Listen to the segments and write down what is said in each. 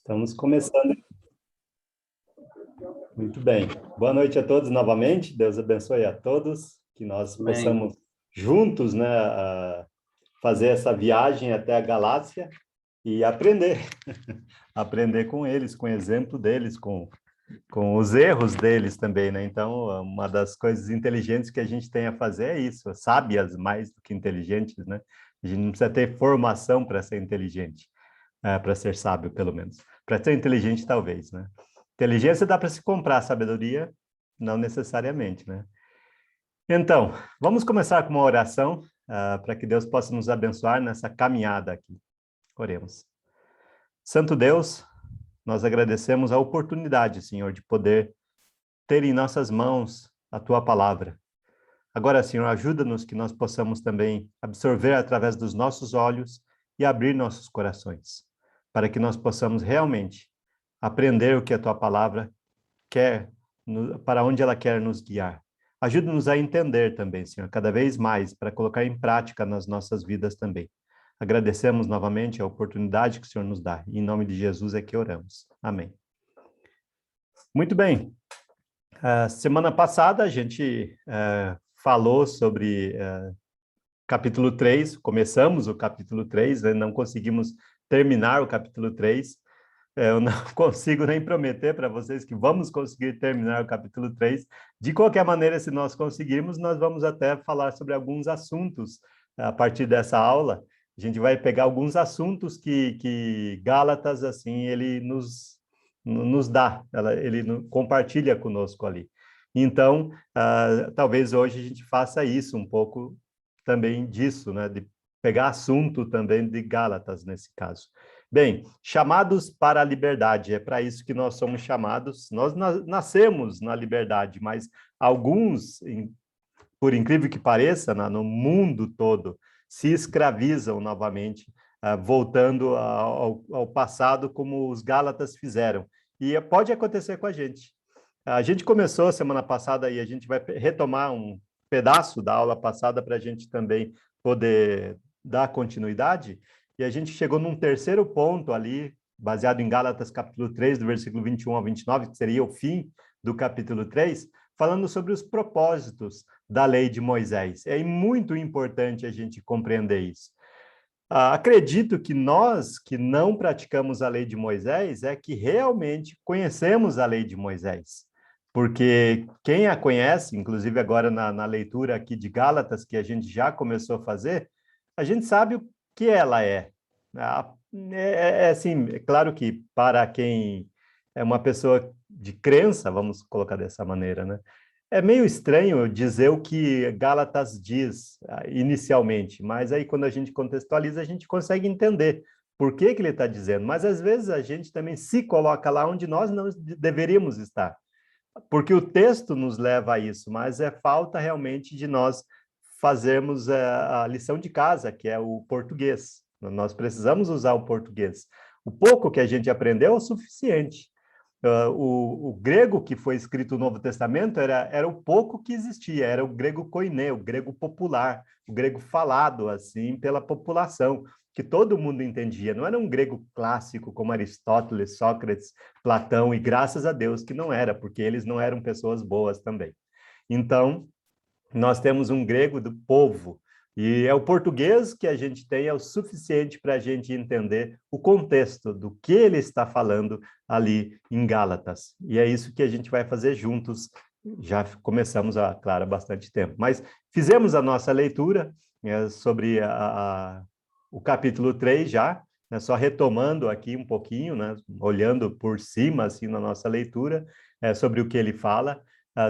Estamos começando. Muito bem. Boa noite a todos novamente. Deus abençoe a todos. Que nós Amém. possamos juntos, né, fazer essa viagem até a Galácia e aprender. Aprender com eles, com o exemplo deles, com os erros deles também, né? Então, uma das coisas inteligentes que a gente tem a fazer é isso, sábias mais do que inteligentes, né? A gente não precisa ter formação para ser inteligente, para ser sábio, pelo menos. Para ser inteligente, talvez, né? Inteligência dá para se comprar, sabedoria, não necessariamente, né? Então, vamos começar com uma oração, para que Deus possa nos abençoar nessa caminhada aqui. Oremos. Santo Deus, nós agradecemos a oportunidade, Senhor, de poder ter em nossas mãos a Tua palavra. Agora, Senhor, ajuda-nos que nós possamos também absorver através dos nossos olhos e abrir nossos corações, para que nós possamos realmente aprender o que a Tua palavra quer, para onde ela quer nos guiar. Ajuda-nos a entender também, Senhor, cada vez mais, para colocar em prática nas nossas vidas também. Agradecemos novamente a oportunidade que o Senhor nos dá. E em nome de Jesus é que oramos. Amém. Muito bem. Semana passada a gente falou sobre capítulo 3, começamos o capítulo 3, né? Não conseguimos terminar o capítulo 3. Eu não consigo nem prometer para vocês que vamos conseguir terminar o capítulo 3. De qualquer maneira, se nós conseguirmos, nós vamos até falar sobre alguns assuntos a partir dessa aula. A gente vai pegar alguns assuntos que Gálatas, assim, ele nos dá, ele compartilha conosco ali. Então, talvez hoje a gente faça isso um pouco também disso, né? De pegar assunto também de Gálatas, nesse caso. Bem, chamados para a liberdade, é para isso que nós somos chamados. Nós nascemos na liberdade, mas alguns, por incrível que pareça, no mundo todo, se escravizam novamente, voltando ao passado, como os Gálatas fizeram. E pode acontecer com a gente. A gente começou semana passada e a gente vai retomar um pedaço da aula passada para a gente também poder dar continuidade. E a gente chegou num terceiro ponto ali, baseado em Gálatas capítulo 3, do versículo 21 ao 29, que seria o fim do capítulo 3, falando sobre os propósitos da lei de Moisés. É muito importante a gente compreender isso. Acredito que nós que não praticamos a lei de Moisés é que realmente conhecemos a lei de Moisés. Porque quem a conhece, inclusive agora na leitura aqui de Gálatas, que a gente já começou a fazer, a gente sabe o que ela é. Assim, é claro que para quem é uma pessoa de crença, vamos colocar dessa maneira, né? É meio estranho dizer o que Gálatas diz inicialmente, mas aí quando a gente contextualiza, a gente consegue entender por que ele está dizendo. Mas às vezes a gente também se coloca lá onde nós não deveríamos estar, porque o texto nos leva a isso, mas é falta realmente de nós fazermos a lição de casa, que é o português. Nós precisamos usar o português. O pouco que a gente aprendeu é o suficiente. O grego que foi escrito no Novo Testamento era o pouco que existia, era o grego koiné, o grego popular, o grego falado assim pela população, que todo mundo entendia. Não era um grego clássico como Aristóteles, Sócrates, Platão, e graças a Deus que não era, porque eles não eram pessoas boas também. Então, nós temos um grego do povo, e é o português que a gente tem, é o suficiente para a gente entender o contexto do que ele está falando ali em Gálatas. E é isso que a gente vai fazer juntos. Já começamos, claro, há bastante tempo. Mas fizemos a nossa leitura sobre o capítulo 3 já, né, só retomando aqui um pouquinho, né, olhando por cima assim, na nossa leitura, sobre o que ele fala,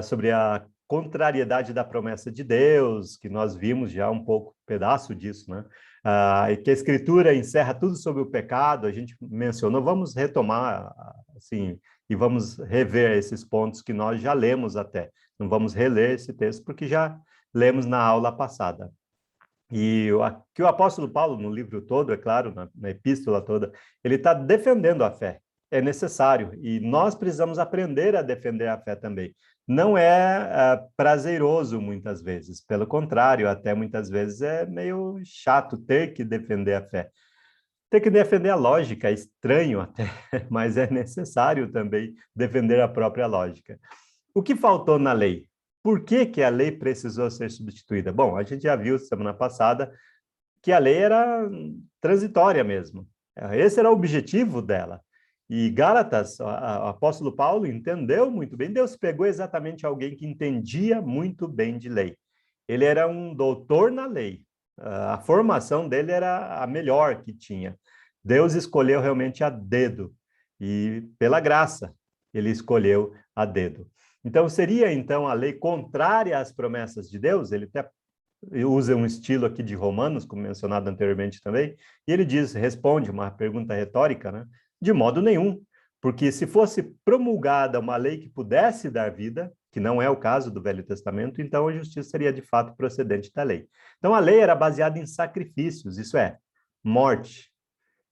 sobre a contrariedade da promessa de Deus, que nós vimos já um pouco, pedaço disso, né? Que a Escritura encerra tudo sobre o pecado, a gente mencionou, vamos retomar, assim, e vamos rever esses pontos que nós já lemos até. Não vamos reler esse texto, porque já lemos na aula passada. E que o apóstolo Paulo, no livro todo, é claro, na epístola toda, ele está defendendo a fé. É necessário, e nós precisamos aprender a defender a fé também. Não é prazeroso muitas vezes, pelo contrário, até muitas vezes é meio chato ter que defender a fé. ter que defender a lógica, é estranho até, mas é necessário também defender a própria lógica. O que faltou na lei? Por que que a lei precisou ser substituída? Bom, a gente já viu semana passada que a lei era transitória mesmo. Esse era o objetivo dela. E Gálatas, o apóstolo Paulo entendeu muito bem. Deus pegou exatamente alguém que entendia muito bem de lei. Ele era um doutor na lei. A formação dele era a melhor que tinha. Deus escolheu realmente a dedo. E pela graça, ele escolheu a dedo. Então, seria então a lei contrária às promessas de Deus? Ele até usa um estilo aqui de Romanos, como mencionado anteriormente também, e ele diz, responde uma pergunta retórica, né? De modo nenhum, porque se fosse promulgada uma lei que pudesse dar vida, que não é o caso do Velho Testamento, então a justiça seria de fato procedente da lei. Então a lei era baseada em sacrifícios, isso é, morte.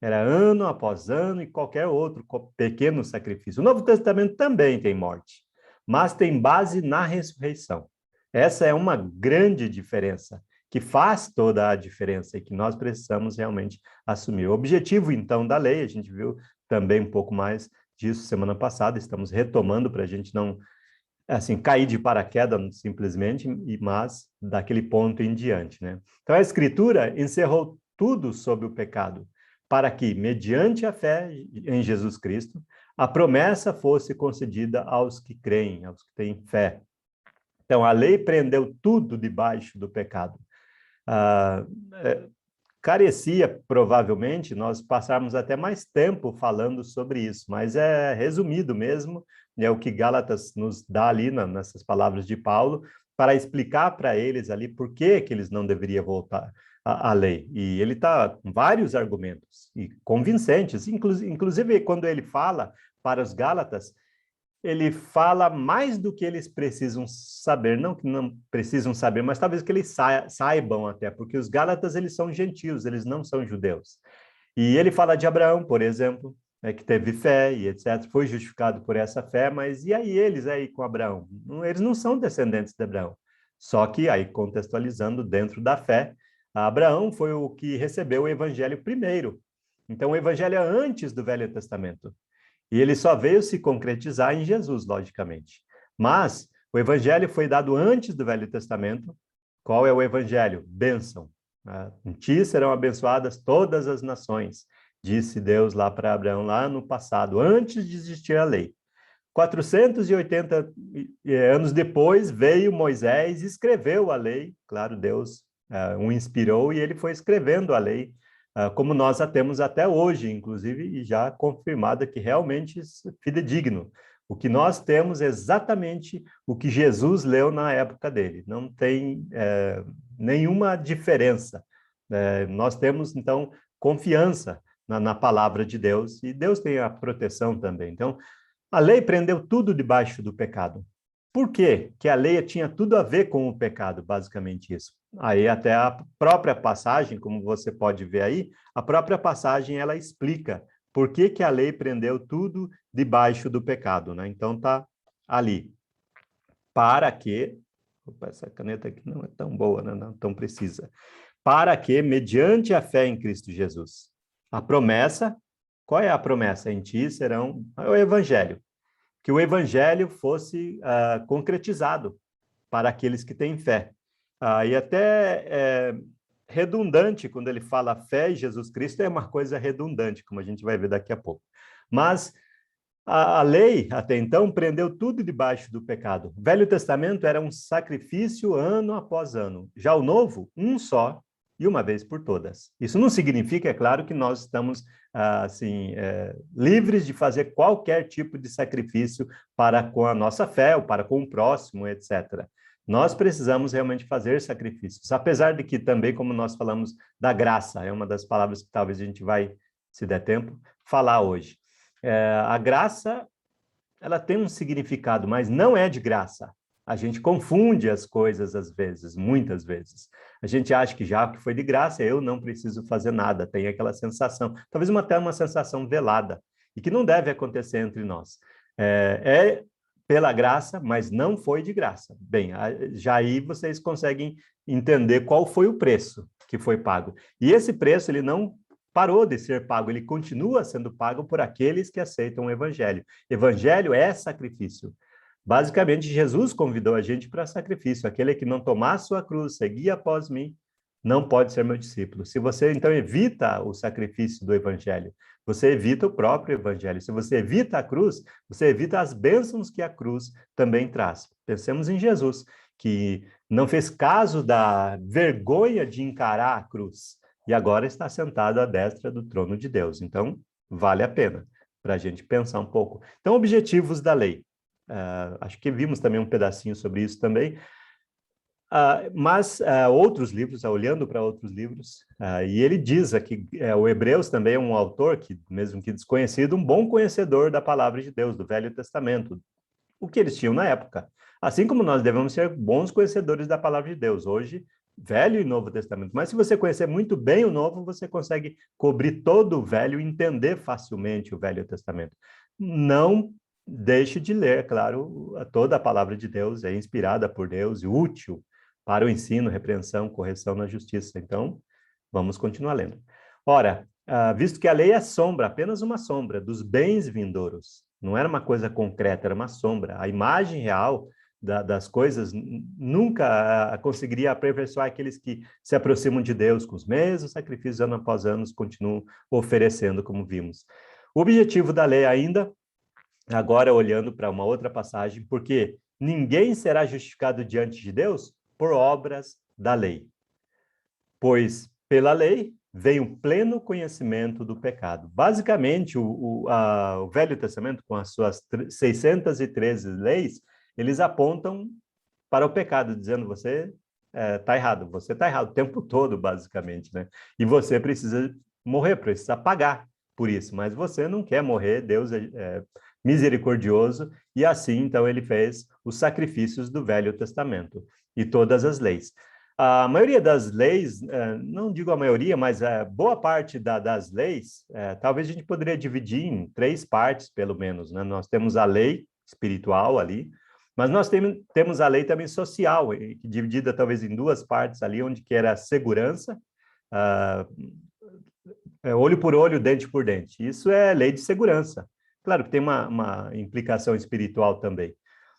Era ano após ano e qualquer outro pequeno sacrifício. O Novo Testamento também tem morte, mas tem base na ressurreição. Essa é uma grande diferença, que faz toda a diferença e que nós precisamos realmente assumir. O objetivo, então, da lei, a gente viu também um pouco mais disso semana passada, estamos retomando para a gente não assim, cair de paraquedas simplesmente, mas daquele ponto em diante, né? Então, a Escritura encerrou tudo sobre o pecado, para que, mediante a fé em Jesus Cristo, a promessa fosse concedida aos que creem, aos que têm fé. Então, a lei prendeu tudo debaixo do pecado. Carecia, provavelmente, nós passarmos até mais tempo falando sobre isso, mas é resumido mesmo, é o que Gálatas nos dá ali nessas palavras de Paulo, para explicar para eles ali por que que eles não deveriam voltar à lei. E ele está com vários argumentos, e convincentes, inclusive quando ele fala para os Gálatas, ele fala mais do que eles precisam saber, não que não precisam saber, mas talvez que eles saibam até, porque os Gálatas, eles são gentios, eles não são judeus. E ele fala de Abraão, por exemplo, que teve fé e etc., foi justificado por essa fé, mas e aí eles aí com Abraão? Eles não são descendentes de Abraão. Só que aí, contextualizando dentro da fé, Abraão foi o que recebeu o evangelho primeiro. Então, o evangelho é antes do Velho Testamento. E ele só veio se concretizar em Jesus, logicamente. Mas o evangelho foi dado antes do Velho Testamento. Qual é o evangelho? Bênção. Em ti serão abençoadas todas as nações, disse Deus lá para Abraão, lá no passado, antes de existir a lei. 480 anos depois, veio Moisés, escreveu a lei. Claro, Deus o inspirou e ele foi escrevendo a lei, como nós a temos até hoje, inclusive, e já confirmada que realmente é fidedigno. O que nós temos é exatamente o que Jesus leu na época dele. Não tem nenhuma diferença. Nós temos, então, confiança na palavra de Deus, e Deus tem a proteção também. Então, a lei prendeu tudo debaixo do pecado. Por quê? Que a lei tinha tudo a ver com o pecado, basicamente isso. Aí até a própria passagem, como você pode ver aí, a própria passagem ela explica por que que a lei prendeu tudo debaixo do pecado, né? Então tá ali. Para que, opa, essa caneta aqui não é tão boa, né? Não tão precisa. Para que, mediante a fé em Cristo Jesus, a promessa, qual é a promessa? Em ti serão, é o evangelho. Que o evangelho fosse concretizado para aqueles que têm fé. E até redundante, quando ele fala fé em Jesus Cristo, é uma coisa redundante, como a gente vai ver daqui a pouco. Mas a lei, até então, prendeu tudo debaixo do pecado. O Velho Testamento era um sacrifício ano após ano. Já o Novo, um só, e uma vez por todas. Isso não significa, é claro, que nós estamos livres de fazer qualquer tipo de sacrifício para com a nossa fé ou para com o próximo, etc. Nós precisamos realmente fazer sacrifícios, apesar de que também, como nós falamos da graça, é uma das palavras que talvez a gente vai, se der tempo, falar hoje. A graça, ela tem um significado, mas não é de graça. A gente confunde as coisas às vezes, muitas vezes. A gente acha que já que foi de graça, eu não preciso fazer nada, tem aquela sensação, talvez até uma sensação velada, e que não deve acontecer entre nós. É pela graça, mas não foi de graça. Bem, já aí vocês conseguem entender qual foi o preço que foi pago. E esse preço, ele não parou de ser pago, ele continua sendo pago por aqueles que aceitam o evangelho. Evangelho é sacrifício. Basicamente, Jesus convidou a gente para sacrifício. Aquele que não tomar sua cruz, seguir após mim, não pode ser meu discípulo. Se você, então, evita o sacrifício do evangelho, você evita o próprio evangelho. Se você evita a cruz, você evita as bênçãos que a cruz também traz. Pensemos em Jesus, que não fez caso da vergonha de encarar a cruz e agora está sentado à destra do trono de Deus. Então, vale a pena para a gente pensar um pouco. Então, objetivos da lei. Acho que vimos também um pedacinho sobre isso também. Mas outros livros, olhando para outros livros, e ele diz aqui, o Hebreus também é um autor, que mesmo que desconhecido, um bom conhecedor da palavra de Deus, do Velho Testamento, o que eles tinham na época. Assim como nós devemos ser bons conhecedores da palavra de Deus, hoje, Velho e Novo Testamento. Mas se você conhecer muito bem o Novo, você consegue cobrir todo o Velho e entender facilmente o Velho Testamento. Não deixe de ler, claro, toda a palavra de Deus é inspirada por Deus e útil para o ensino, repreensão, correção na justiça. Então, vamos continuar lendo. Ora, visto que a lei é sombra, apenas uma sombra, dos bens vindouros, não era uma coisa concreta, era uma sombra. A imagem real das coisas nunca conseguiria aperfeiçoar aqueles que se aproximam de Deus com os mesmos sacrifícios, ano após ano, continuam oferecendo, como vimos. O objetivo da lei ainda, agora olhando para uma outra passagem, porque ninguém será justificado diante de Deus por obras da lei. Pois, pela lei, vem o pleno conhecimento do pecado. Basicamente, o Velho Testamento, com as suas 613 leis, eles apontam para o pecado, dizendo, você está errado, você está errado o tempo todo, basicamente, né? E você precisa morrer, precisa pagar por isso, mas você não quer morrer, Deus é misericordioso, e assim, então, ele fez os sacrifícios do Velho Testamento e todas as leis. A maioria das leis, não digo a maioria, mas boa parte das leis, talvez a gente poderia dividir em 3 partes, pelo menos, né? Nós temos a lei espiritual ali, mas nós temos a lei também social, dividida talvez em 2 partes ali, onde que era a segurança, olho por olho, dente por dente. Isso é lei de segurança. Claro que tem uma implicação espiritual também.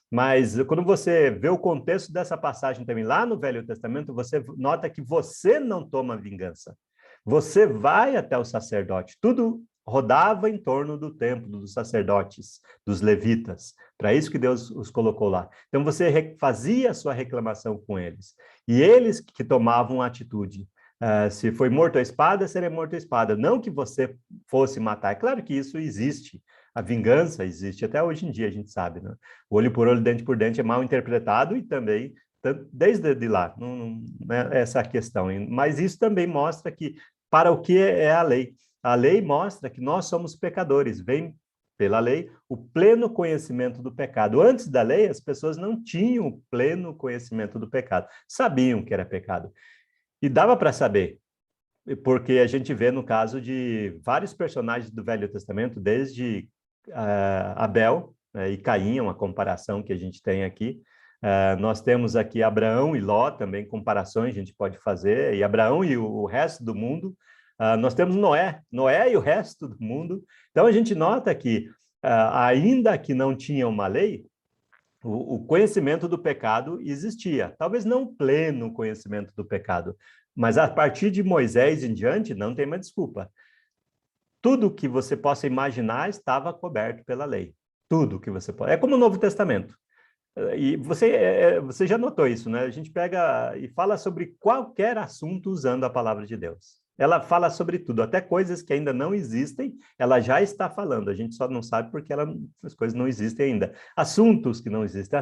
Mas quando você vê o contexto dessa passagem também lá no Velho Testamento, você nota que você não toma vingança. Você vai até o sacerdote. Tudo rodava em torno do templo, dos sacerdotes, dos levitas. Para isso que Deus os colocou lá. Então você fazia a sua reclamação com eles. E eles que tomavam a atitude. Se foi morto a espada, seria morto a espada. Não que você fosse matar. É claro que isso existe. A vingança existe até hoje em dia, a gente sabe, né? O olho por olho, dente por dente é mal interpretado e também, desde de lá, não é essa a questão. Mas isso também mostra que, para o que é a lei? A lei mostra que nós somos pecadores, vem pela lei o pleno conhecimento do pecado. Antes da lei, as pessoas não tinham o pleno conhecimento do pecado, sabiam que era pecado. E dava para saber, porque a gente vê no caso de vários personagens do Velho Testamento, desde Abel e Caim, uma comparação que a gente tem aqui. Nós temos aqui Abraão e Ló, também comparações a gente pode fazer, e Abraão e o resto do mundo. Nós temos Noé e o resto do mundo. Então a gente nota que, ainda que não tinha uma lei, o conhecimento do pecado existia. Talvez não o pleno conhecimento do pecado, mas a partir de Moisés em diante, não tem mais desculpa. Tudo que você possa imaginar estava coberto pela lei. Tudo que você pode. É como o Novo Testamento. E você já notou isso, né? A gente pega e fala sobre qualquer assunto usando a palavra de Deus. Ela fala sobre tudo, até coisas que ainda não existem, ela já está falando. A gente só não sabe porque as coisas não existem ainda. Assuntos que não existem,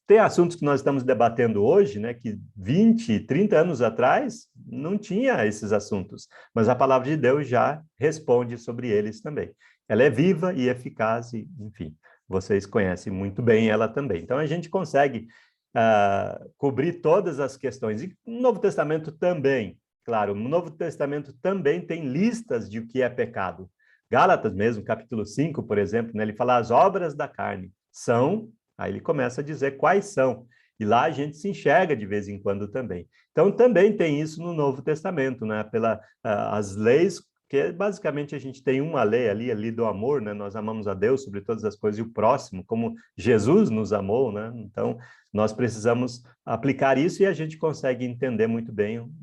tem assuntos que nós estamos debatendo hoje, né, que 20, 30 anos atrás não tinha esses assuntos, mas a palavra de Deus já responde sobre eles também. Ela é viva e eficaz, e, enfim, vocês conhecem muito bem ela também. Então, a gente consegue cobrir todas as questões. E no Novo Testamento também, claro, no Novo Testamento também tem listas de o que é pecado. Gálatas mesmo, capítulo 5, por exemplo, né, ele fala as obras da carne são, aí ele começa a dizer quais são. E lá a gente se enxerga de vez em quando também. Então, também tem isso no Novo Testamento, né? As leis, que basicamente a gente tem uma lei ali, a lei do amor, né? Nós amamos a Deus sobre todas as coisas e o próximo, como Jesus nos amou, né? Então, nós precisamos aplicar isso e a gente consegue entender muito bem o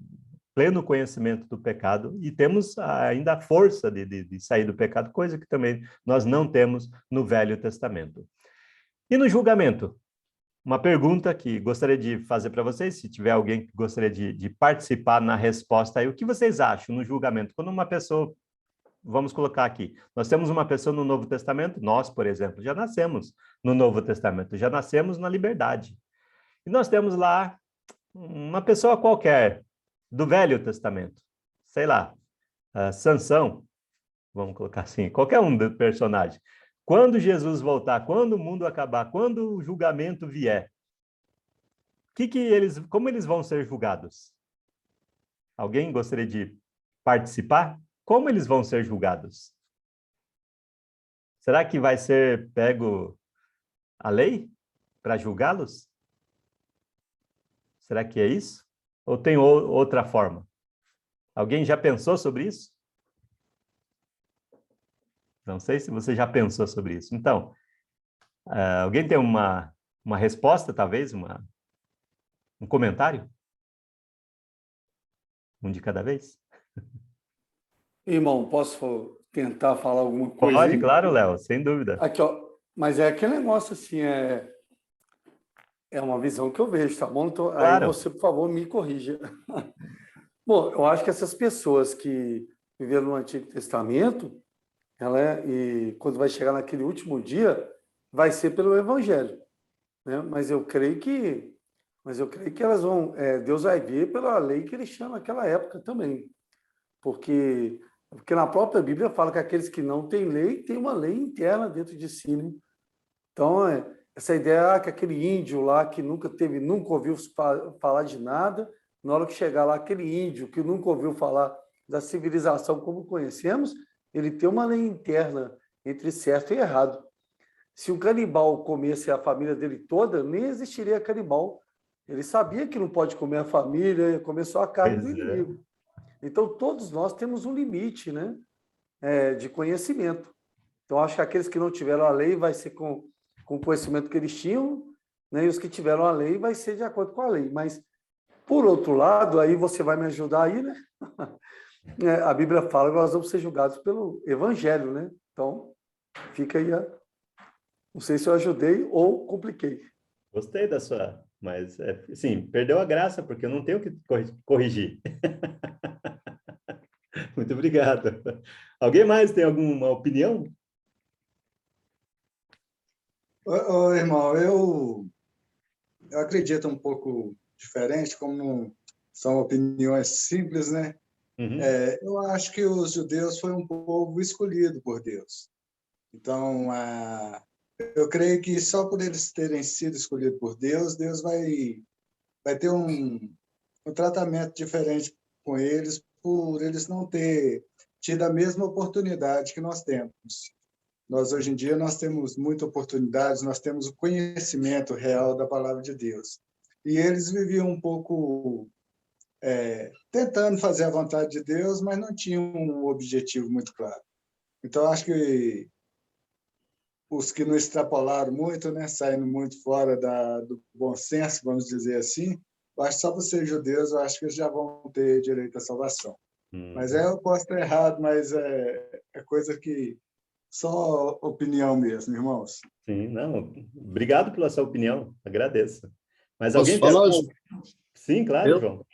pleno conhecimento do pecado e temos ainda a força de sair do pecado, coisa que também nós não temos no Velho Testamento. E no julgamento? Uma pergunta que gostaria de fazer para vocês, se tiver alguém que gostaria de participar na resposta aí, o que vocês acham no julgamento? Quando uma pessoa, vamos colocar aqui, nós temos uma pessoa no Novo Testamento, nós, por exemplo, já nascemos no Novo Testamento, já nascemos na liberdade. E nós temos lá uma pessoa qualquer do Velho Testamento, sei lá, Sansão, vamos colocar assim, qualquer um do personagem. Quando Jesus voltar, quando o mundo acabar, quando o julgamento vier, como eles vão ser julgados? Alguém gostaria de participar? Como eles vão ser julgados? Será que vai ser pego a lei para julgá-los? Será que é isso? Ou tem outra forma? Alguém já pensou sobre isso? Não sei se você já pensou sobre isso. Então, alguém tem uma resposta, talvez, um comentário? Um de cada vez? Irmão, posso tentar falar alguma coisa Pode, aí? claro, Léo, sem dúvida. Aqui, ó. Mas é aquele negócio assim, é uma visão que eu vejo, tá bom? Então, aí Claro. você, por favor, me corrija. Bom, eu acho que essas pessoas que viveram no Antigo Testamento, e quando vai chegar naquele último dia, vai ser pelo Evangelho, né? Mas eu creio que elas vão, Deus vai ver pela lei que ele chama naquela época também, porque na própria Bíblia fala que aqueles que não têm lei têm uma lei interna dentro de si, né? Então, essa ideia que aquele índio lá que nunca ouviu falar de nada, na hora que chegar lá, aquele índio que nunca ouviu falar da civilização como conhecemos, ele tem uma lei interna entre certo e errado. Se um canibal comesse a família dele toda, nem existiria canibal. Ele sabia que não pode comer a família, ia comer só a carne do inimigo. Então, todos nós temos um limite, né, de conhecimento. Então, acho que aqueles que não tiveram a lei vai ser com o conhecimento que eles tinham, né, e os que tiveram a lei vai ser de acordo com a lei. Mas, por outro lado, aí você vai me ajudar aí, né? A Bíblia fala que nós vamos ser julgados pelo Evangelho, né? Então, fica aí não sei se eu ajudei ou compliquei. Gostei da sua, mas, sim, perdeu a graça, porque eu não tenho que corrigir. Muito obrigado. Alguém mais tem alguma opinião? Irmão, eu acredito um pouco diferente, como são opiniões simples, né? Uhum. Eu acho que os judeus foram um povo escolhido por Deus. Então, eu creio que só por eles terem sido escolhidos por Deus, Deus vai ter um tratamento diferente com eles, por eles não ter tido a mesma oportunidade que nós temos. Nós, hoje em dia, nós temos muitas oportunidades, nós temos o conhecimento real da palavra de Deus. E eles viviam um pouco tentando fazer a vontade de Deus, mas não tinham um objetivo muito claro. Então, acho que os que não extrapolaram muito, né, saindo muito fora do bom senso, vamos dizer assim, eu acho que só por ser judeus, eu acho que eles já vão ter direito à salvação. Mas eu posso estar errado, mas é coisa que só opinião mesmo, irmãos. Sim, não. Obrigado pela sua opinião, agradeço. Mas Posso alguém tem falar? alguma... Sim, claro, João.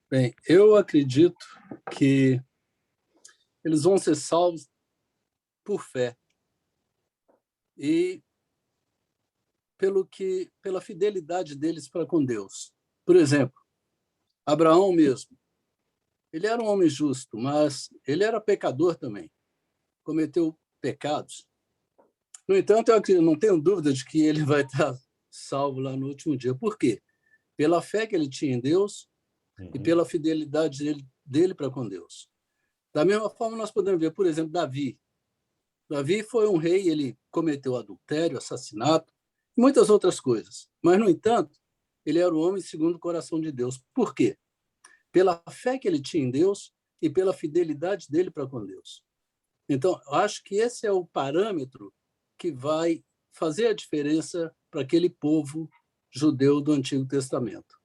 Bem, eu acredito que eles vão ser salvos por fé e pela fidelidade deles para com Deus. Por exemplo, Abraão mesmo, ele era um homem justo, mas ele era pecador também, cometeu pecados. No entanto, eu não tenho dúvida de que ele vai estar salvo lá no último dia. Por quê? Pela fé que ele tinha em Deus e pela fidelidade dele para com Deus. Da mesma forma, nós podemos ver, por exemplo, Davi. Davi foi um rei, ele cometeu adultério, assassinato, muitas outras coisas. Mas, no entanto, ele era o homem segundo o coração de Deus. Por quê? Pela fé que ele tinha em Deus e pela fidelidade dele para com Deus. Então, eu acho que esse é o parâmetro que vai fazer a diferença para aquele povo judeu do Antigo Testamento.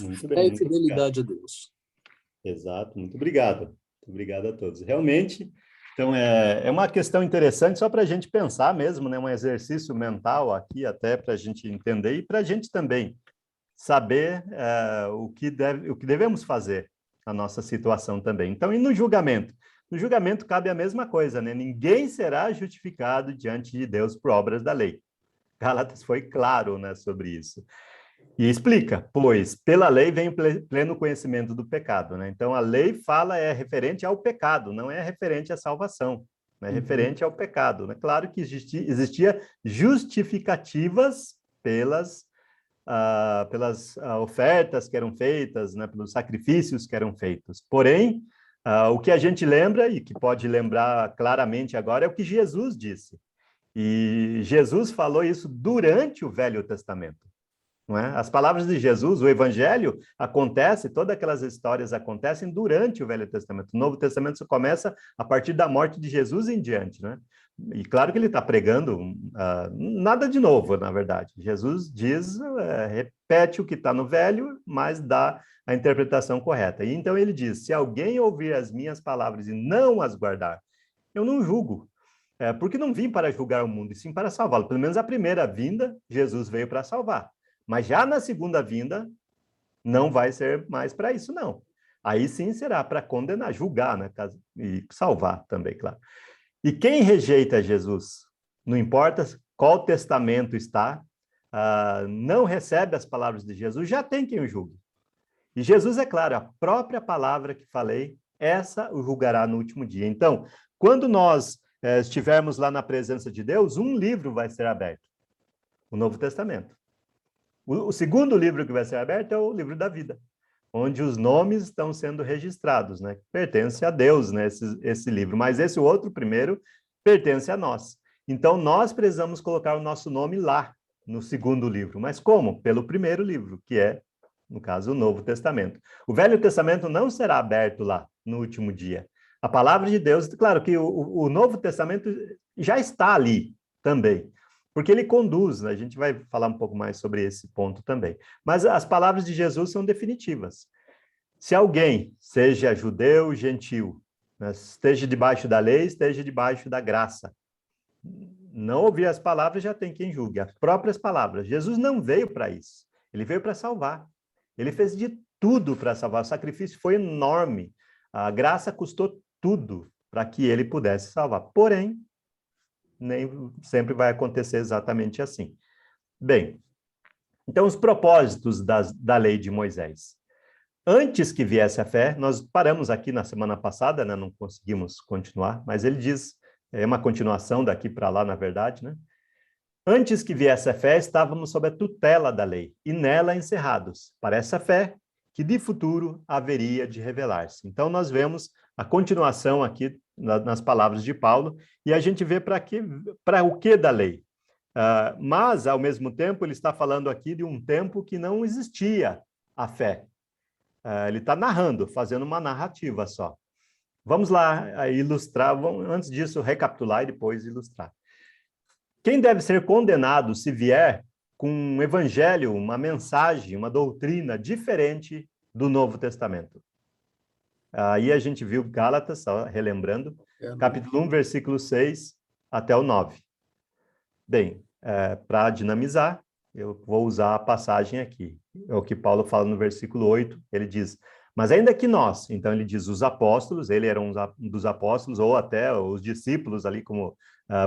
Muito Fé bem, e muito obrigado. fidelidade a Deus. Exato, muito obrigado. Muito obrigado a todos. Realmente, então, é uma questão interessante só para a gente pensar mesmo, né? Um exercício mental aqui, até para a gente entender e para a gente também saber o que devemos fazer na nossa situação também. Então, e no julgamento? No julgamento cabe a mesma coisa, né? Ninguém será justificado diante de Deus por obras da lei. Gálatas foi claro, né, sobre isso. E explica, pois pela lei vem o pleno conhecimento do pecado, né? Então a lei é referente ao pecado, não é referente à salvação, é referente ao pecado, né? Claro que existia justificativas pelas ofertas que eram feitas, né, pelos sacrifícios que eram feitos. Porém, o que a gente lembra e que pode lembrar claramente agora é o que Jesus disse. E Jesus falou isso durante o Velho Testamento. Não é? As palavras de Jesus, o Evangelho acontece, todas aquelas histórias acontecem durante o Velho Testamento. O Novo Testamento só começa a partir da morte de Jesus em diante, né? E claro que ele está pregando nada de novo, na verdade. Jesus diz, repete o que está no Velho, mas dá a interpretação correta. E então ele diz, se alguém ouvir as minhas palavras e não as guardar, eu não julgo. Porque não vim para julgar o mundo, e sim para salvá-lo. Pelo menos a primeira vinda, Jesus veio para salvar. Mas já na segunda vinda, não vai ser mais para isso, não. Aí sim será para condenar, julgar, né? E salvar também, claro. E quem rejeita Jesus, não importa qual testamento está, não recebe as palavras de Jesus, já tem quem o julgue. E Jesus é claro, a própria palavra que falei, essa o julgará no último dia. Então, quando nós estivermos lá na presença de Deus, um livro vai ser aberto, o Novo Testamento. O segundo livro que vai ser aberto é o livro da vida, onde os nomes estão sendo registrados, né? Pertence a Deus, né? Esse livro, mas esse outro primeiro pertence a nós. Então, nós precisamos colocar o nosso nome lá, no segundo livro. Mas como? Pelo primeiro livro, que é, no caso, o Novo Testamento. O Velho Testamento não será aberto lá, no último dia. A palavra de Deus, claro que o Novo Testamento já está ali também, porque ele conduz, a gente vai falar um pouco mais sobre esse ponto também. Mas as palavras de Jesus são definitivas. Se alguém, seja judeu, gentil, né, esteja debaixo da lei, esteja debaixo da graça, não ouvir as palavras já tem quem julgue, as próprias palavras. Jesus não veio para isso, ele veio para salvar. Ele fez de tudo para salvar, o sacrifício foi enorme, a graça custou tudo para que ele pudesse salvar. Porém, nem sempre vai acontecer exatamente assim. Bem, então os propósitos da lei de Moisés. Antes que viesse a fé, nós paramos aqui na semana passada, né? Não conseguimos continuar, mas ele diz, é uma continuação daqui para lá, na verdade, né? Antes que viesse a fé, estávamos sob a tutela da lei, e nela encerrados, para essa fé que de futuro haveria de revelar-se. Então nós vemos a continuação aqui nas palavras de Paulo, e a gente vê para o que da lei. Mas, ao mesmo tempo, ele está falando aqui de um tempo que não existia a fé. Ele está narrando, fazendo uma narrativa só. Vamos lá ilustrar, antes disso, recapitular e depois ilustrar. Quem deve ser condenado se vier com um evangelho, uma mensagem, uma doutrina diferente do Novo Testamento? Aí a gente viu Gálatas, só relembrando, capítulo 1, versículo 6 até o 9. Bem, para dinamizar, eu vou usar a passagem aqui. É o que Paulo fala no versículo 8, ele diz, mas ainda que nós, então ele diz os apóstolos, ele era um dos apóstolos, ou até os discípulos ali, como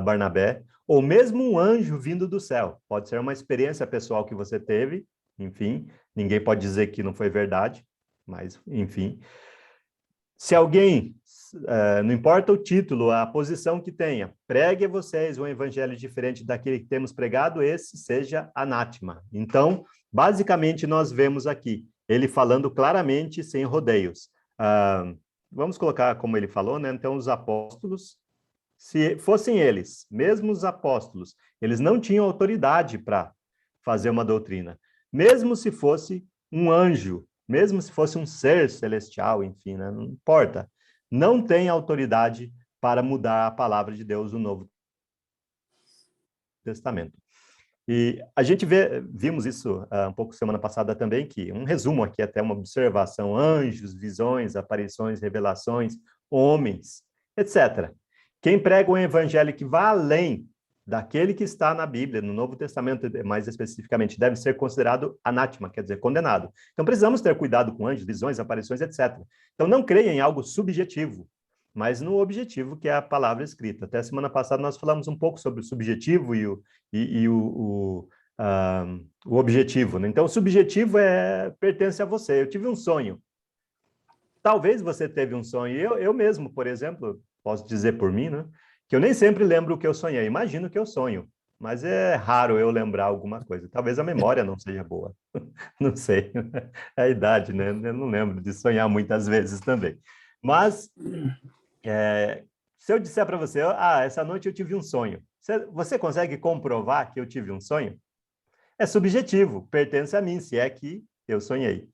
Barnabé, ou mesmo um anjo vindo do céu. Pode ser uma experiência pessoal que você teve, enfim, ninguém pode dizer que não foi verdade, mas, enfim. Se alguém, não importa o título, a posição que tenha, pregue a vocês um evangelho diferente daquele que temos pregado, esse seja anátema. Então, basicamente, nós vemos aqui, ele falando claramente, sem rodeios. Vamos colocar como ele falou, né? Então, os apóstolos, Se fossem eles, mesmo os apóstolos, eles não tinham autoridade para fazer uma doutrina. Mesmo se fosse um anjo, mesmo se fosse um ser celestial, enfim, né? Não importa. Não tem autoridade para mudar a palavra de Deus no Novo Testamento. E a gente vimos isso um pouco semana passada também, que um resumo aqui, até uma observação: anjos, visões, aparições, revelações, homens, etc. Quem prega um evangelho que vai além daquele que está na Bíblia, no Novo Testamento, mais especificamente, deve ser considerado anátema, quer dizer, condenado. Então, precisamos ter cuidado com anjos, visões, aparições, etc. Então, não creia em algo subjetivo, mas no objetivo, que é a palavra escrita. Até semana passada nós falamos um pouco sobre o subjetivo e o objetivo, né? Então, o subjetivo pertence a você. Eu tive um sonho. Talvez você teve um sonho. Eu mesmo, por exemplo, posso dizer por mim, né? Que eu nem sempre lembro o que eu sonhei. Imagino que eu sonho, mas é raro eu lembrar alguma coisa. Talvez a memória não seja boa. Não sei. É a idade, né? Eu não lembro de sonhar muitas vezes também. Mas, se eu disser para você, essa noite eu tive um sonho, você consegue comprovar que eu tive um sonho? É subjetivo, pertence a mim, se é que eu sonhei.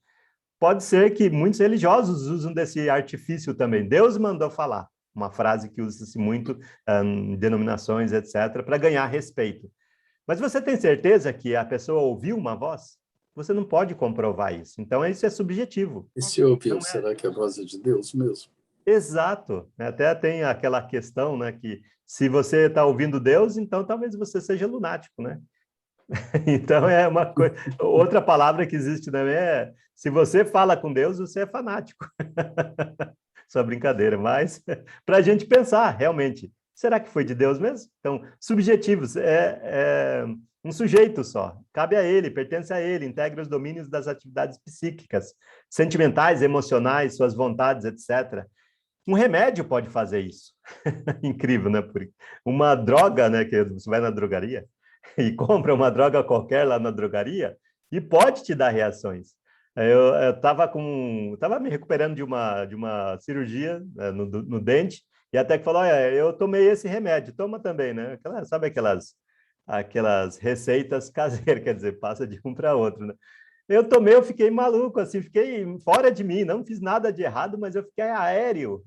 Pode ser que muitos religiosos usam desse artifício também. Deus mandou falar. Uma frase que usa-se muito em denominações, etc., para ganhar respeito. Mas você tem certeza que a pessoa ouviu uma voz? Você não pode comprovar isso. Então, isso é subjetivo. E se ouviu, será que a voz é de Deus mesmo? Exato. Até tem aquela questão, né, que se você está ouvindo Deus, então talvez você seja lunático, né? Então, é uma coisa... Outra palavra que existe também é: se você fala com Deus, você é fanático. Só brincadeira, mas para a gente pensar, realmente, será que foi de Deus mesmo? Então, subjetivos, é um sujeito só, cabe a ele, pertence a ele, integra os domínios das atividades psíquicas, sentimentais, emocionais, suas vontades, etc. Um remédio pode fazer isso. Incrível, né? Uma droga, né, que você vai na drogaria e compra uma droga qualquer lá na drogaria e pode te dar reações. Eu estava me recuperando de uma cirurgia no dente, e até que falou: olha, eu tomei esse remédio, toma também, né? Sabe aquelas receitas caseiras, quer dizer, passa de um para outro, né? Eu tomei, eu fiquei maluco, assim, fiquei fora de mim, não fiz nada de errado, mas eu fiquei aéreo.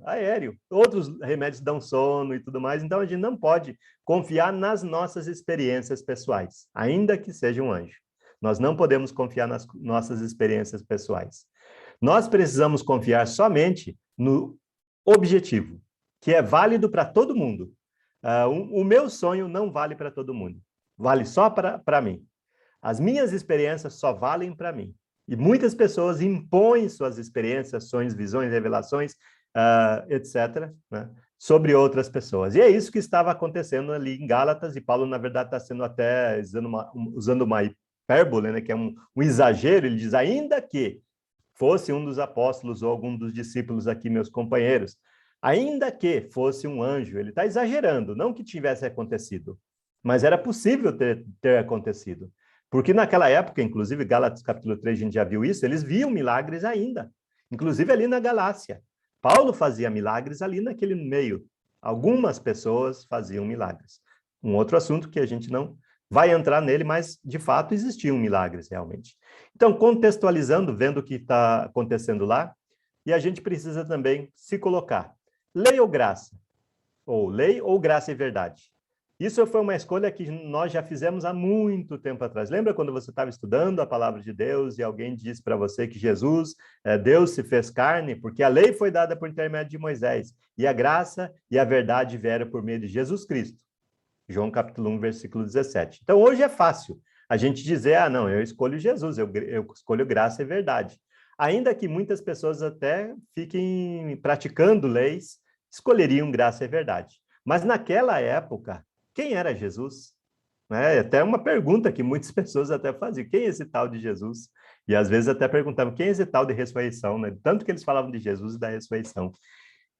Outros remédios dão sono e tudo mais, então a gente não pode confiar nas nossas experiências pessoais, ainda que seja um anjo. Nós não podemos confiar nas nossas experiências pessoais. Nós precisamos confiar somente no objetivo, que é válido para todo mundo. O meu sonho não vale para todo mundo, vale só para mim. As minhas experiências só valem para mim. E muitas pessoas impõem suas experiências, sonhos, visões, revelações, etc., né, sobre outras pessoas. E é isso que estava acontecendo ali em Gálatas, e Paulo, na verdade, está sendo até usando uma hipérbole, né, que é um exagero. Ele diz: ainda que fosse um dos apóstolos ou algum dos discípulos aqui, meus companheiros, ainda que fosse um anjo, ele está exagerando, não que tivesse acontecido, mas era possível ter acontecido. Porque naquela época, inclusive, Gálatas capítulo 3, a gente já viu isso, eles viam milagres ainda, inclusive ali na Galácia. Paulo fazia milagres ali naquele meio. Algumas pessoas faziam milagres. Um outro assunto que a gente não vai entrar nele, mas, de fato, existiam milagres, realmente. Então, contextualizando, vendo o que está acontecendo lá, e a gente precisa também se colocar: lei ou graça? Ou lei ou graça e verdade? Isso foi uma escolha que nós já fizemos há muito tempo atrás. Lembra quando você estava estudando a palavra de Deus e alguém disse para você que Jesus, Deus se fez carne, porque a lei foi dada por intermédio de Moisés, e a graça e a verdade vieram por meio de Jesus Cristo? João capítulo 1, versículo 17. Então, hoje é fácil a gente dizer: não, eu escolho Jesus, eu escolho graça e verdade. Ainda que muitas pessoas até fiquem praticando leis, escolheriam graça e verdade. Mas naquela época, quem era Jesus? Até uma pergunta que muitas pessoas até faziam: quem é esse tal de Jesus? E às vezes até perguntavam: quem é esse tal de ressurreição? Né? Tanto que eles falavam de Jesus e da ressurreição.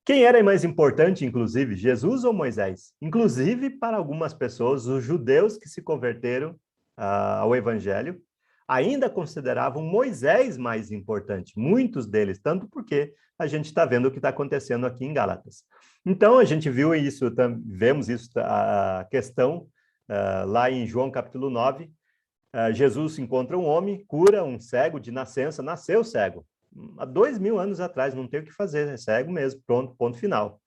Quem era mais importante, inclusive, Jesus ou Moisés? Inclusive, para algumas pessoas, os judeus que se converteram ao Evangelho ainda consideravam Moisés mais importante, muitos deles, tanto porque a gente está vendo o que está acontecendo aqui em Gálatas. Então, a gente viu isso, vemos isso, a questão lá em João capítulo 9, Jesus encontra um homem, cura um cego de nascença, nasceu cego. Há 2000 anos atrás, não tem o que fazer, é cego mesmo, pronto, ponto final.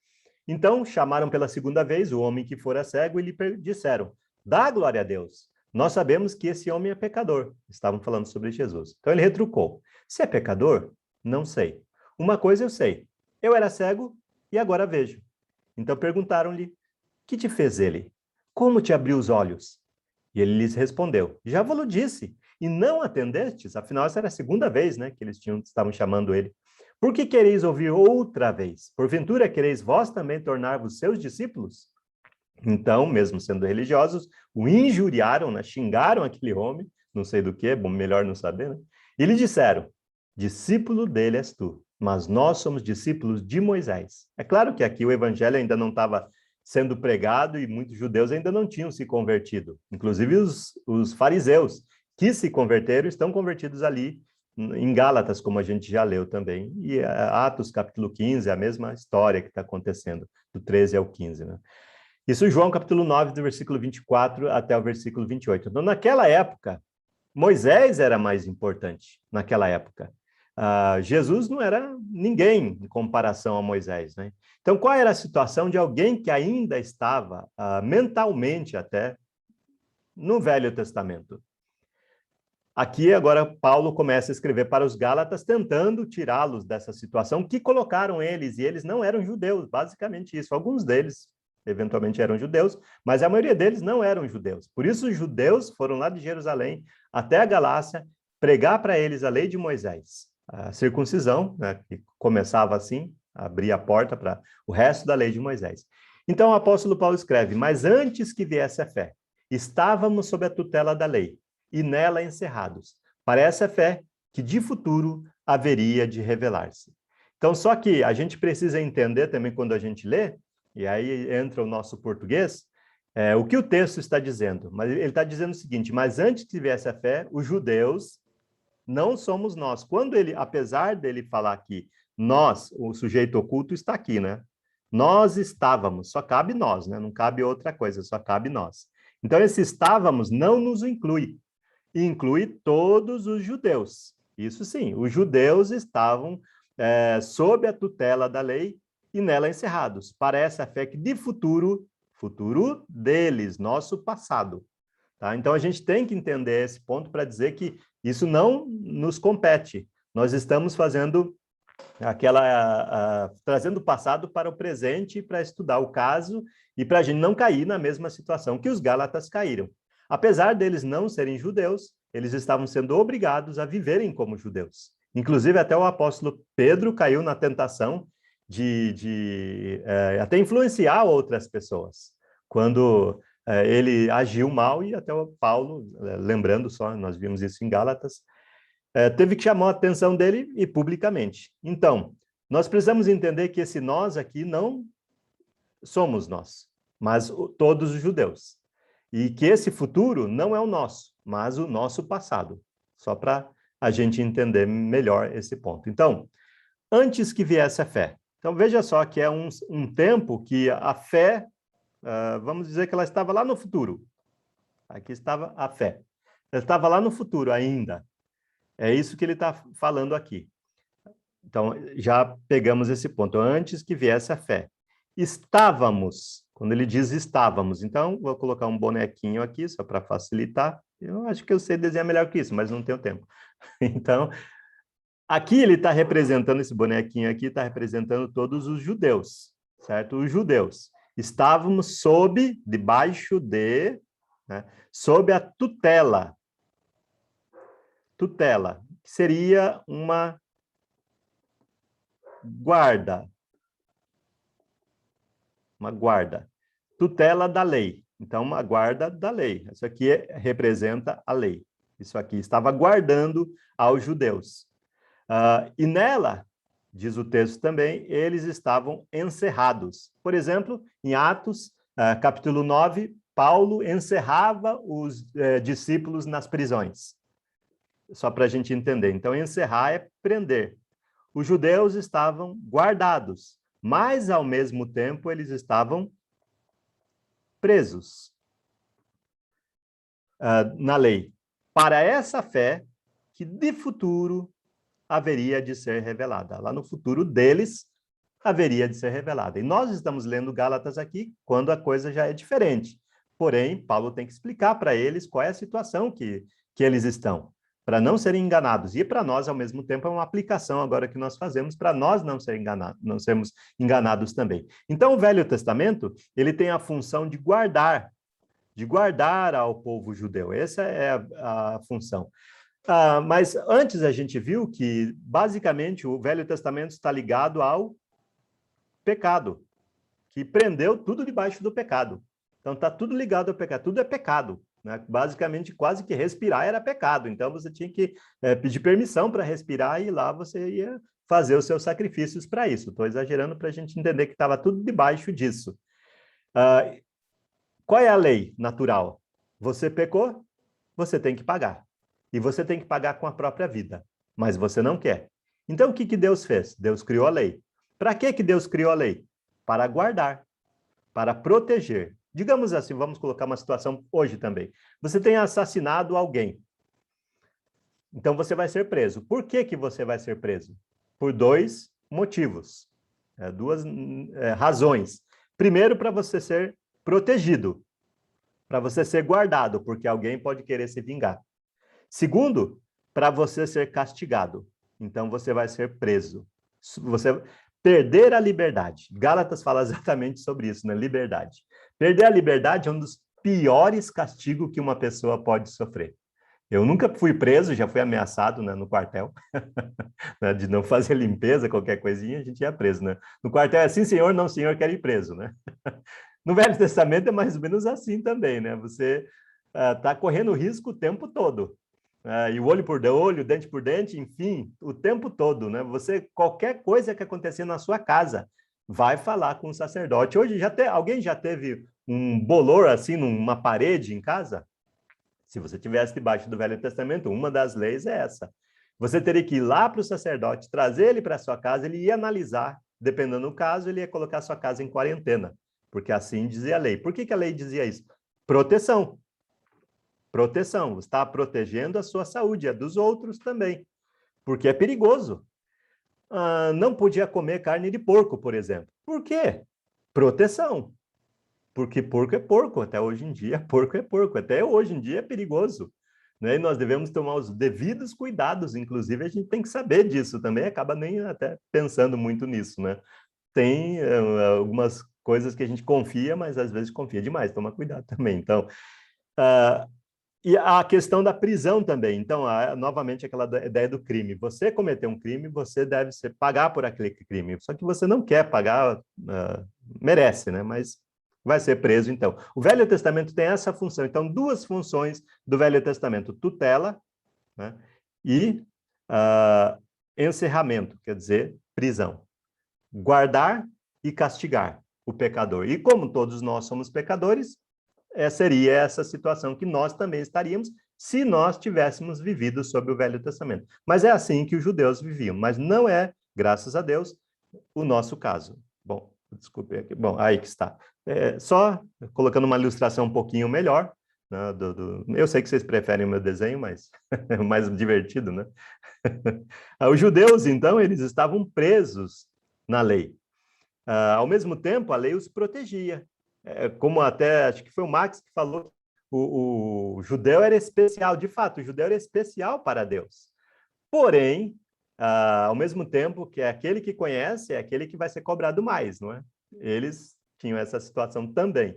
Então, chamaram pela segunda vez o homem que fora cego e lhe disseram, dá glória a Deus. Nós sabemos que esse homem é pecador. Estavam falando sobre Jesus. Então, ele retrucou. Se é pecador, não sei. Uma coisa eu sei. Eu era cego e agora vejo. Então, perguntaram-lhe, que te fez ele? Como te abriu os olhos? E ele lhes respondeu, já vos disse, e não atendestes? Afinal, essa era a segunda vez, né, que eles estavam chamando ele. Por que quereis ouvir outra vez? Porventura quereis vós também tornar-vos seus discípulos? Então, mesmo sendo religiosos, o injuriaram, né, xingaram aquele homem, não sei do que, bom, melhor não saber, né? E lhe disseram, discípulo dele és tu, mas nós somos discípulos de Moisés. É claro que aqui o evangelho ainda não estava sendo pregado e muitos judeus ainda não tinham se convertido. Inclusive os fariseus que se converteram estão convertidos ali em Gálatas, como a gente já leu também. E Atos capítulo 15, a mesma história que está acontecendo, do 13 ao 15, né? Isso João capítulo 9, do versículo 24 até o versículo 28. Então, naquela época, Moisés era mais importante, naquela época. Jesus não era ninguém em comparação a Moisés, né? Então, qual era a situação de alguém que ainda estava mentalmente até no Velho Testamento? Aqui, agora, Paulo começa a escrever para os Gálatas, tentando tirá-los dessa situação que colocaram eles, e eles não eram judeus, basicamente isso. Alguns deles, eventualmente, eram judeus, mas a maioria deles não eram judeus. Por isso, os judeus foram lá de Jerusalém até a Galácia pregar para eles a lei de Moisés. A circuncisão, né, que começava assim, abria a porta para o resto da lei de Moisés. Então, o apóstolo Paulo escreve, mas antes que viesse a fé, estávamos sob a tutela da lei, e nela encerrados, para essa fé que de futuro haveria de revelar-se. Então, só que a gente precisa entender também quando a gente lê, e aí entra o nosso português, o que o texto está dizendo. Mas ele está dizendo o seguinte, mas antes que viesse a fé, os judeus não somos nós. Quando ele, apesar dele falar aqui, nós, o sujeito oculto está aqui, né? Nós estávamos, só cabe nós, né? Não cabe outra coisa, só cabe nós. Então, esse estávamos não nos inclui. Inclui todos os judeus. Isso sim, os judeus estavam sob a tutela da lei e nela encerrados. Para essa fé que de futuro deles, nosso passado. Tá? Então, a gente tem que entender esse ponto para dizer que isso não nos compete. Nós estamos fazendo trazendo o passado para o presente para estudar o caso e para a gente não cair na mesma situação que os Gálatas caíram. Apesar deles não serem judeus, eles estavam sendo obrigados a viverem como judeus. Inclusive, até o apóstolo Pedro caiu na tentação de até influenciar outras pessoas, quando ele agiu mal, e até o Paulo, lembrando só, nós vimos isso em Gálatas, teve que chamar a atenção dele e publicamente. Então, nós precisamos entender que esse nós aqui não somos nós, mas todos os judeus. E que esse futuro não é o nosso, mas o nosso passado. Só para a gente entender melhor esse ponto. Então, antes que viesse a fé. Então, veja só que é um tempo que a fé, vamos dizer que ela estava lá no futuro. Aqui estava a fé. Ela estava lá no futuro ainda. É isso que ele está falando aqui. Então, já pegamos esse ponto. Antes que viesse a fé. Estávamos, quando ele diz estávamos, então vou colocar um bonequinho aqui, só para facilitar. Eu acho que eu sei desenhar melhor que isso, mas não tenho tempo. Então, aqui ele está representando, esse bonequinho aqui está representando todos os judeus, certo? Os judeus. Estávamos debaixo de, né, sob a tutela. Tutela, que seria uma guarda. Uma guarda. Tutela da lei. Então, uma guarda da lei. Isso aqui representa a lei. Isso aqui estava guardando aos judeus. E nela, diz o texto também, eles estavam encerrados. Por exemplo, em Atos, capítulo 9, Paulo encerrava os discípulos nas prisões. Só para a gente entender. Então, encerrar é prender. Os judeus estavam guardados. mas, ao mesmo tempo, eles estavam presos na lei, para essa fé que, de futuro, haveria de ser revelada. Lá no futuro deles, haveria de ser revelada. E nós estamos lendo Gálatas aqui, quando a coisa já é diferente. Porém, Paulo tem que explicar para eles qual é a situação que eles estão, para não serem enganados. E para nós, ao mesmo tempo, é uma aplicação agora que nós fazemos para nós não sermos enganados também. Então, o Velho Testamento, ele tem a função de guardar ao povo judeu. Essa é a função. Mas antes a gente viu que, basicamente, o Velho Testamento está ligado ao pecado, que prendeu tudo debaixo do pecado. Então, está tudo ligado ao pecado, tudo é pecado. Né? Basicamente, quase que respirar era pecado. Então, você tinha que pedir permissão para respirar e lá você ia fazer os seus sacrifícios para isso. Estou exagerando para a gente entender que estava tudo debaixo disso. Qual é a lei natural? Você pecou, você tem que pagar. E você tem que pagar com a própria vida. Mas você não quer. Então, o que Deus fez? Deus criou a lei. Para que Deus criou a lei? Para guardar, para proteger. Digamos assim, vamos colocar uma situação hoje também. Você tem assassinado alguém. Então, você vai ser preso. Por que você vai ser preso? Por 2 motivos. 2 razões. Primeiro, para você ser protegido. Para você ser guardado, porque alguém pode querer se vingar. Segundo, para você ser castigado. Então, você vai ser preso. Você perder a liberdade. Gálatas fala exatamente sobre isso, né? Liberdade. Perder a liberdade é um dos piores castigos que uma pessoa pode sofrer. Eu nunca fui preso, já fui ameaçado, né, no quartel, né, de não fazer limpeza, qualquer coisinha, a gente ia preso, né? No quartel é assim, senhor, não, senhor, quer ir preso, né? No Velho Testamento é mais ou menos assim também, né? Você está correndo risco o tempo todo. E o olho por olho, dente por dente, enfim, o tempo todo, né? Você, qualquer coisa que acontecer na sua casa, vai falar com o sacerdote. Hoje, alguém já teve um bolor assim numa parede em casa? Se você tivesse debaixo do Velho Testamento, uma das leis é essa. Você teria que ir lá para o sacerdote, trazer ele para a sua casa, ele ia analisar, dependendo do caso, ele ia colocar a sua casa em quarentena, porque assim dizia a lei. Por que a lei dizia isso? Proteção. Proteção, você está protegendo a sua saúde, a dos outros também, porque é perigoso. Não podia comer carne de porco, por exemplo. Por quê? Proteção. Porque porco é porco, até hoje em dia, porco é porco, até hoje em dia é perigoso. Né? E nós devemos tomar os devidos cuidados, inclusive a gente tem que saber disso também, acaba nem até pensando muito nisso, né? Tem algumas coisas que a gente confia, mas às vezes confia demais, toma cuidado também. Então, e a questão da prisão também. Então, novamente, aquela ideia do crime. Você cometeu um crime, você deve pagar por aquele crime. Só que você não quer pagar, merece, né? Mas vai ser preso, então. O Velho Testamento tem essa função. Então, 2 funções do Velho Testamento. Tutela, né? E encerramento, quer dizer, prisão. Guardar e castigar o pecador. E como todos nós somos pecadores, seria essa situação que nós também estaríamos se nós tivéssemos vivido sob o Velho Testamento. Mas é assim que os judeus viviam, mas não é, graças a Deus, o nosso caso. Bom, desculpe aqui. Bom, aí que está. Só colocando uma ilustração um pouquinho melhor, né, eu sei que vocês preferem o meu desenho, mas é mais divertido, né? Os judeus, então, eles estavam presos na lei. Ao mesmo tempo, a lei os protegia. Como até, acho que foi o Max que falou, o judeu era especial. De fato, o judeu era especial para Deus. Porém, ao mesmo tempo que é aquele que conhece, é aquele que vai ser cobrado mais, não é? Eles tinham essa situação também.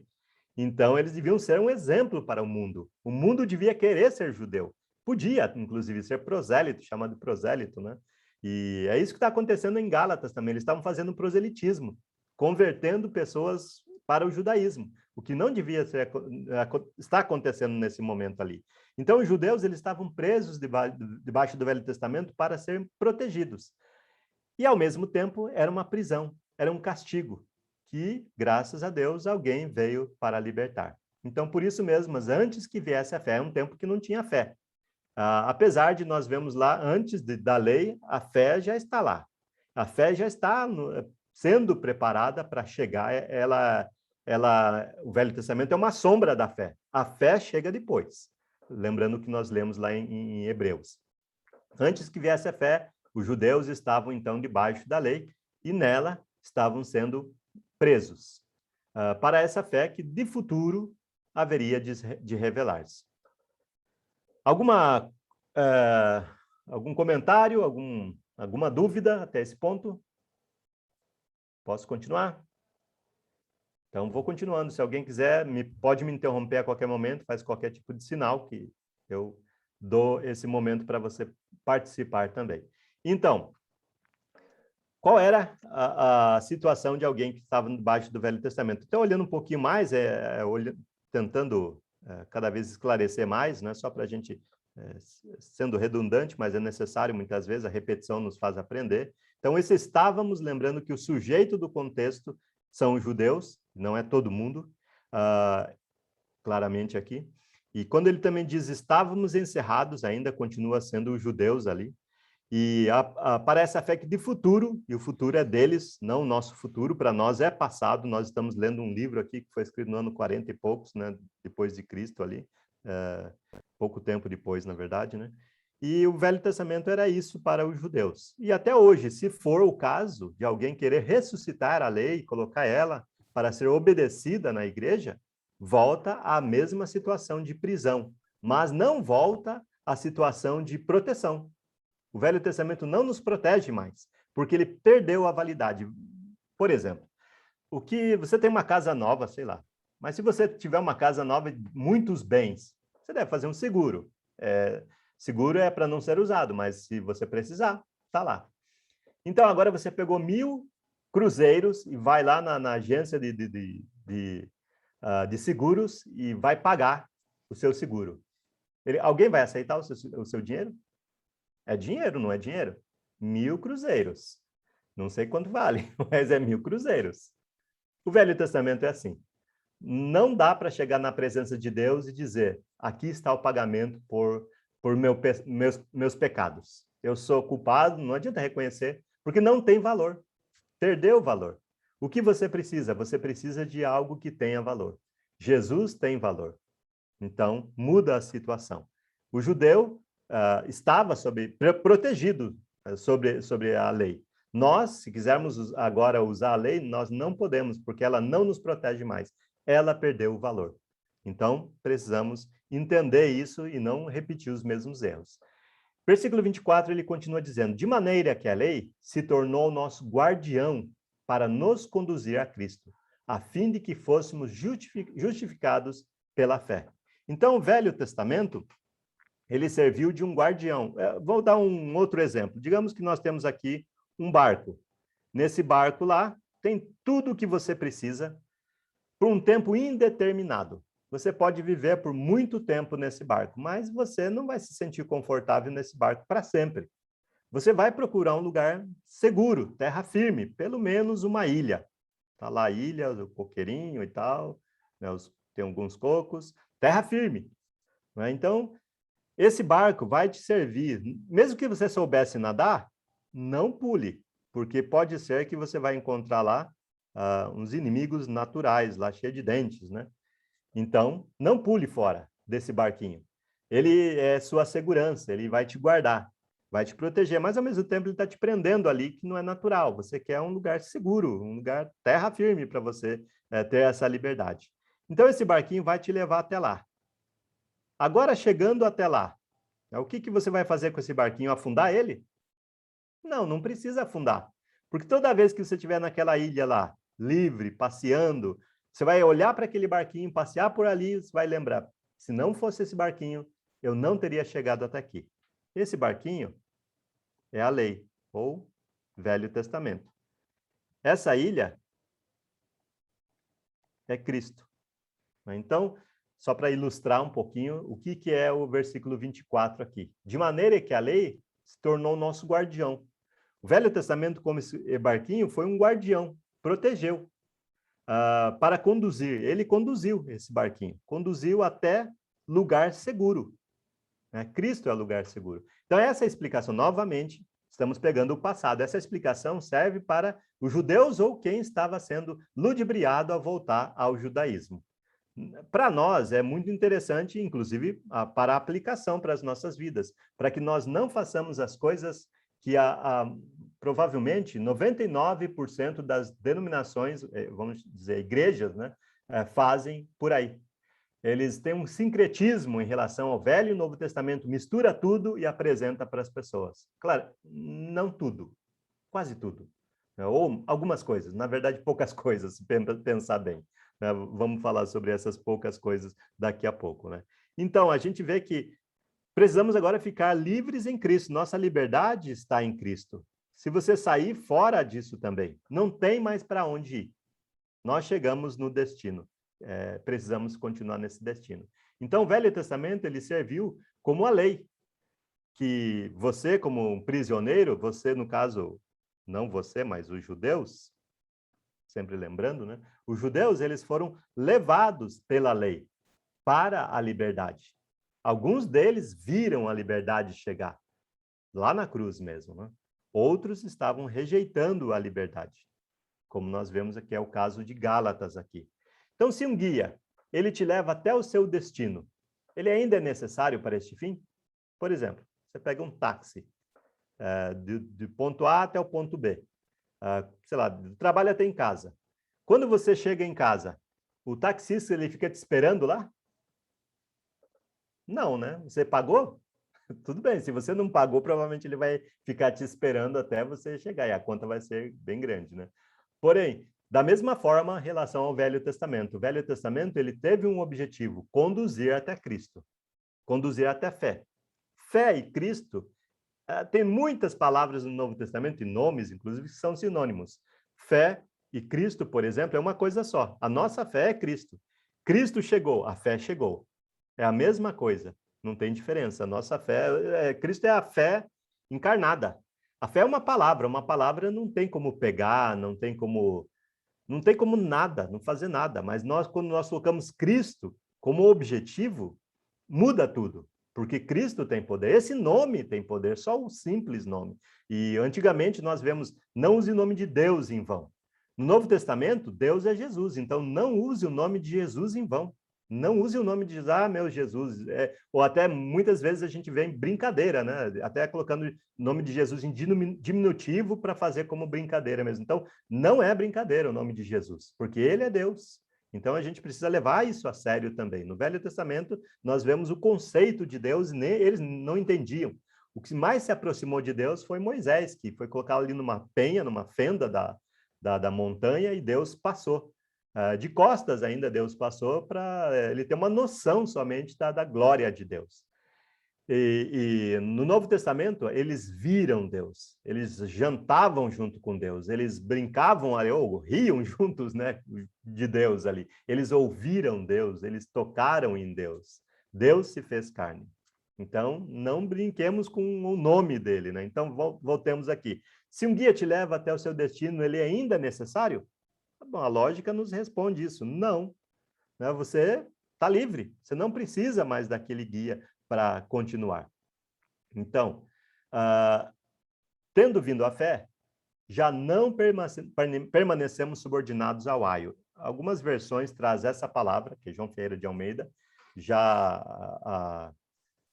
Então, eles deviam ser um exemplo para o mundo. O mundo devia querer ser judeu. Podia, inclusive, ser prosélito, chamado prosélito, né? E é isso que está acontecendo em Gálatas também. Eles estavam fazendo proselitismo, convertendo pessoas para o judaísmo, o que não devia estar acontecendo nesse momento ali. Então, os judeus eles estavam presos debaixo do Velho Testamento para serem protegidos. E, ao mesmo tempo, era uma prisão, era um castigo, que, graças a Deus, alguém veio para libertar. Então, por isso mesmo, mas antes que viesse a fé, é um tempo que não tinha fé. Apesar de nós vemos lá, antes da lei, a fé já está lá. A fé já está sendo preparada para chegar. O Velho Testamento é uma sombra da fé. A fé chega depois. Lembrando que nós lemos lá em Hebreus. Antes que viesse a fé, os judeus estavam, então, debaixo da lei e nela estavam sendo presos para essa fé que, de futuro, haveria de revelar-se. Algum comentário, alguma dúvida até esse ponto? Posso continuar? Então, vou continuando. Se alguém quiser, pode me interromper a qualquer momento, faz qualquer tipo de sinal que eu dou esse momento para você participar também. Então, qual era a situação de alguém que estava debaixo do Velho Testamento? Então, olhando um pouquinho mais, tentando cada vez esclarecer mais, não é só para a gente, sendo redundante, mas é necessário muitas vezes, a repetição nos faz aprender. Então, estávamos lembrando que o sujeito do contexto são os judeus, não é todo mundo, claramente aqui. E quando ele também diz estávamos encerrados, ainda continua sendo os judeus ali. E aparece a fé que de futuro, e o futuro é deles, não o nosso futuro, para nós é passado. Nós estamos lendo um livro aqui que foi escrito no ano 40 e poucos, né, depois de Cristo ali, pouco tempo depois, na verdade, né? E o Velho Testamento era isso para os judeus. E até hoje, se for o caso de alguém querer ressuscitar a lei, colocar ela para ser obedecida na igreja, volta à mesma situação de prisão, mas não volta à situação de proteção. O Velho Testamento não nos protege mais, porque ele perdeu a validade. Por exemplo, você tem uma casa nova, sei lá, mas se você tiver uma casa nova e muitos bens, você deve fazer um seguro. Seguro é para não ser usado, mas se você precisar, está lá. Então, agora você pegou 1.000 cruzeiros e vai lá na agência de seguros e vai pagar o seu seguro. Alguém vai aceitar o seu dinheiro? É dinheiro, não é dinheiro? 1.000 cruzeiros. Não sei quanto vale, mas é 1.000 cruzeiros. O Velho Testamento é assim. Não dá para chegar na presença de Deus e dizer, aqui está o pagamento por meus pecados. Eu sou culpado, não adianta reconhecer, porque não tem valor. Perdeu o valor. O que você precisa? Você precisa de algo que tenha valor. Jesus tem valor. Então, muda a situação. O judeu estava protegido sobre a lei. Nós, se quisermos agora usar a lei, nós não podemos, porque ela não nos protege mais. Ela perdeu o valor. Então, precisamos entender isso e não repetir os mesmos erros. Versículo 24, ele continua dizendo, de maneira que a lei se tornou nosso guardião para nos conduzir a Cristo, a fim de que fôssemos justificados pela fé. Então, o Velho Testamento, ele serviu de um guardião. Vou dar um outro exemplo. Digamos que nós temos aqui um barco. Nesse barco lá, tem tudo o que você precisa por um tempo indeterminado. Você pode viver por muito tempo nesse barco, mas você não vai se sentir confortável nesse barco para sempre. Você vai procurar um lugar seguro, terra firme, pelo menos uma ilha. Está lá a ilha, o coqueirinho e tal, né, tem alguns cocos, terra firme. Né? Então, esse barco vai te servir. Mesmo que você soubesse nadar, não pule, porque pode ser que você vai encontrar lá uns inimigos naturais, lá cheios de dentes, né? Então, não pule fora desse barquinho. Ele é sua segurança, ele vai te guardar, vai te proteger, mas ao mesmo tempo ele está te prendendo ali, que não é natural. Você quer um lugar seguro, um lugar terra firme para você ter essa liberdade. Então, esse barquinho vai te levar até lá. Agora, chegando até lá, o que você vai fazer com esse barquinho? Afundar ele? Não, não precisa afundar. Porque toda vez que você estiver naquela ilha lá, livre, passeando, você vai olhar para aquele barquinho, passear por ali, você vai lembrar, se não fosse esse barquinho, eu não teria chegado até aqui. Esse barquinho é a lei, ou Velho Testamento. Essa ilha é Cristo. Então, só para ilustrar um pouquinho, o que é o versículo 24 aqui. De maneira que a lei se tornou nosso guardião. O Velho Testamento, como esse barquinho, foi um guardião, protegeu. Para conduzir. Ele conduziu esse barquinho, conduziu até lugar seguro. Né? Cristo é lugar seguro. Então, essa é a explicação, novamente, Estamos pegando o passado. Essa explicação serve para os judeus ou quem estava sendo ludibriado a voltar ao judaísmo. Para nós, é muito interessante, inclusive, para a aplicação para as nossas vidas, para que nós não façamos as coisas que provavelmente 99% das denominações, vamos dizer, igrejas, né, fazem por aí. Eles têm um sincretismo em relação ao Velho e Novo Testamento, mistura tudo e apresenta para as pessoas. Claro, não tudo, quase tudo. Ou algumas coisas, na verdade, poucas coisas, se pensar bem. Vamos falar sobre essas poucas coisas daqui a pouco, né? Então, a gente vê que precisamos agora ficar livres em Cristo. Nossa liberdade está em Cristo. Se você sair fora disso também, não tem mais para onde ir. Nós chegamos no destino. Precisamos continuar nesse destino. Então, o Velho Testamento, ele serviu como a lei, que você, como um prisioneiro, você, no caso, não você, mas os judeus, sempre lembrando, né? Os judeus, eles foram levados pela lei para a liberdade. Alguns deles viram a liberdade chegar, lá na cruz mesmo, né? Outros estavam rejeitando a liberdade, como nós vemos aqui, é o caso de Gálatas aqui. Então, se um guia, ele te leva até o seu destino, ele ainda é necessário para este fim? Por exemplo, você pega um táxi, de ponto A até o ponto B, sei lá, do trabalho até em casa. Quando você chega em casa, o taxista, ele fica te esperando lá? Não, né? Você pagou? Tudo bem, se você não pagou, provavelmente ele vai ficar te esperando até você chegar, e a conta vai ser bem grande, né? Porém, da mesma forma, em relação ao Velho Testamento. O Velho Testamento, ele teve um objetivo, conduzir até Cristo, conduzir até a fé. Fé e Cristo, tem muitas palavras no Novo Testamento, e nomes, inclusive, que são sinônimos. Fé e Cristo, por exemplo, é uma coisa só. A nossa fé é Cristo. Cristo chegou, a fé chegou. É a mesma coisa, não tem diferença. A nossa fé, Cristo é a fé encarnada. A fé é uma palavra não tem como pegar, não tem como nada, não fazer nada. Mas quando nós colocamos Cristo como objetivo, muda tudo. Porque Cristo tem poder. Esse nome tem poder, só o simples nome. E antigamente nós vemos, não use o nome de Deus em vão. No Novo Testamento, Deus é Jesus. Então não use o nome de Jesus em vão. Não use o nome de Jesus, meu Jesus. Ou até muitas vezes a gente vê em brincadeira, né? Até colocando o nome de Jesus em diminutivo para fazer como brincadeira mesmo. Então, não é brincadeira o nome de Jesus, porque ele é Deus. Então, a gente precisa levar isso a sério também. No Velho Testamento, nós vemos o conceito de Deus, e eles não entendiam. O que mais se aproximou de Deus foi Moisés, que foi colocado ali numa penha, numa fenda da montanha, e Deus passou. De costas ainda Deus passou para ele ter uma noção somente da glória de Deus. E no Novo Testamento, eles viram Deus, eles jantavam junto com Deus, eles brincavam ou riam juntos, né, de Deus ali. Eles ouviram Deus, eles tocaram em Deus. Deus se fez carne. Então, não brinquemos com o nome dele, né? Então, voltemos aqui. Se um guia te leva até o seu destino, ele ainda é necessário? Bom, a lógica nos responde isso. Não. Né? Você está livre. Você não precisa mais daquele guia para continuar. Então, tendo vindo a fé, já não permanecemos subordinados ao aio. Algumas versões trazem essa palavra, que é João Ferreira de Almeida. Já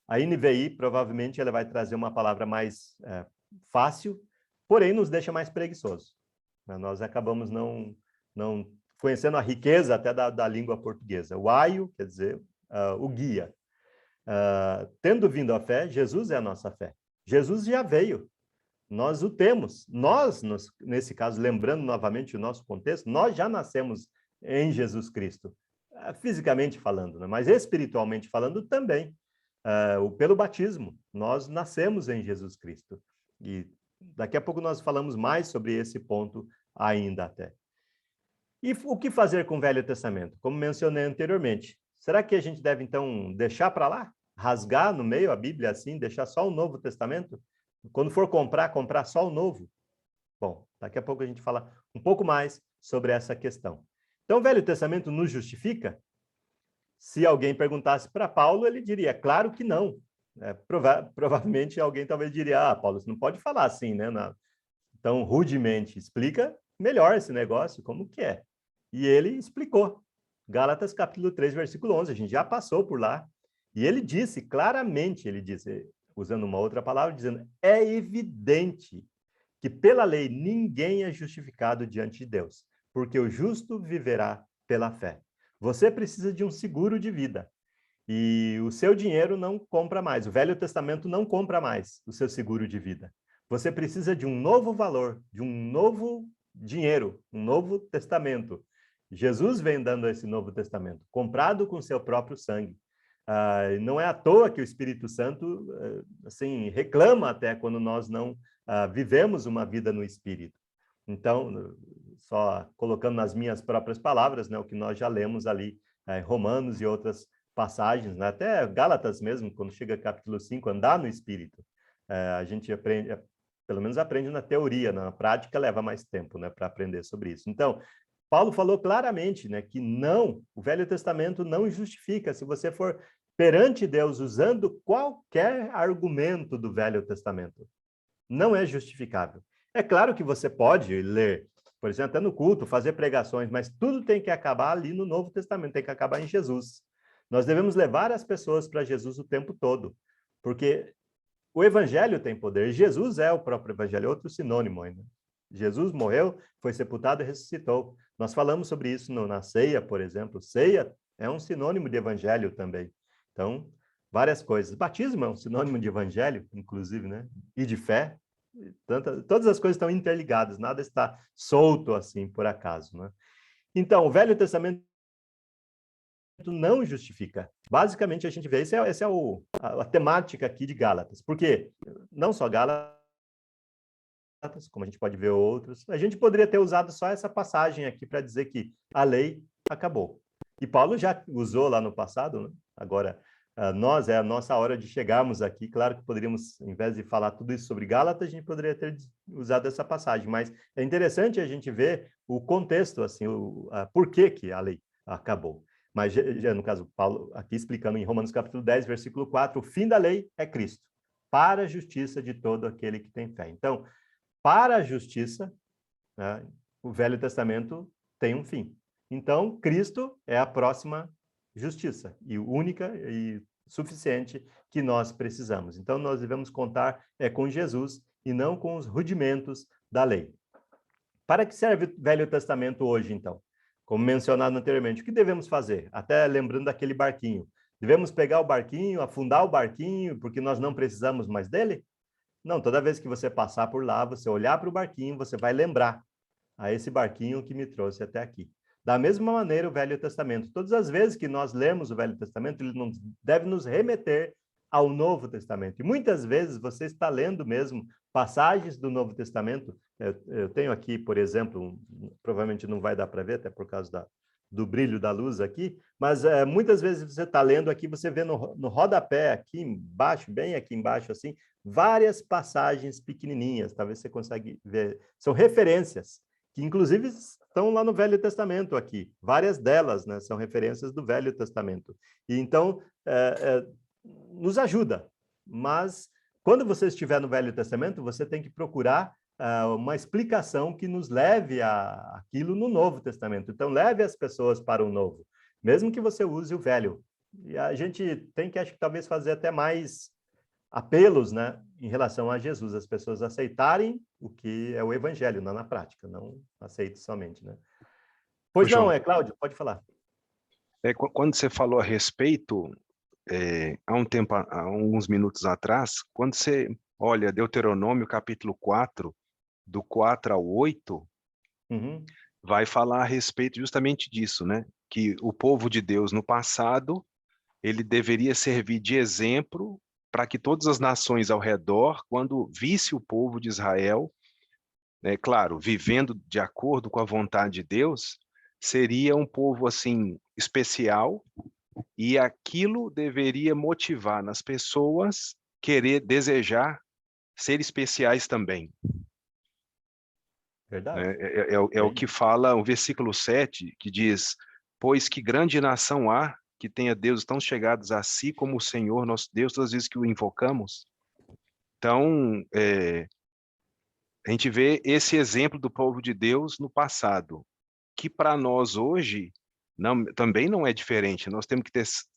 a NVI, provavelmente, ela vai trazer uma palavra mais fácil, porém nos deixa mais preguiçosos. Nós acabamos não conhecendo a riqueza até da língua portuguesa. O aio, quer dizer, o guia. Tendo vindo a fé, Jesus é a nossa fé. Jesus já veio. Nós o temos. Nesse caso, lembrando novamente o nosso contexto, nós já nascemos em Jesus Cristo. Fisicamente falando, né? Mas espiritualmente falando também. Pelo batismo, nós nascemos em Jesus Cristo. E daqui a pouco nós falamos mais sobre esse ponto ainda até. E o que fazer com o Velho Testamento? Como mencionei anteriormente, será que a gente deve, então, deixar para lá? Rasgar no meio a Bíblia assim, deixar só o Novo Testamento? Quando for comprar só o Novo? Bom, daqui a pouco a gente fala um pouco mais sobre essa questão. Então, o Velho Testamento nos justifica? Se alguém perguntasse para Paulo, ele diria, claro que não. Provavelmente alguém talvez diria, Paulo, você não pode falar assim, né? Tão rudemente. Explica melhor esse negócio, como que é. E ele explicou. Gálatas capítulo 3, versículo 11, a gente já passou por lá. E ele disse claramente, ele disse, usando uma outra palavra, dizendo, é evidente que pela lei ninguém é justificado diante de Deus, porque o justo viverá pela fé. Você precisa de um seguro de vida. E o seu dinheiro não compra mais, o Velho Testamento não compra mais o seu seguro de vida. Você precisa de um novo valor, de um novo dinheiro, um novo testamento. Jesus vem dando esse novo testamento, comprado com seu próprio sangue. Não é à toa que o Espírito Santo assim, reclama até quando nós não vivemos uma vida no Espírito. Então, só colocando nas minhas próprias palavras, né, o que nós já lemos ali em Romanos e outras passagens, né, até Gálatas mesmo, quando chega capítulo 5, andar no Espírito. A gente aprende, pelo menos aprende na teoria, na prática leva mais tempo, né, para aprender sobre isso. Então, Paulo falou claramente, né, que não, o Velho Testamento não justifica. Se você for perante Deus usando qualquer argumento do Velho Testamento, não é justificável. É claro que você pode ler, por exemplo, até no culto, fazer pregações, mas tudo tem que acabar ali no Novo Testamento, tem que acabar em Jesus. Nós devemos levar as pessoas para Jesus o tempo todo, porque o Evangelho tem poder. Jesus é o próprio Evangelho, outro sinônimo ainda. Jesus morreu, foi sepultado e ressuscitou. Nós falamos sobre isso na ceia, por exemplo. Ceia é um sinônimo de Evangelho também. Então, várias coisas. Batismo é um sinônimo de Evangelho, inclusive, né? E de fé. Todas as coisas estão interligadas, nada está solto assim, por acaso, né? Então, o Velho Testamento não justifica. Basicamente, a gente vê, essa é a temática aqui de Gálatas. Porque não só Gálatas, como a gente pode ver outros, a gente poderia ter usado só essa passagem aqui para dizer que a lei acabou. E Paulo já usou lá no passado, né? Agora, é a nossa hora de chegarmos aqui. Claro que poderíamos, em vez de falar tudo isso sobre Gálatas, a gente poderia ter usado essa passagem, mas é interessante a gente ver o contexto, assim, por que a lei acabou. Mas, já no caso, Paulo aqui explicando em Romanos capítulo 10, versículo 4, o fim da lei é Cristo, para a justiça de todo aquele que tem fé. Então, para a justiça, né, o Velho Testamento tem um fim. Então, Cristo é a próxima justiça, e única e suficiente que nós precisamos. Então, nós devemos contar com Jesus e não com os rudimentos da lei. Para que serve o Velho Testamento hoje, então? Como mencionado anteriormente, o que devemos fazer? Até lembrando daquele barquinho. Devemos pegar o barquinho, afundar o barquinho, porque nós não precisamos mais dele? Não, toda vez que você passar por lá, você olhar para o barquinho, você vai lembrar a esse barquinho que me trouxe até aqui. Da mesma maneira, o Velho Testamento. Todas as vezes que nós lemos o Velho Testamento, ele deve nos remeter ao Novo Testamento. E muitas vezes você está lendo mesmo passagens do Novo Testamento. Eu tenho aqui, por exemplo, provavelmente não vai dar para ver, até por causa do brilho da luz aqui, mas muitas vezes você está lendo aqui, você vê no rodapé, aqui embaixo, bem aqui embaixo, assim, várias passagens pequenininhas, talvez você consiga ver. São referências que inclusive estão lá no Velho Testamento aqui. Várias delas, né, são referências do Velho Testamento. E então, nos ajuda. Mas, quando você estiver no Velho Testamento, você tem que procurar uma explicação que nos leve a aquilo no Novo Testamento. Então, leve as pessoas para o Novo, mesmo que você use o Velho. E a gente tem que, acho que talvez, fazer até mais apelos, né, em relação a Jesus, as pessoas aceitarem o que é o Evangelho, não na prática, não aceite somente, né? Pois não, João, Cláudio, pode falar. Quando você falou a respeito, há alguns minutos atrás, quando você olha Deuteronômio capítulo 4, do 4 ao 8, vai falar a respeito justamente disso, né? Que o povo de Deus no passado, ele deveria servir de exemplo para que todas as nações ao redor, quando visse o povo de Israel, né, claro, vivendo de acordo com a vontade de Deus, seria um povo assim especial, e aquilo deveria motivar nas pessoas desejar ser especiais também. Verdade. É o que fala o versículo 7, que diz: pois que grande nação há que tenha deuses tão chegados a si como o Senhor, nosso Deus, todas as vezes que o invocamos. Então, a gente vê esse exemplo do povo de Deus no passado, que para nós hoje também não é diferente. Nós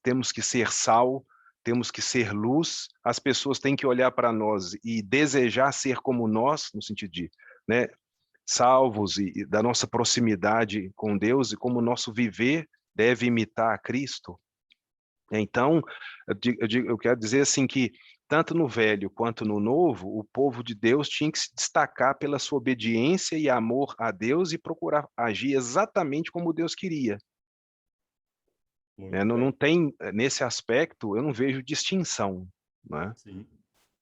temos que ser sal, temos que ser luz, as pessoas têm que olhar para nós e desejar ser como nós, no sentido de, né, salvos e da nossa proximidade com Deus e como o nosso viver deve imitar a Cristo. Então, eu quero dizer assim que tanto no Velho quanto no Novo, o povo de Deus tinha que se destacar pela sua obediência e amor a Deus e procurar agir exatamente como Deus queria. Não tem, nesse aspecto, eu não vejo distinção. Né? Sim,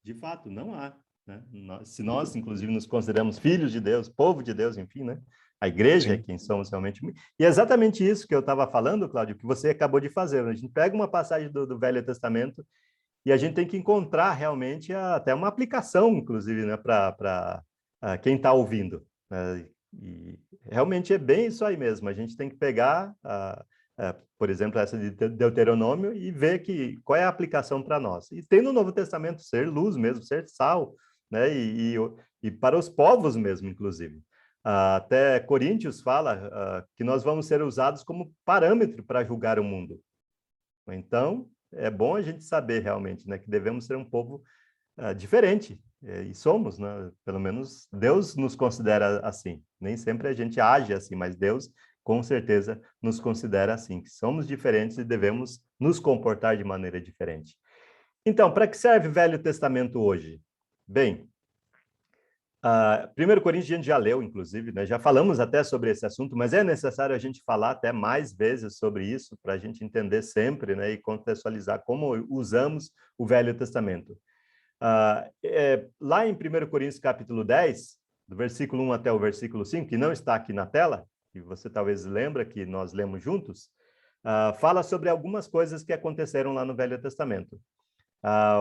de fato, não há. Né? Se nós, inclusive, nos consideramos filhos de Deus, povo de Deus, enfim, né? A igreja é quem somos realmente. E é exatamente isso que eu estava falando, Cláudio, que você acabou de fazer. A gente pega uma passagem do Velho Testamento e a gente tem que encontrar realmente até uma aplicação, inclusive, né, para quem está ouvindo. Né? E realmente é bem isso aí mesmo. A gente tem que pegar, por exemplo, essa de Deuteronômio e ver qual é a aplicação para nós. E tem no Novo Testamento ser luz mesmo, ser sal, né? E para os povos mesmo, inclusive. Até Coríntios fala que nós vamos ser usados como parâmetro para julgar o mundo. Então, é bom a gente saber realmente, né, que devemos ser um povo diferente, e somos, né? Pelo menos Deus nos considera assim. Nem sempre a gente age assim, mas Deus, com certeza, nos considera assim, que somos diferentes e devemos nos comportar de maneira diferente. Então, para que serve o Velho Testamento hoje? Bem, 1 Coríntios a gente já leu, inclusive, né? Já falamos até sobre esse assunto, mas é necessário a gente falar até mais vezes sobre isso, para a gente entender sempre, né, e contextualizar como usamos o Velho Testamento. Lá em 1 Coríntios capítulo 10, do versículo 1 até o versículo 5, que não está aqui na tela, que você talvez lembra que nós lemos juntos, fala sobre algumas coisas que aconteceram lá no Velho Testamento.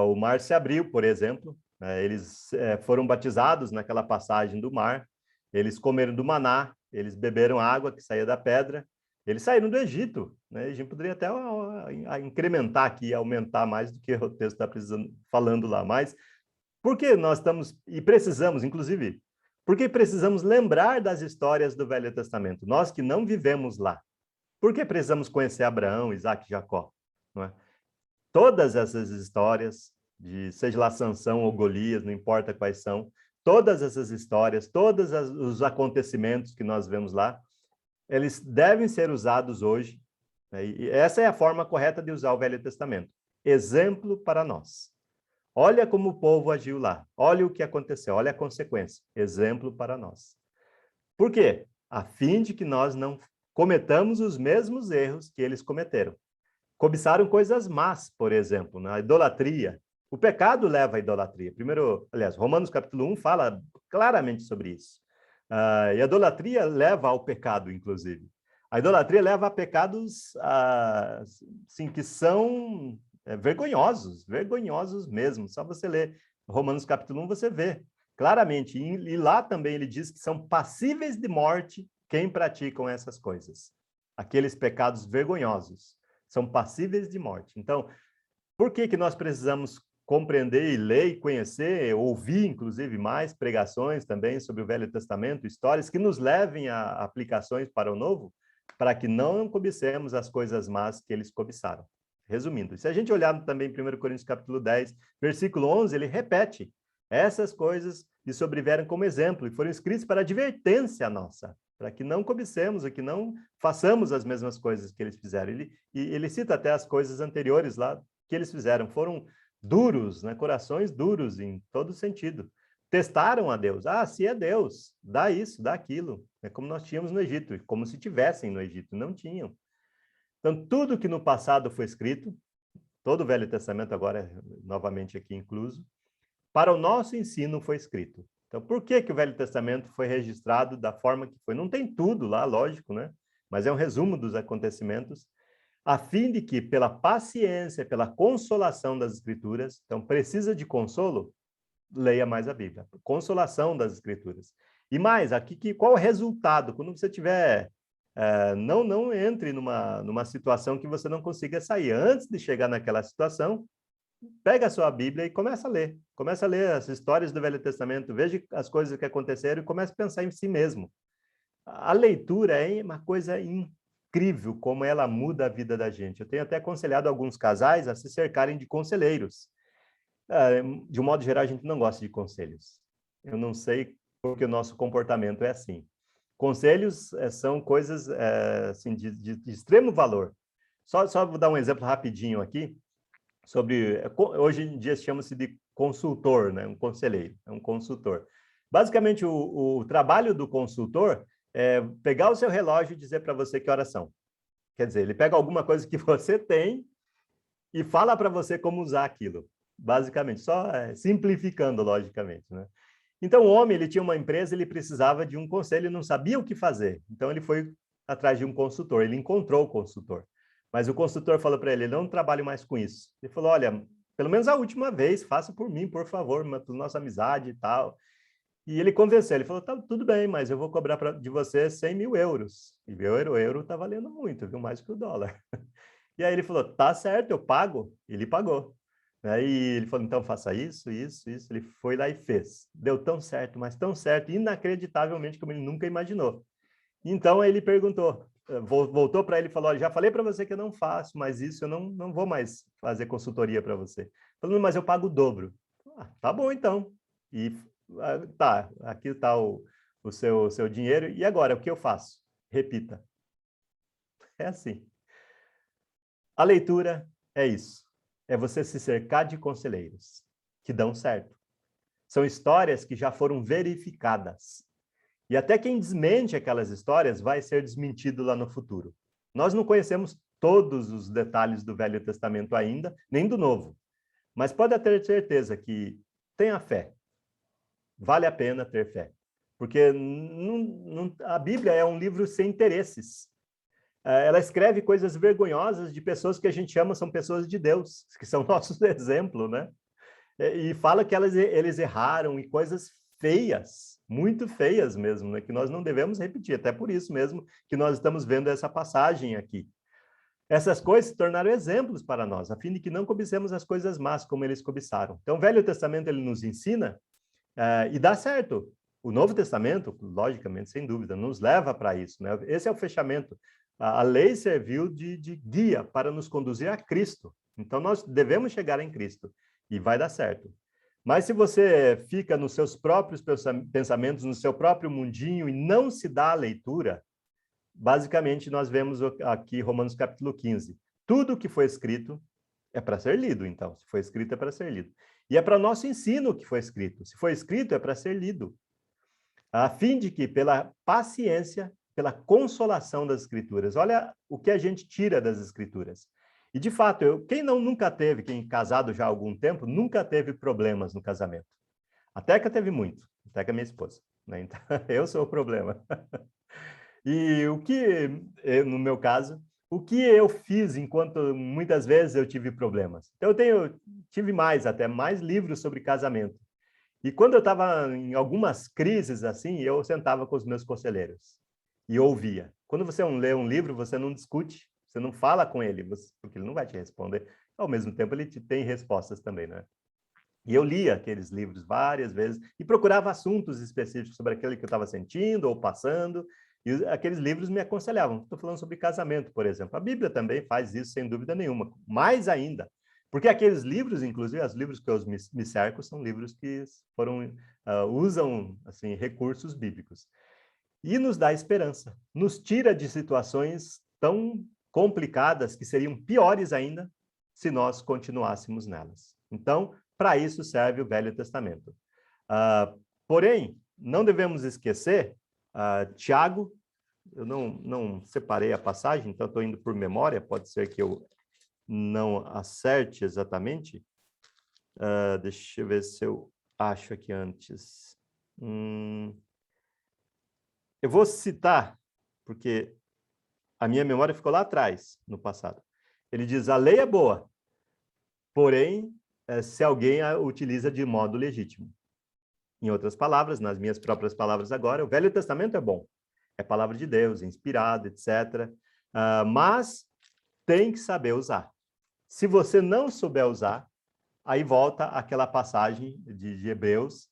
O mar se abriu, por exemplo, eles foram batizados naquela passagem do mar, eles comeram do maná, eles beberam água que saía da pedra, eles saíram do Egito, né? A gente poderia até incrementar aqui, aumentar mais do que o texto está falando lá, mas por que nós estamos, e precisamos, inclusive, por que precisamos lembrar das histórias do Velho Testamento? Nós que não vivemos lá, por que precisamos conhecer Abraão, Isaac e Jacó? Não é? Todas essas histórias, seja lá Sansão ou Golias, não importa quais são, todas essas histórias, todos os acontecimentos que nós vemos lá, eles devem ser usados hoje, né? E essa é a forma correta de usar o Velho Testamento. Exemplo para nós. Olha como o povo agiu lá, olha o que aconteceu, olha a consequência. Exemplo para nós. Por quê? A fim de que nós não cometamos os mesmos erros que eles cometeram. Cobiçaram coisas más, por exemplo, na idolatria. O pecado leva à idolatria. Romanos capítulo 1 fala claramente sobre isso. E a idolatria leva ao pecado, inclusive. A idolatria leva a pecados assim, que são vergonhosos mesmo. Só você ler Romanos capítulo 1, você vê claramente. E lá também ele diz que são passíveis de morte quem praticam essas coisas. Aqueles pecados vergonhosos são passíveis de morte. Então, por que nós precisamos compreender e ler e conhecer, ouvir, inclusive, mais pregações também sobre o Velho Testamento, histórias que nos levem a aplicações para o Novo, para que não cobicemos as coisas más que eles cobiçaram. Resumindo, se a gente olhar também em 1 Coríntios capítulo 10, versículo 11, ele repete, essas coisas lhe sobrevieram como exemplo e foram escritas para advertência nossa, para que não cobicemos e que não façamos as mesmas coisas que eles fizeram. Ele cita até as coisas anteriores lá que eles fizeram. Foram duros, né? Corações duros em todo sentido. Testaram a Deus. Se é Deus, dá isso, dá aquilo. É como nós tínhamos no Egito, como se tivessem no Egito. Não tinham. Então, tudo que no passado foi escrito, todo o Velho Testamento agora, novamente aqui incluso, para o nosso ensino foi escrito. Então, por que o Velho Testamento foi registrado da forma que foi? Não tem tudo lá, lógico, né? Mas é um resumo dos acontecimentos, a fim de que, pela paciência, pela consolação das Escrituras, então, precisa de consolo? Leia mais a Bíblia. Consolação das Escrituras. E mais, aqui, qual o resultado? Quando você estiver Não entre numa situação que você não consiga sair. Antes de chegar naquela situação, pega a sua Bíblia e começa a ler. Começa a ler as histórias do Velho Testamento, veja as coisas que aconteceram e comece a pensar em si mesmo. A leitura é uma coisa incrível, como ela muda a vida da gente. Eu tenho até aconselhado alguns casais a se cercarem de conselheiros. De um modo geral, a gente não gosta de conselhos. Eu não sei porque o nosso comportamento é assim. Conselhos são coisas assim, de extremo valor. Só vou dar um exemplo rapidinho aqui, hoje em dia chama-se de consultor, né? Um conselheiro, é um consultor. Basicamente, o trabalho do consultor é pegar o seu relógio e dizer para você que horas são. Quer dizer, ele pega alguma coisa que você tem e fala para você como usar aquilo. Basicamente, só simplificando, logicamente, né? Então, o homem, ele tinha uma empresa, ele precisava de um conselho, ele não sabia o que fazer. Então, ele foi atrás de um consultor, ele encontrou o consultor. Mas o consultor falou para ele, não trabalhe mais com isso. Ele falou, olha, pelo menos a última vez, faça por mim, por favor, por nossa amizade e tal. E ele convenceu, ele falou, tá, tudo bem, mas eu vou cobrar de você 100 mil euros. E o euro está valendo muito, viu? Mais que o dólar. E aí ele falou, tá certo, eu pago. Ele pagou. Aí ele falou, então faça isso, isso, isso. Ele foi lá e fez. Deu tão certo, mas tão certo, inacreditavelmente, como ele nunca imaginou. Então aí ele perguntou, voltou para ele e falou, já falei para você que eu não faço, mas isso eu não vou mais fazer consultoria para você. Falando, mas eu pago o dobro. Tá bom então. E tá, aqui está o seu dinheiro. E agora, o que eu faço? Repita. É assim. A leitura é isso. É você se cercar de conselheiros que dão certo. São histórias que já foram verificadas. E até quem desmente aquelas histórias vai ser desmentido lá no futuro. Nós não conhecemos todos os detalhes do Velho Testamento ainda, nem do Novo. Mas pode ter certeza que tenha fé. Vale a pena ter fé. Porque a Bíblia é um livro sem interesses. Ela escreve coisas vergonhosas de pessoas que a gente chama são pessoas de Deus, que são nossos exemplos, né? E fala que eles erraram e coisas feias, muito feias mesmo, né? Que nós não devemos repetir, até por isso mesmo que nós estamos vendo essa passagem aqui. Essas coisas se tornaram exemplos para nós, a fim de que não cobicemos as coisas más como eles cobiçaram. Então, o Velho Testamento, ele nos ensina e dá certo. O Novo Testamento, logicamente, sem dúvida, nos leva para isso, né? Esse é o fechamento. A lei serviu de guia para nos conduzir a Cristo. Então, nós devemos chegar em Cristo e vai dar certo. Mas se você fica nos seus próprios pensamentos, no seu próprio mundinho e não se dá a leitura, basicamente nós vemos aqui Romanos capítulo 15. Tudo que foi escrito é para ser lido, então. Se foi escrito, é para ser lido. E é para nosso ensino que foi escrito. Se foi escrito, é para ser lido. A fim de que, pela paciência, pela consolação das Escrituras. Olha o que a gente tira das Escrituras. E, de fato, nunca teve, quem casado já há algum tempo, nunca teve problemas no casamento. A Teca teve muito, a Teca é minha esposa, né? Então, eu sou o problema. E no meu caso, o que eu fiz enquanto muitas vezes eu tive problemas? Então, tive até mais livros sobre casamento. E quando eu estava em algumas crises assim, eu sentava com os meus conselheiros e ouvia. Quando você lê um livro, você não discute, você não fala com ele, porque ele não vai te responder. Ao mesmo tempo, ele tem respostas também, né? E eu lia aqueles livros várias vezes e procurava assuntos específicos sobre aquele que eu estava sentindo ou passando, e aqueles livros me aconselhavam. Estou falando sobre casamento, por exemplo. A Bíblia também faz isso, sem dúvida nenhuma. Mais ainda, porque aqueles livros, inclusive, os livros que eu me cerco, são livros que usam assim, recursos bíblicos. E nos dá esperança, nos tira de situações tão complicadas que seriam piores ainda se nós continuássemos nelas. Então, para isso serve o Velho Testamento. Porém, não devemos esquecer, Tiago, eu não separei a passagem, então estou indo por memória, pode ser que eu não acerte exatamente. Deixa eu ver se eu acho aqui antes. Eu vou citar, porque a minha memória ficou lá atrás, no passado. Ele diz, a lei é boa, porém, se alguém a utiliza de modo legítimo. Em outras palavras, nas minhas próprias palavras agora, o Velho Testamento é bom. é palavra de Deus, é inspirado, etc. Mas tem que saber usar. Se você não souber usar, aí volta aquela passagem de Hebreus.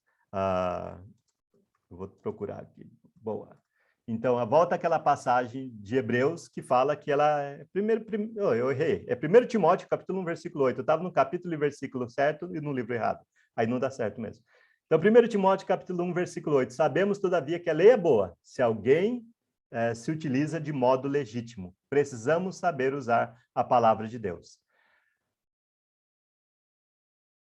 Eu vou procurar aqui. Boa. Então, volta aquela passagem de Hebreus que fala que ela é eu errei. É 1 Timóteo, capítulo 1, versículo 8. Eu estava no capítulo e versículo certo e no livro errado. Aí não dá certo mesmo. Então, 1 Timóteo, capítulo 1, versículo 8. Sabemos, todavia, que a lei é boa, se alguém se utiliza de modo legítimo. Precisamos saber usar a palavra de Deus.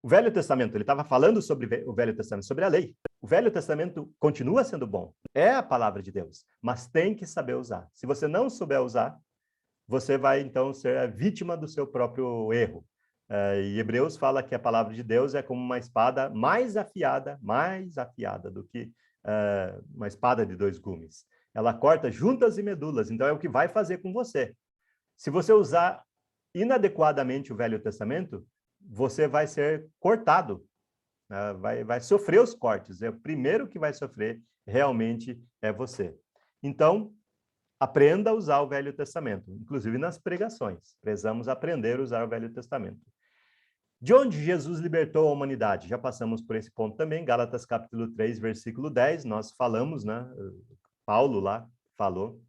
O Velho Testamento, ele estava falando sobre o Velho Testamento, sobre a lei. O Velho Testamento continua sendo bom, é a palavra de Deus, mas tem que saber usar. Se você não souber usar, você vai, então, ser a vítima do seu próprio erro. E Hebreus fala que a palavra de Deus é como uma espada mais afiada do que uma espada de 2 gumes. Ela corta juntas e medulas, então é o que vai fazer com você. Se você usar inadequadamente o Velho Testamento, você vai ser cortado, vai sofrer os cortes. O primeiro que vai sofrer realmente é você. Então, aprenda a usar o Velho Testamento, inclusive nas pregações. Precisamos aprender a usar o Velho Testamento. De onde Jesus libertou a humanidade? Já passamos por esse ponto também, Gálatas capítulo 3, versículo 10, nós falamos, né? Paulo lá falou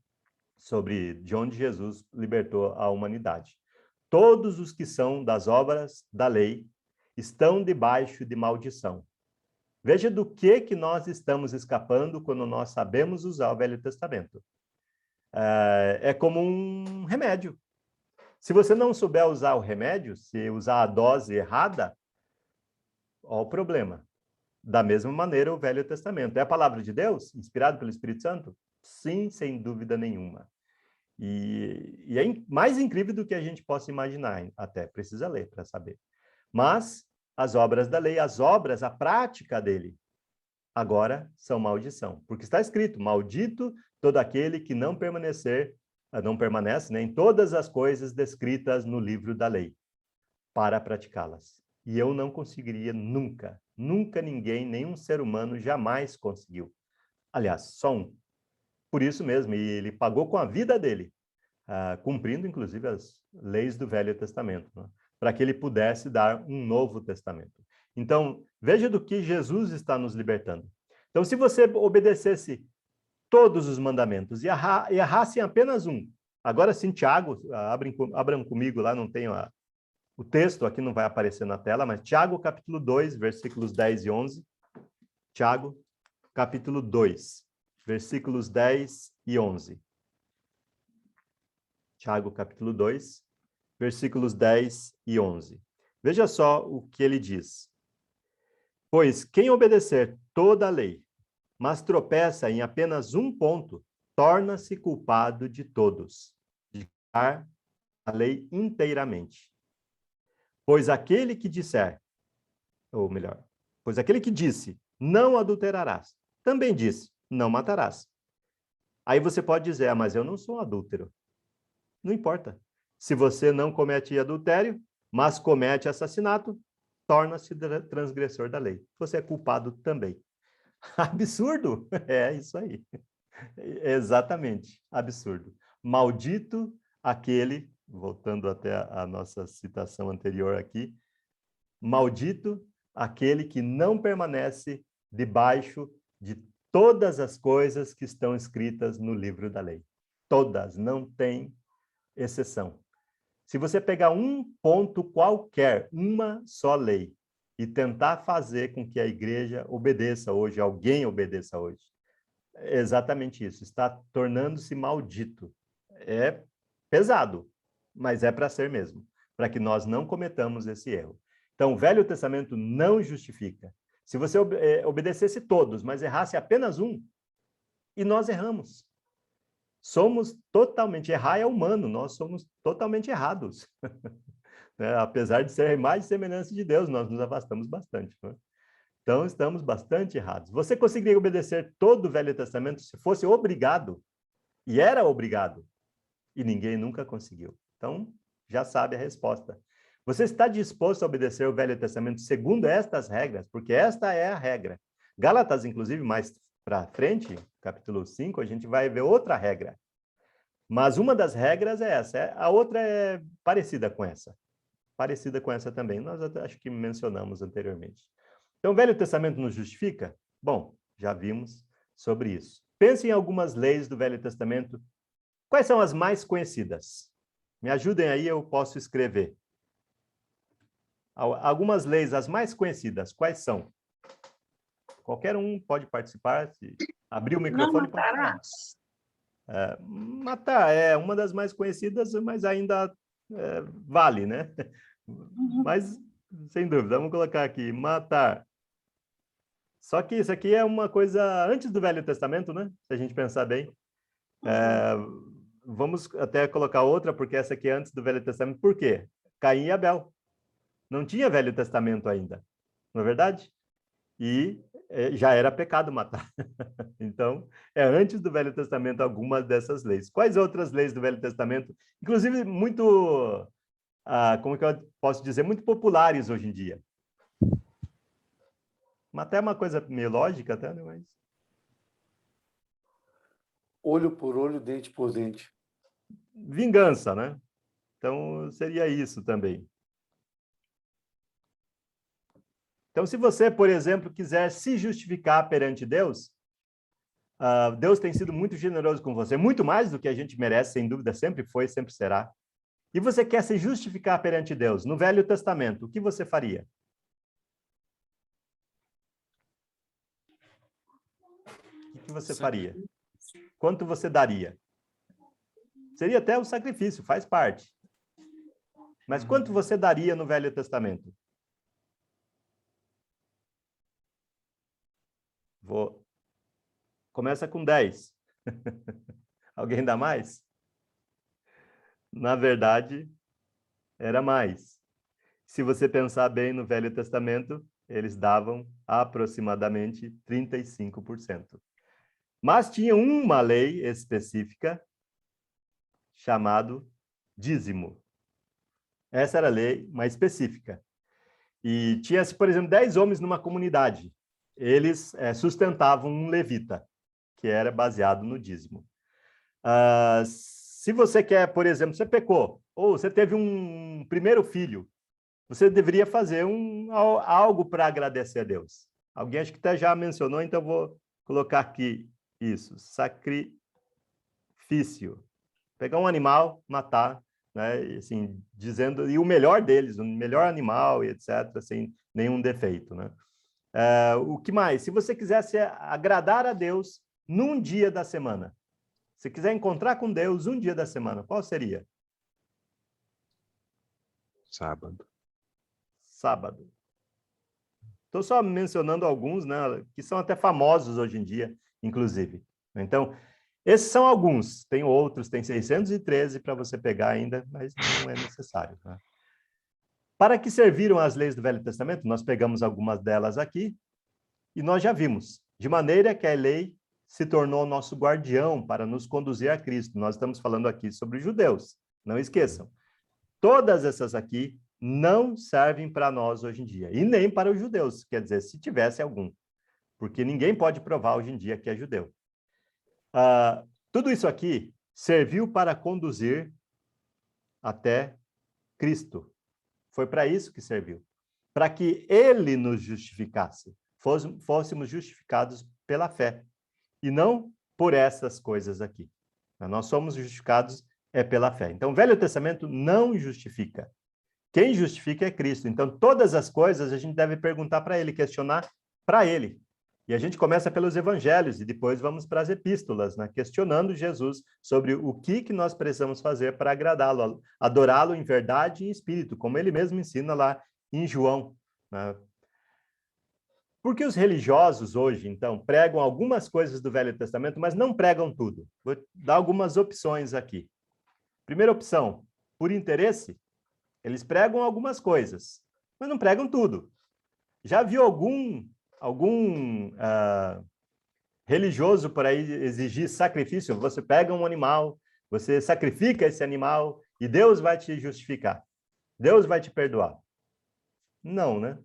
sobre de onde Jesus libertou a humanidade. Todos os que são das obras da lei estão debaixo de maldição. Veja do que nós estamos escapando quando nós sabemos usar o Velho Testamento. É como um remédio. Se você não souber usar o remédio, se usar a dose errada, olha o problema. Da mesma maneira, o Velho Testamento. É a palavra de Deus, inspirado pelo Espírito Santo? Sim, sem dúvida nenhuma. E é mais incrível do que a gente possa imaginar, até precisa ler para saber. Mas as obras da lei, a prática dele, agora são maldição. Porque está escrito, maldito todo aquele que não permanece, né, em todas as coisas descritas no livro da lei, para praticá-las. E eu não conseguiria nunca, nunca ninguém, nenhum ser humano jamais conseguiu. Aliás, só um. Por isso mesmo, e ele pagou com a vida dele, cumprindo, inclusive, as leis do Velho Testamento, né? Para que ele pudesse dar um novo testamento. Então, veja do que Jesus está nos libertando. Então, se você obedecesse todos os mandamentos e errasse em apenas um, agora sim, Tiago, abram comigo lá, não tenho o texto aqui, não vai aparecer na tela, mas Tiago, capítulo 2, versículos 10 e 11. Tiago, capítulo 2, versículos 10 e 11. Tiago, capítulo 2, versículos 10 e 11. Veja só o que ele diz. Pois quem obedecer toda a lei, mas tropeça em apenas um ponto, torna-se culpado de todos, de guardar a lei inteiramente. Pois aquele que disser, ou melhor, pois aquele que disse, não adulterarás, também disse, não matarás. Aí você pode dizer, mas eu não sou adúltero. Não importa. Se você não comete adultério, mas comete assassinato, torna-se transgressor da lei. Você é culpado também. Absurdo! É isso aí. Exatamente, absurdo. Maldito aquele, voltando até a nossa citação anterior aqui, maldito aquele que não permanece debaixo de todas as coisas que estão escritas no livro da lei. Todas, não tem exceção. Se você pegar um ponto qualquer, uma só lei, e tentar fazer com que a igreja obedeça hoje, alguém obedeça hoje, é exatamente isso, está tornando-se maldito. É pesado, mas é para ser mesmo, para que nós não cometamos esse erro. Então, o Velho Testamento não justifica. Se você obedecesse todos, mas errasse apenas um, e nós erramos. Somos totalmente, errar é humano, nós somos totalmente errados. Apesar de ser a imagem e semelhança de Deus, nós nos afastamos bastante. Né? Então, estamos bastante errados. Você conseguiria obedecer todo o Velho Testamento se fosse obrigado? E era obrigado. E ninguém nunca conseguiu. Então, já sabe a resposta. Você está disposto a obedecer o Velho Testamento segundo estas regras? Porque esta é a regra. Gálatas, inclusive, mais para frente, capítulo 5, a gente vai ver outra regra. Mas uma das regras é essa, a outra é parecida com essa. Parecida com essa também, nós até acho que mencionamos anteriormente. Então, o Velho Testamento nos justifica? Bom, já vimos sobre isso. Pense em algumas leis do Velho Testamento. Quais são as mais conhecidas? Me ajudem aí, eu posso escrever. Algumas leis, as mais conhecidas, quais são? Qualquer um pode participar, se abrir o microfone, pode falar. Matar é uma das mais conhecidas, mas ainda vale, né? Mas, sem dúvida, vamos colocar aqui, matar. Só que isso aqui é uma coisa antes do Velho Testamento, né? Se a gente pensar bem. Vamos até colocar outra, porque essa aqui é antes do Velho Testamento. Por quê? Caim e Abel. Não tinha Velho Testamento ainda, não é verdade? E já era pecado matar. Então, é antes do Velho Testamento algumas dessas leis. Quais outras leis do Velho Testamento? Inclusive, muito, como que eu posso dizer, muito populares hoje em dia. Até uma coisa meio lógica, até, né? Mas... Olho por olho, dente por dente. Vingança, né? Então, seria isso também. Então, se você, por exemplo, quiser se justificar perante Deus, Deus tem sido muito generoso com você, muito mais do que a gente merece, sem dúvida, sempre foi, sempre será. E você quer se justificar perante Deus, no Velho Testamento, o que você faria? O que você faria? Quanto você daria? Seria até um sacrifício, faz parte. Mas quanto você daria no Velho Testamento? Começa com 10. Alguém dá mais? Na verdade, era mais. Se você pensar bem no Velho Testamento, eles davam aproximadamente 35%. Mas tinha uma lei específica chamado dízimo. Essa era a lei mais específica. E tinha, por exemplo, 10 homens numa comunidade. Eles sustentavam um levita, que era baseado no dízimo. Se você quer, por exemplo, você pecou, ou você teve um primeiro filho, você deveria fazer algo para agradecer a Deus. Alguém acho que até já mencionou, então vou colocar aqui isso, sacrifício. Pegar um animal, matar, né, assim, dizendo, e o melhor deles, o melhor animal, e etc., sem nenhum defeito, né? O que mais? Se você quisesse agradar a Deus num dia da semana, se quiser encontrar com Deus um dia da semana, qual seria? Sábado. Sábado. Estou só mencionando alguns, né, que são até famosos hoje em dia, inclusive. Então, esses são alguns. Tem outros, tem 613 para você pegar ainda, mas não é necessário. Né? Para que serviram as leis do Velho Testamento? Nós pegamos algumas delas aqui e nós já vimos. De maneira que a lei se tornou nosso guardião para nos conduzir a Cristo. Nós estamos falando aqui sobre os judeus. Não esqueçam. Todas essas aqui não servem para nós hoje em dia. E nem para os judeus, quer dizer, se tivesse algum. Porque ninguém pode provar hoje em dia que é judeu. Tudo isso aqui serviu para conduzir até Cristo. Foi para isso que serviu. Para que ele nos justificasse. Fôssemos justificados pela fé. E não por essas coisas aqui. Nós somos justificados pela fé. Então, o Velho Testamento não justifica. Quem justifica é Cristo. Então, todas as coisas a gente deve perguntar para ele, questionar para ele. E a gente começa pelos evangelhos e depois vamos para as epístolas, né? Questionando Jesus sobre o que nós precisamos fazer para agradá-lo, adorá-lo em verdade e em espírito, como ele mesmo ensina lá em João. Né? Porque os religiosos hoje, então, pregam algumas coisas do Velho Testamento, mas não pregam tudo. Vou dar algumas opções aqui. Primeira opção, por interesse, eles pregam algumas coisas, mas não pregam tudo. Já viu algum religioso por aí exigir sacrifício? Você pega um animal, você sacrifica esse animal e Deus vai te justificar. Deus vai te perdoar. Não, né?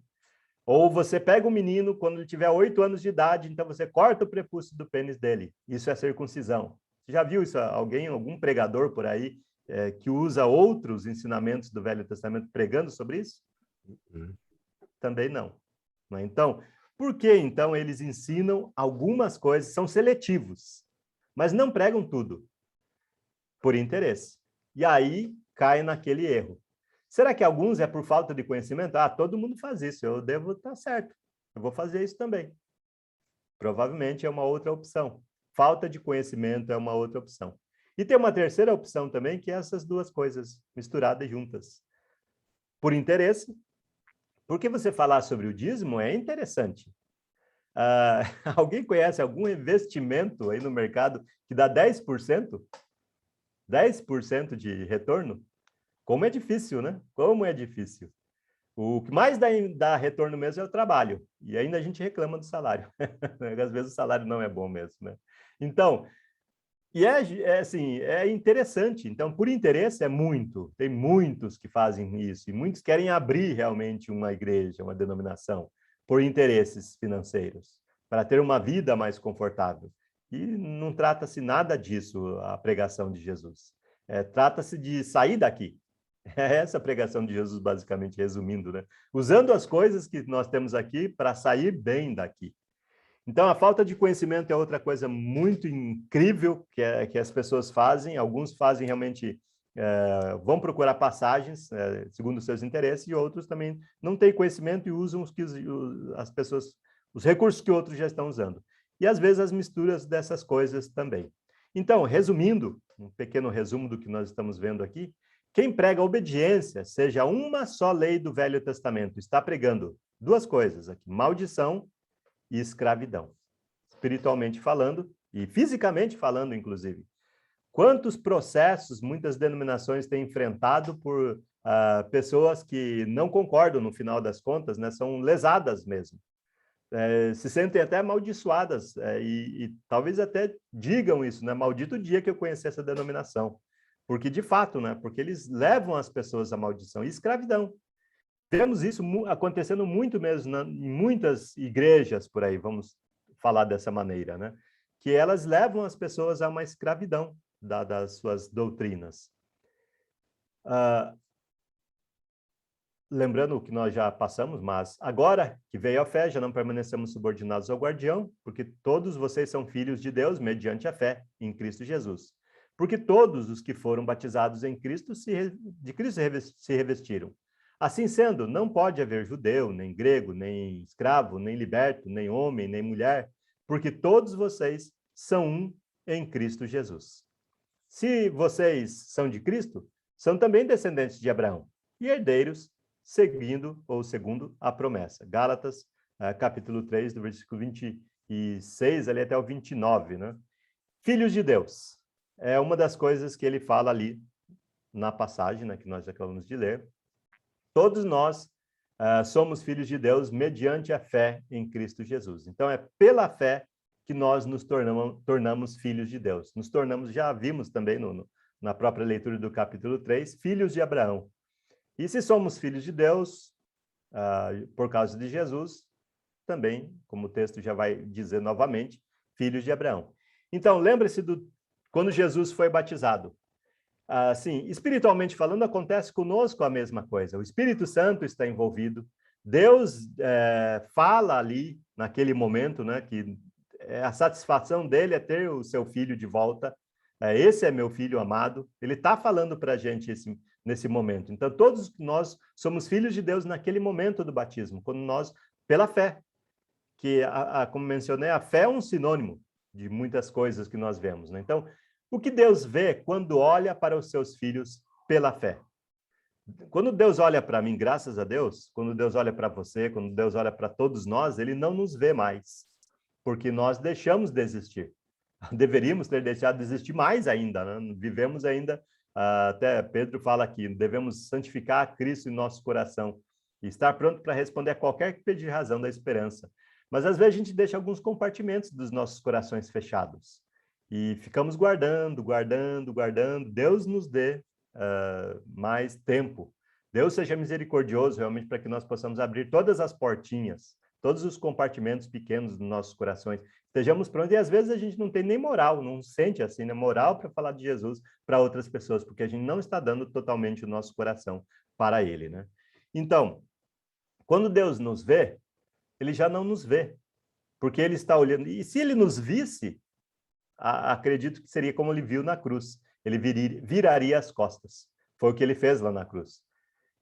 Ou você pega o menino quando ele tiver 8 anos de idade, então você corta o prepúcio do pênis dele. Isso é circuncisão. Você já viu isso? Algum pregador por aí que usa outros ensinamentos do Velho Testamento pregando sobre isso? Também não. Então, por que então eles ensinam algumas coisas, são seletivos, mas não pregam tudo? Por interesse. E aí cai naquele erro. Será que alguns é por falta de conhecimento? Ah, todo mundo faz isso, eu devo estar certo. Eu vou fazer isso também. Provavelmente é uma outra opção. Falta de conhecimento é uma outra opção. E tem uma terceira opção também, que é essas duas coisas misturadas juntas. Por interesse, porque você falar sobre o dízimo é interessante. Alguém conhece algum investimento aí no mercado que dá 10%? 10% de retorno? Como é difícil, né? Como é difícil. O que mais dá retorno mesmo é o trabalho. E ainda a gente reclama do salário. Às vezes o salário não é bom mesmo, né? Então, assim, é interessante. Então, por interesse é muito. Tem muitos que fazem isso. E muitos querem abrir realmente uma igreja, uma denominação, por interesses financeiros, para ter uma vida mais confortável. E não trata-se nada disso, a pregação de Jesus. Trata-se de sair daqui. É essa a pregação de Jesus, basicamente, resumindo, né? Usando as coisas que nós temos aqui para sair bem daqui. Então, a falta de conhecimento é outra coisa muito incrível que as pessoas fazem. Alguns fazem realmente, vão procurar passagens segundo os seus interesses, e outros também não têm conhecimento e usam os recursos que outros já estão usando. E, às vezes, as misturas dessas coisas também. Então, resumindo, um pequeno resumo do que nós estamos vendo aqui, quem prega obediência, seja uma só lei do Velho Testamento, está pregando duas coisas aqui, maldição e escravidão, espiritualmente falando e fisicamente falando, inclusive. Quantos processos muitas denominações têm enfrentado por pessoas que não concordam no final das contas, né? São lesadas mesmo. Se sentem até amaldiçoadas e talvez até digam isso, né? Maldito o dia que eu conheci essa denominação. Porque, de fato, né? Porque eles levam as pessoas à maldição e escravidão. Temos isso acontecendo muito mesmo em muitas igrejas por aí, vamos falar dessa maneira, né? Que elas levam as pessoas a uma escravidão das suas doutrinas. Lembrando o que nós já passamos, mas agora que veio a fé, já não permanecemos subordinados ao guardião, porque todos vocês são filhos de Deus mediante a fé em Cristo Jesus. Porque todos os que foram batizados em Cristo de Cristo se revestiram. Assim sendo, não pode haver judeu, nem grego, nem escravo, nem liberto, nem homem, nem mulher, porque todos vocês são um em Cristo Jesus. Se vocês são de Cristo, são também descendentes de Abraão e herdeiros, segundo a promessa. Gálatas, capítulo 3, do versículo 26 ali até o 29, né? Filhos de Deus. É uma das coisas que ele fala ali na passagem, né, que nós acabamos de ler. Todos nós somos filhos de Deus mediante a fé em Cristo Jesus. Então, é pela fé que nós nos tornamos filhos de Deus. Nos tornamos, já vimos também na própria leitura do capítulo 3, filhos de Abraão. E se somos filhos de Deus, por causa de Jesus, também, como o texto já vai dizer novamente, filhos de Abraão. Então, lembre-se quando Jesus foi batizado. Assim, espiritualmente falando, acontece conosco a mesma coisa. O Espírito Santo está envolvido. Deus fala ali, naquele momento, né, que a satisfação dele é ter o seu filho de volta. Esse é meu filho amado. Ele está falando para a gente nesse momento. Então, todos nós somos filhos de Deus naquele momento do batismo, quando nós, pela fé, que, como mencionei, a fé é um sinônimo de muitas coisas que nós vemos, né? Então, o que Deus vê quando olha para os seus filhos pela fé? Quando Deus olha para mim, graças a Deus, quando Deus olha para você, quando Deus olha para todos nós, ele não nos vê mais, porque nós deixamos de existir. Deveríamos ter deixado de existir mais ainda, né? Vivemos ainda, até Pedro fala aqui, devemos santificar a Cristo em nosso coração e estar pronto para responder a qualquer que pedir razão da esperança. Mas, às vezes, a gente deixa alguns compartimentos dos nossos corações fechados. E ficamos guardando. Deus nos dê mais tempo Deus seja misericordioso realmente para que nós possamos abrir todas as portinhas, todos os compartimentos pequenos dos nossos corações, estejamos prontos. E às vezes a gente não tem nem moral, não sente assim, né, moral para falar de Jesus para outras pessoas, porque a gente não está dando totalmente o nosso coração para ele, né? Então, quando Deus nos vê, ele já não nos vê, porque ele está olhando. E se ele nos visse, acredito que seria como ele viu na cruz. Ele viraria as costas. Foi o que ele fez lá na cruz.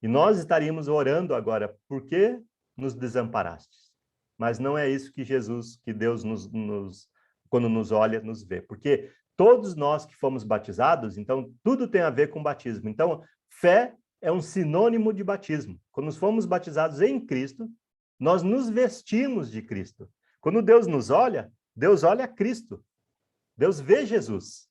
E nós estaríamos orando agora, por que nos desamparastes? Mas não é isso que Jesus, que Deus quando nos olha, nos vê. Porque todos nós que fomos batizados, então tudo tem a ver com batismo. Então, fé é um sinônimo de batismo. Quando nós fomos batizados em Cristo, nós nos vestimos de Cristo. Quando Deus nos olha, Deus olha Cristo. Deus vê Jesus.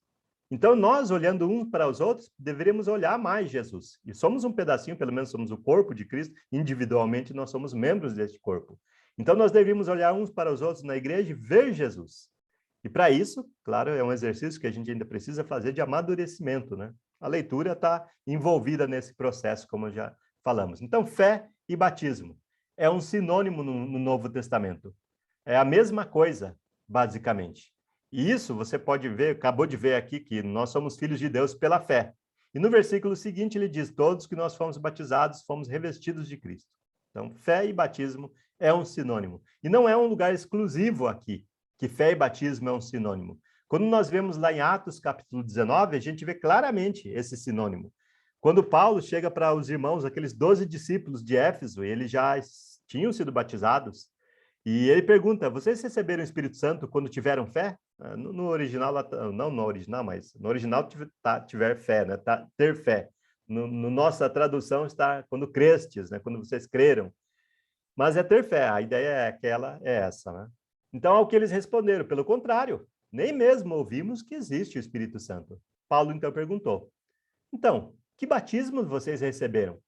Então, nós, olhando uns para os outros, deveríamos olhar mais Jesus. E somos um pedacinho, pelo menos somos o corpo de Cristo, individualmente nós somos membros deste corpo. Então, nós deveríamos olhar uns para os outros na igreja e ver Jesus. E para isso, claro, é um exercício que a gente ainda precisa fazer de amadurecimento, né? A leitura está envolvida nesse processo, como já falamos. Então, fé e batismo é um sinônimo no Novo Testamento. É a mesma coisa, basicamente. E isso você pode ver, acabou de ver aqui, que nós somos filhos de Deus pela fé. E no versículo seguinte ele diz, todos que nós fomos batizados, fomos revestidos de Cristo. Então, fé e batismo é um sinônimo. E não é um lugar exclusivo aqui, que fé e batismo é um sinônimo. Quando nós vemos lá em Atos, capítulo 19, a gente vê claramente esse sinônimo. Quando Paulo chega para os irmãos, aqueles 12 discípulos de Éfeso, eles já tinham sido batizados, e ele pergunta, vocês receberam o Espírito Santo quando tiveram fé? No original, não no original, mas no original tiver fé, né? Ter fé. No nossa tradução está quando crestes, né? Quando vocês creram. Mas é ter fé, a ideia é essa, né? Então, ao que eles responderam, pelo contrário, nem mesmo ouvimos que existe o Espírito Santo. Paulo, então, perguntou, então, que batismo vocês receberam?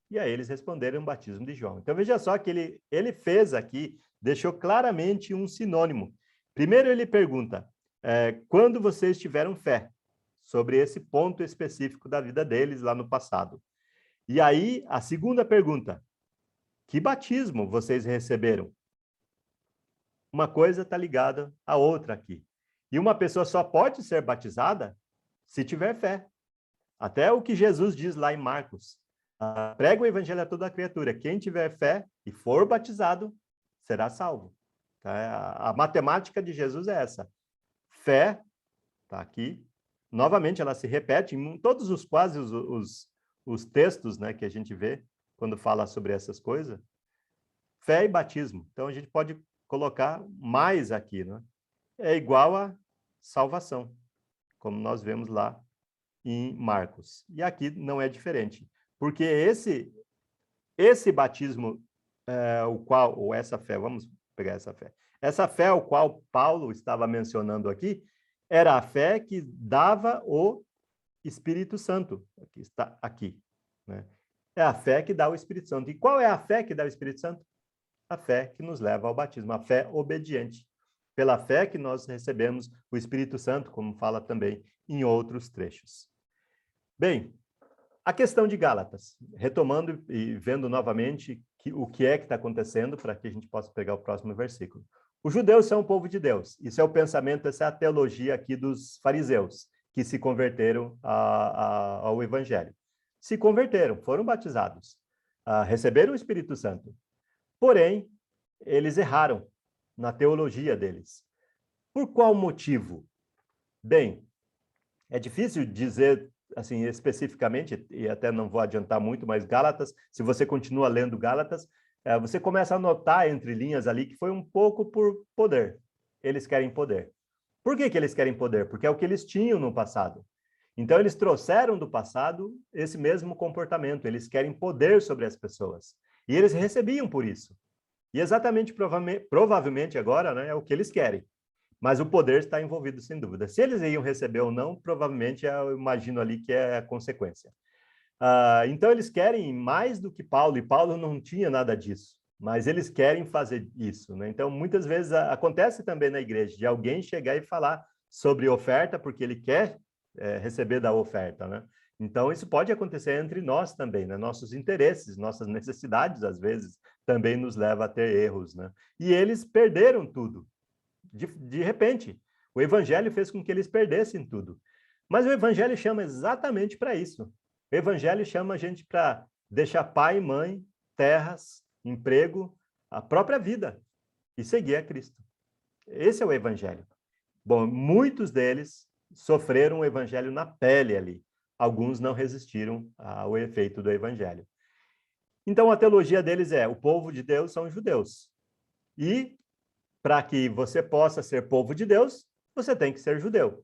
E aí eles responderam o batismo de João. Então, veja só que ele fez aqui, deixou claramente um sinônimo. Primeiro ele pergunta, quando vocês tiveram fé? Sobre esse ponto específico da vida deles lá no passado. E aí, a segunda pergunta, que batismo vocês receberam? Uma coisa está ligada à outra aqui. E uma pessoa só pode ser batizada se tiver fé. Até o que Jesus diz lá em Marcos. Prega o evangelho a toda criatura. Quem tiver fé e for batizado, será salvo. Tá? A matemática de Jesus é essa. Fé, está aqui. Novamente, ela se repete em todos os textos, né, que a gente vê quando fala sobre essas coisas. Fé e batismo. Então, a gente pode colocar mais aqui, né? É igual a salvação, como nós vemos lá em Marcos. E aqui não é diferente. Porque esse batismo, ou essa fé, vamos pegar essa fé ao qual Paulo estava mencionando aqui, era a fé que dava o Espírito Santo, que está aqui, né? É a fé que dá o Espírito Santo. E qual é a fé que dá o Espírito Santo? A fé que nos leva ao batismo, a fé obediente. Pela fé que nós recebemos o Espírito Santo, como fala também em outros trechos. Bem, a questão de Gálatas, retomando e vendo novamente o que é que está acontecendo, para que a gente possa pegar o próximo versículo. Os judeus são o povo de Deus. Isso é o pensamento, essa é a teologia aqui dos fariseus, que se converteram ao Evangelho. Se converteram, foram batizados, receberam o Espírito Santo. Porém, eles erraram na teologia deles. Por qual motivo? Bem, é difícil dizer assim especificamente, e até não vou adiantar muito, mas Gálatas, se você continua lendo Gálatas, você começa a notar entre linhas ali que foi um pouco por poder. Eles querem poder. Por que eles querem poder? Porque é o que eles tinham no passado. Então, eles trouxeram do passado esse mesmo comportamento. Eles querem poder sobre as pessoas. E eles recebiam por isso. E exatamente, provavelmente agora, né, é o que eles querem. Mas o poder está envolvido, sem dúvida. Se eles iam receber ou não, provavelmente eu imagino ali que é a consequência. Então, eles querem mais do que Paulo, e Paulo não tinha nada disso, mas eles querem fazer isso, né? Então, muitas vezes acontece também na igreja, de alguém chegar e falar sobre oferta, porque ele quer receber da oferta, né? Então, isso pode acontecer entre nós também, né? Nossos interesses, nossas necessidades, às vezes, também nos leva a ter erros, né? E eles perderam tudo, de repente. O evangelho fez com que eles perdessem tudo. Mas o evangelho chama exatamente para isso. O evangelho chama a gente para deixar pai, mãe, terras, emprego, a própria vida e seguir a Cristo. Esse é o evangelho. Bom, muitos deles sofreram o evangelho na pele ali. Alguns não resistiram ao efeito do evangelho. Então, a teologia deles é: o povo de Deus são os judeus. E, para que você possa ser povo de Deus, você tem que ser judeu.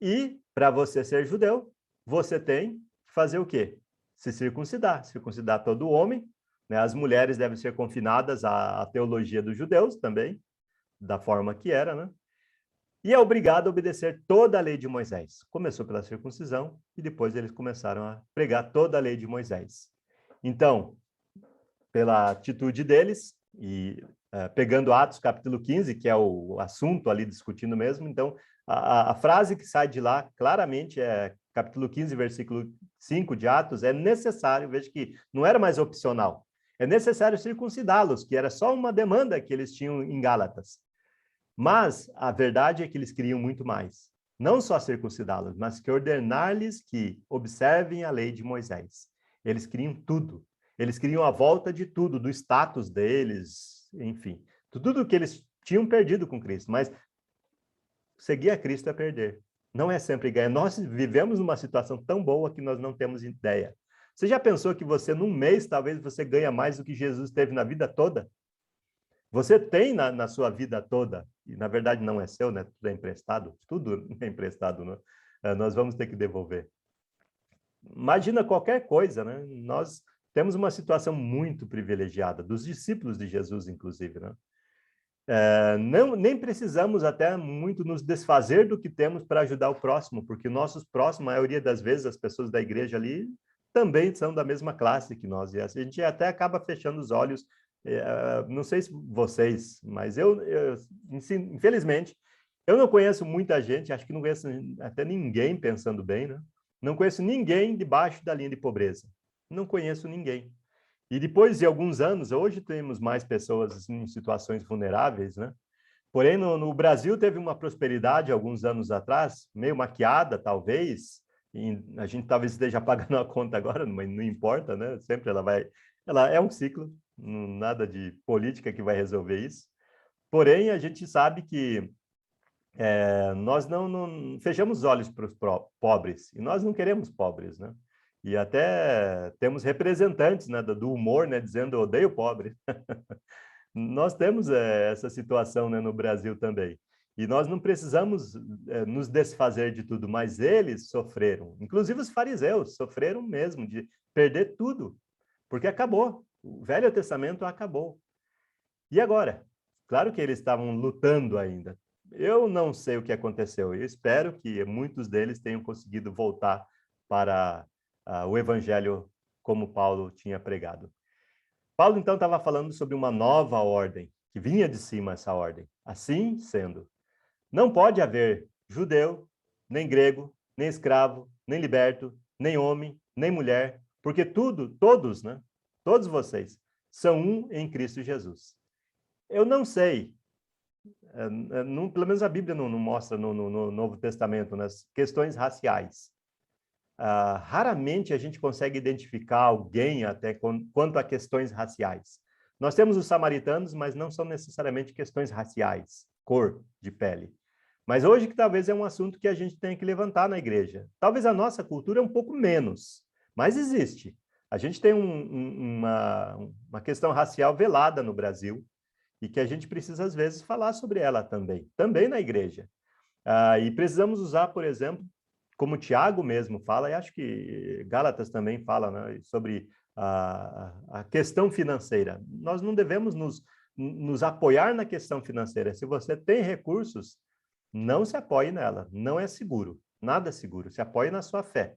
E, para você ser judeu, você tem que fazer o quê? Se circuncidar. Circuncidar todo homem, né? As mulheres devem ser confinadas à teologia dos judeus também, da forma que era, né? E é obrigado a obedecer toda a lei de Moisés. Começou pela circuncisão e depois eles começaram a pregar toda a lei de Moisés. Então, pela atitude deles, e pegando Atos capítulo 15, que é o assunto ali discutindo mesmo, então a frase que sai de lá claramente é capítulo 15, versículo 5 de Atos: é necessário, veja que não era mais opcional, é necessário circuncidá-los, que era só uma demanda que eles tinham em Gálatas. Mas a verdade é que eles queriam muito mais. Não só circuncidá-los, mas que ordenar-lhes que observem a lei de Moisés. Eles queriam tudo. Eles queriam a volta de tudo, do status deles, enfim. Tudo que eles tinham perdido com Cristo. Mas seguir a Cristo é perder. Não é sempre ganhar. Nós vivemos numa situação tão boa que nós não temos ideia. Você já pensou que você, num mês, talvez você ganha mais do que Jesus teve na vida toda? Você tem na sua vida toda, e na verdade não é seu, né? Tudo é emprestado, né? Nós vamos ter que devolver. Imagina qualquer coisa, né? Nós temos uma situação muito privilegiada, dos discípulos de Jesus, inclusive, né? Nem precisamos até muito nos desfazer do que temos para ajudar o próximo, porque nossos próximos, a maioria das vezes, as pessoas da igreja ali, também são da mesma classe que nós, e a gente até acaba fechando os olhos. Não sei se vocês, mas infelizmente, eu não conheço muita gente, acho que não conheço até ninguém, pensando bem, né? Não conheço ninguém debaixo da linha de pobreza. Não conheço ninguém. E depois de alguns anos, hoje temos mais pessoas assim, em situações vulneráveis, né? Porém, no Brasil teve uma prosperidade alguns anos atrás, meio maquiada, talvez, e a gente talvez esteja pagando a conta agora, mas não importa, né? Sempre ela é um ciclo, nada de política que vai resolver isso. Porém, a gente sabe que nós não fechamos os olhos para os pobres, e nós não queremos pobres, né? E até temos representantes, né, do humor, né, dizendo: eu odeio pobre. Nós temos essa situação, né, no Brasil também. E nós não precisamos nos desfazer de tudo, mas eles sofreram. Inclusive os fariseus sofreram mesmo de perder tudo, porque acabou. O Velho Testamento acabou. E agora? Claro que eles estavam lutando ainda. Eu não sei o que aconteceu. Eu espero que muitos deles tenham conseguido voltar para o evangelho como Paulo tinha pregado. Paulo, então, estava falando sobre uma nova ordem, que vinha de cima essa ordem. Assim sendo, não pode haver judeu, nem grego, nem escravo, nem liberto, nem homem, nem mulher, porque todos, né? Todos vocês são um em Cristo Jesus. Eu não sei, pelo menos a Bíblia não mostra no Novo Testamento, nas questões raciais. Raramente a gente consegue identificar alguém até quanto a questões raciais. Nós temos os samaritanos, mas não são necessariamente questões raciais, cor de pele. Mas hoje que talvez é um assunto que a gente tem que levantar na igreja. Talvez a nossa cultura é um pouco menos, mas existe. A gente tem uma questão racial velada no Brasil e que a gente precisa, às vezes, falar sobre ela também na igreja. E precisamos usar, por exemplo, como Tiago mesmo fala, e acho que Gálatas também fala, né, sobre a questão financeira. Nós não devemos nos apoiar na questão financeira. Se você tem recursos, não se apoie nela, não é seguro, nada é seguro, se apoie na sua fé.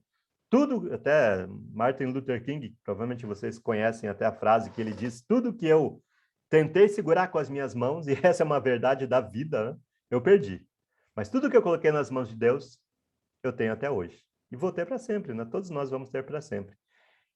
Tudo, até Martin Luther King, provavelmente vocês conhecem até a frase que ele diz: tudo que eu tentei segurar com as minhas mãos, e essa é uma verdade da vida, né, eu perdi. Mas tudo que eu coloquei nas mãos de Deus, eu tenho até hoje. E vou ter para sempre, né? Todos nós vamos ter para sempre.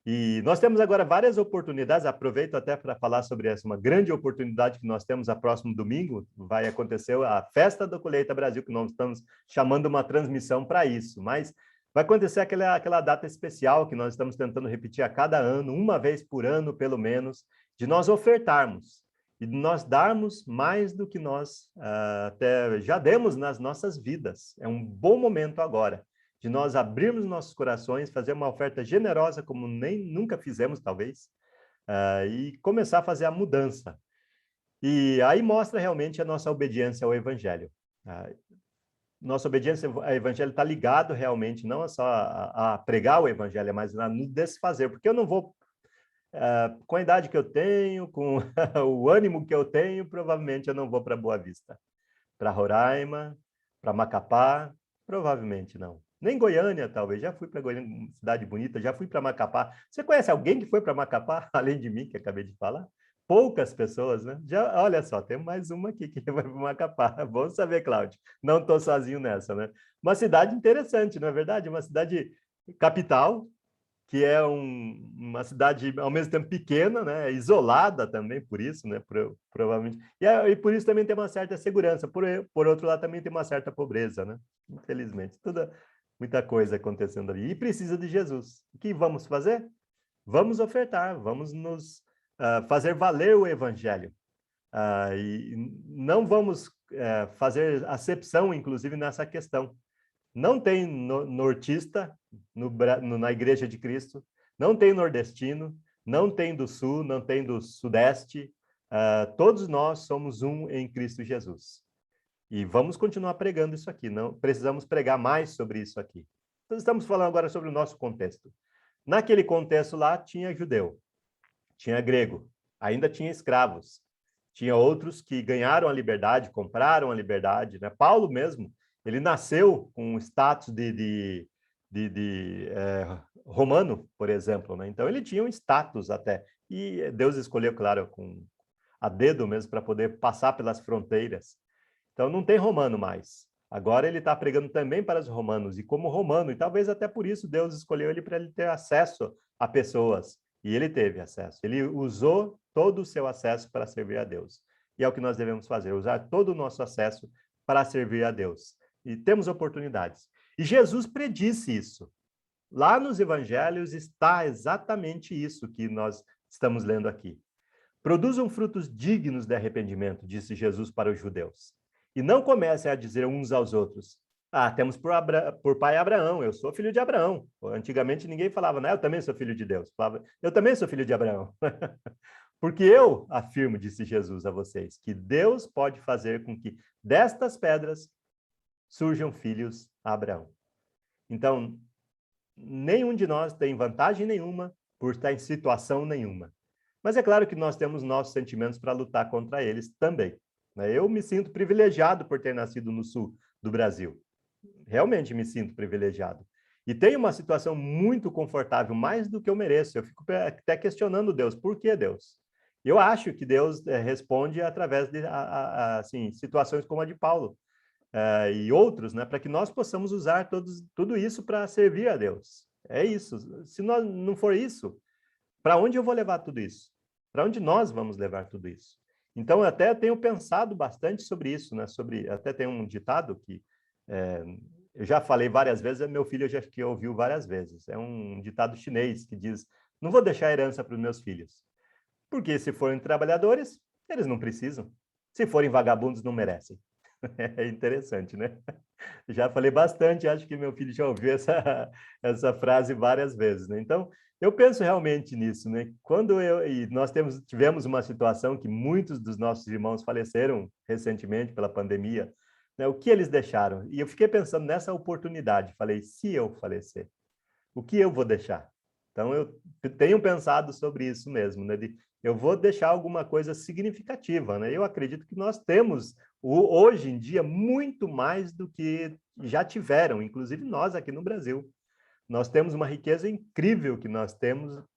E nós temos agora várias oportunidades, aproveito até para falar sobre essa, uma grande oportunidade que nós temos a próximo domingo, vai acontecer a Festa da Colheita Brasil, que nós estamos chamando uma transmissão para isso, mas vai acontecer aquela data especial que nós estamos tentando repetir a cada ano, uma vez por ano, pelo menos, de nós ofertarmos e de nós darmos mais do que nós até já demos nas nossas vidas. É um bom momento agora de nós abrirmos nossos corações, fazer uma oferta generosa, como nunca fizemos, talvez, e começar a fazer a mudança. E aí mostra realmente a nossa obediência ao Evangelho. Nossa obediência ao Evangelho está ligado realmente, não só a pregar o Evangelho, mas a nos desfazer, porque eu não vou, com a idade que eu tenho, com o ânimo que eu tenho, provavelmente eu não vou para Boa Vista. Para Roraima, para Macapá, provavelmente não. Nem Goiânia, talvez. Já fui para Goiânia, cidade bonita, já fui para Macapá. Você conhece alguém que foi para Macapá, além de mim, que acabei de falar? Poucas pessoas, né? Já, olha só, tem mais uma aqui que vai para Macapá. Bom saber, Cláudio. Não estou sozinho nessa, né? Uma cidade interessante, não é verdade? Uma cidade capital, que é uma cidade, ao mesmo tempo, pequena, né? Isolada também, por isso, né? Provavelmente. E por isso também tem uma certa segurança. Por outro lado, também tem uma certa pobreza, né? Infelizmente. Muita coisa acontecendo ali. E precisa de Jesus. O que vamos fazer? Vamos ofertar, vamos nos fazer valer o Evangelho. E não vamos fazer acepção, inclusive, nessa questão. Não tem nortista na Igreja de Cristo, não tem nordestino, não tem do sul, não tem do sudeste. Todos nós somos um em Cristo Jesus. E vamos continuar pregando isso aqui, não precisamos pregar mais sobre isso aqui. Então, estamos falando agora sobre o nosso contexto. Naquele contexto lá, tinha judeu, tinha grego, ainda tinha escravos, tinha outros que ganharam a liberdade, compraram a liberdade, né? Paulo mesmo, ele nasceu com um status de romano, por exemplo, né? Então, ele tinha um status até, e Deus escolheu, claro, com a dedo mesmo, para poder passar pelas fronteiras. Então, não tem romano mais. Agora ele está pregando também para os romanos, e como romano, e talvez até por isso Deus escolheu ele para ele ter acesso a pessoas, e ele teve acesso. Ele usou todo o seu acesso para servir a Deus. E é o que nós devemos fazer, usar todo o nosso acesso para servir a Deus. E temos oportunidades. E Jesus predisse isso. Lá nos evangelhos está exatamente isso que nós estamos lendo aqui. Produzam frutos dignos de arrependimento, disse Jesus para os judeus. E não comecem a dizer uns aos outros, temos por pai Abraão, eu sou filho de Abraão. Antigamente ninguém falava, eu também sou filho de Deus. Falava, eu também sou filho de Abraão. Porque eu afirmo, disse Jesus a vocês, que Deus pode fazer com que destas pedras surjam filhos a Abraão. Então, nenhum de nós tem vantagem nenhuma por estar em situação nenhuma. Mas é claro que nós temos nossos sentimentos para lutar contra eles também. Eu me sinto privilegiado por ter nascido no sul do Brasil. Realmente me sinto privilegiado. E tenho uma situação muito confortável, mais do que eu mereço. Eu fico até questionando Deus. Por que Deus? Eu acho que Deus responde através de assim, situações como a de Paulo e outros, né, para que nós possamos usar tudo isso para servir a Deus. É isso. Se não for isso, para onde eu vou levar tudo isso? Para onde nós vamos levar tudo isso? Então, eu até tenho pensado bastante sobre isso, né? Até tem um ditado que eu já falei várias vezes, meu filho já que ouviu várias vezes. É um ditado chinês que diz, não vou deixar herança para os meus filhos, porque se forem trabalhadores, eles não precisam. Se forem vagabundos, não merecem. É interessante, né? Já falei bastante, acho que meu filho já ouviu essa frase várias vezes, né? Então, eu penso realmente nisso, né? Nós tivemos uma situação que muitos dos nossos irmãos faleceram recentemente pela pandemia, né? O que eles deixaram? E eu fiquei pensando nessa oportunidade, falei, se eu falecer, o que eu vou deixar? Então, eu tenho pensado sobre isso mesmo, né? Eu vou deixar alguma coisa significativa, né? Eu acredito que nós temos, hoje em dia, muito mais do que já tiveram, inclusive nós aqui no Brasil. Nós temos uma riqueza incrível que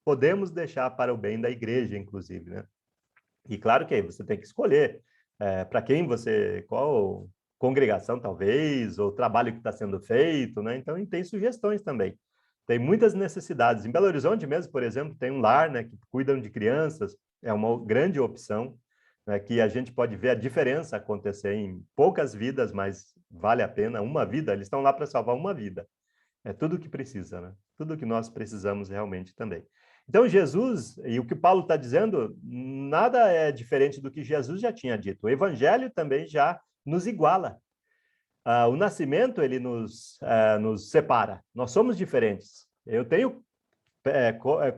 podemos deixar para o bem da igreja, inclusive, né? E claro que aí você tem que escolher para quem qual congregação, talvez, ou trabalho que está sendo feito, né? Então, e tem sugestões também. Tem muitas necessidades. Em Belo Horizonte mesmo, por exemplo, tem um lar, né, que cuidam de crianças, é uma grande opção, né, que a gente pode ver a diferença acontecer em poucas vidas, mas vale a pena, uma vida, eles estão lá para salvar uma vida. É tudo o que precisa, né? Tudo o que nós precisamos realmente também. Então, Jesus, e o que Paulo está dizendo, nada é diferente do que Jesus já tinha dito. O Evangelho também já nos iguala. O nascimento, ele nos separa. Nós somos diferentes. Eu tenho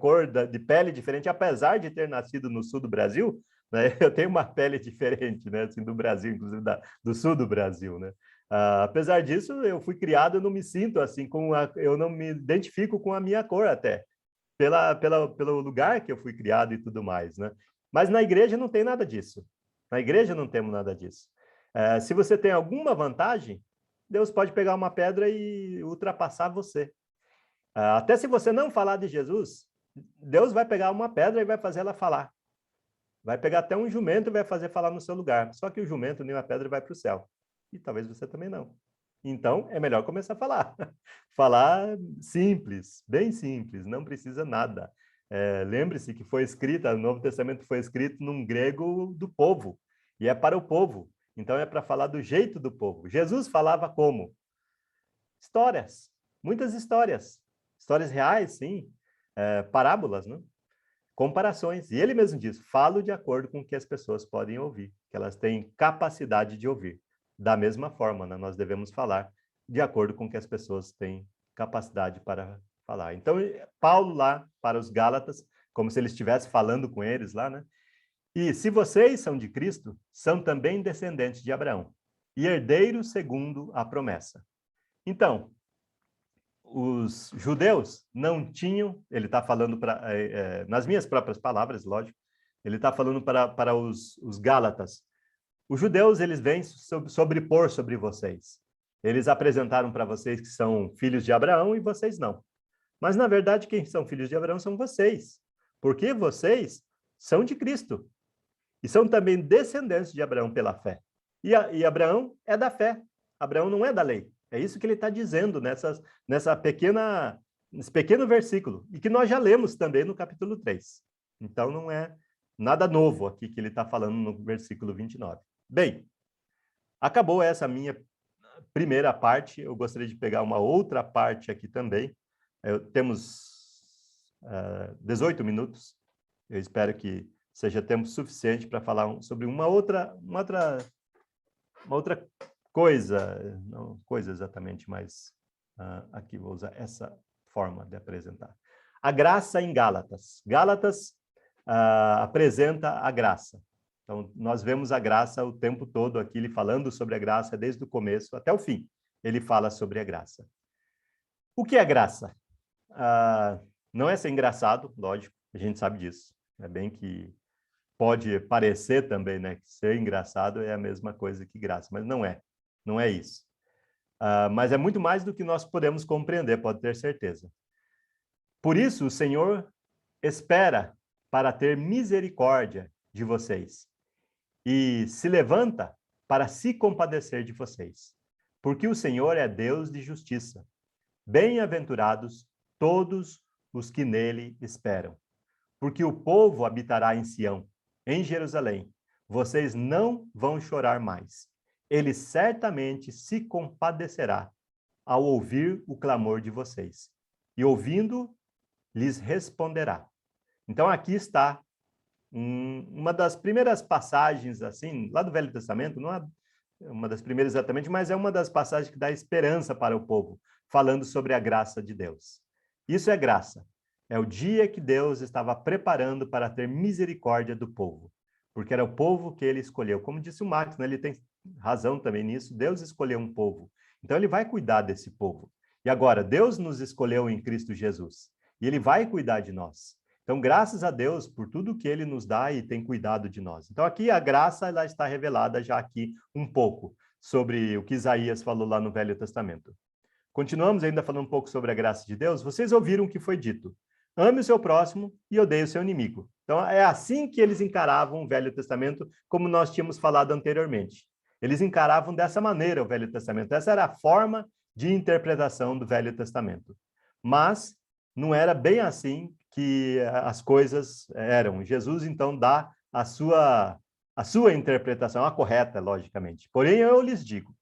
cor de pele diferente, apesar de ter nascido no sul do Brasil, né? Eu tenho uma pele diferente, né? Assim, do Brasil, inclusive do sul do Brasil, né? Apesar disso, eu fui criado, eu não me sinto assim, eu não me identifico com a minha cor até, pelo lugar que eu fui criado e tudo mais, né? Mas na igreja não tem nada disso. Na igreja não temos nada disso. Se você tem alguma vantagem, Deus pode pegar uma pedra e ultrapassar você. Até se você não falar de Jesus, Deus vai pegar uma pedra e vai fazer ela falar. Vai pegar até um jumento e vai fazer falar no seu lugar. Só que o jumento nem a pedra vai para o céu. E talvez você também não. Então, é melhor começar a falar. Falar simples, bem simples, não precisa nada. Lembre-se que foi escrito, o Novo Testamento foi escrito num grego do povo. E é para o povo. Então, é para falar do jeito do povo. Jesus falava como? Histórias. Muitas histórias. Histórias reais, sim. Parábolas, né? Comparações. E ele mesmo diz, falo de acordo com o que as pessoas podem ouvir, que elas têm capacidade de ouvir. Da mesma forma, né, nós devemos falar de acordo com o que as pessoas têm capacidade para falar. Então, Paulo lá para os Gálatas, como se ele estivesse falando com eles lá, né? E se vocês são de Cristo, são também descendentes de Abraão, e herdeiros segundo a promessa. Então, os judeus não tinham, ele está falando nas minhas próprias palavras, lógico, ele está falando para os Gálatas. Os judeus, eles vêm sobrepor sobre vocês. Eles apresentaram para vocês que são filhos de Abraão e vocês não. Mas, na verdade, quem são filhos de Abraão são vocês, porque vocês são de Cristo e são também descendentes de Abraão pela fé. E Abraão é da fé, Abraão não é da lei. É isso que ele está dizendo nesse pequeno versículo, e que nós já lemos também no capítulo 3. Então, não é nada novo aqui que ele está falando no versículo 29. Bem, acabou essa minha primeira parte. Eu gostaria de pegar uma outra parte aqui também. Temos 18 minutos. Eu espero que seja tempo suficiente para falar sobre uma outra coisa, não coisa exatamente, mas aqui vou usar essa forma de apresentar. A graça em Gálatas. Gálatas apresenta a graça. Então, nós vemos a graça o tempo todo aqui, ele falando sobre a graça desde o começo até o fim. Ele fala sobre a graça. O que é graça? Não é ser engraçado, lógico, a gente sabe disso. É bem que pode parecer também, né, que ser engraçado é a mesma coisa que graça, mas não é. Não é isso. Mas é muito mais do que nós podemos compreender, pode ter certeza. Por isso, o Senhor espera para ter misericórdia de vocês e se levanta para se compadecer de vocês, porque o Senhor é Deus de justiça. Bem-aventurados todos os que nele esperam, porque o povo habitará em Sião, em Jerusalém. Vocês não vão chorar mais. Ele certamente se compadecerá ao ouvir o clamor de vocês, e ouvindo, lhes responderá. Então, aqui está uma das primeiras passagens, assim, lá do Velho Testamento, não é uma das primeiras exatamente, mas é uma das passagens que dá esperança para o povo, falando sobre a graça de Deus. Isso é graça. É o dia que Deus estava preparando para ter misericórdia do povo, porque era o povo que ele escolheu. Como disse o Max, né, ele tem razão também nisso, Deus escolheu um povo. Então, ele vai cuidar desse povo. E agora, Deus nos escolheu em Cristo Jesus, e ele vai cuidar de nós. Então, graças a Deus por tudo que ele nos dá e tem cuidado de nós. Então, aqui a graça ela está revelada já aqui um pouco sobre o que Isaías falou lá no Velho Testamento. Continuamos ainda falando um pouco sobre a graça de Deus. Vocês ouviram o que foi dito. Ame o seu próximo e odeie o seu inimigo. Então, é assim que eles encaravam o Velho Testamento, como nós tínhamos falado anteriormente. Eles encaravam dessa maneira o Velho Testamento. Essa era a forma de interpretação do Velho Testamento. Mas não era bem assim que as coisas eram. Jesus, então, dá a sua interpretação, a correta, logicamente. Porém, eu lhes digo,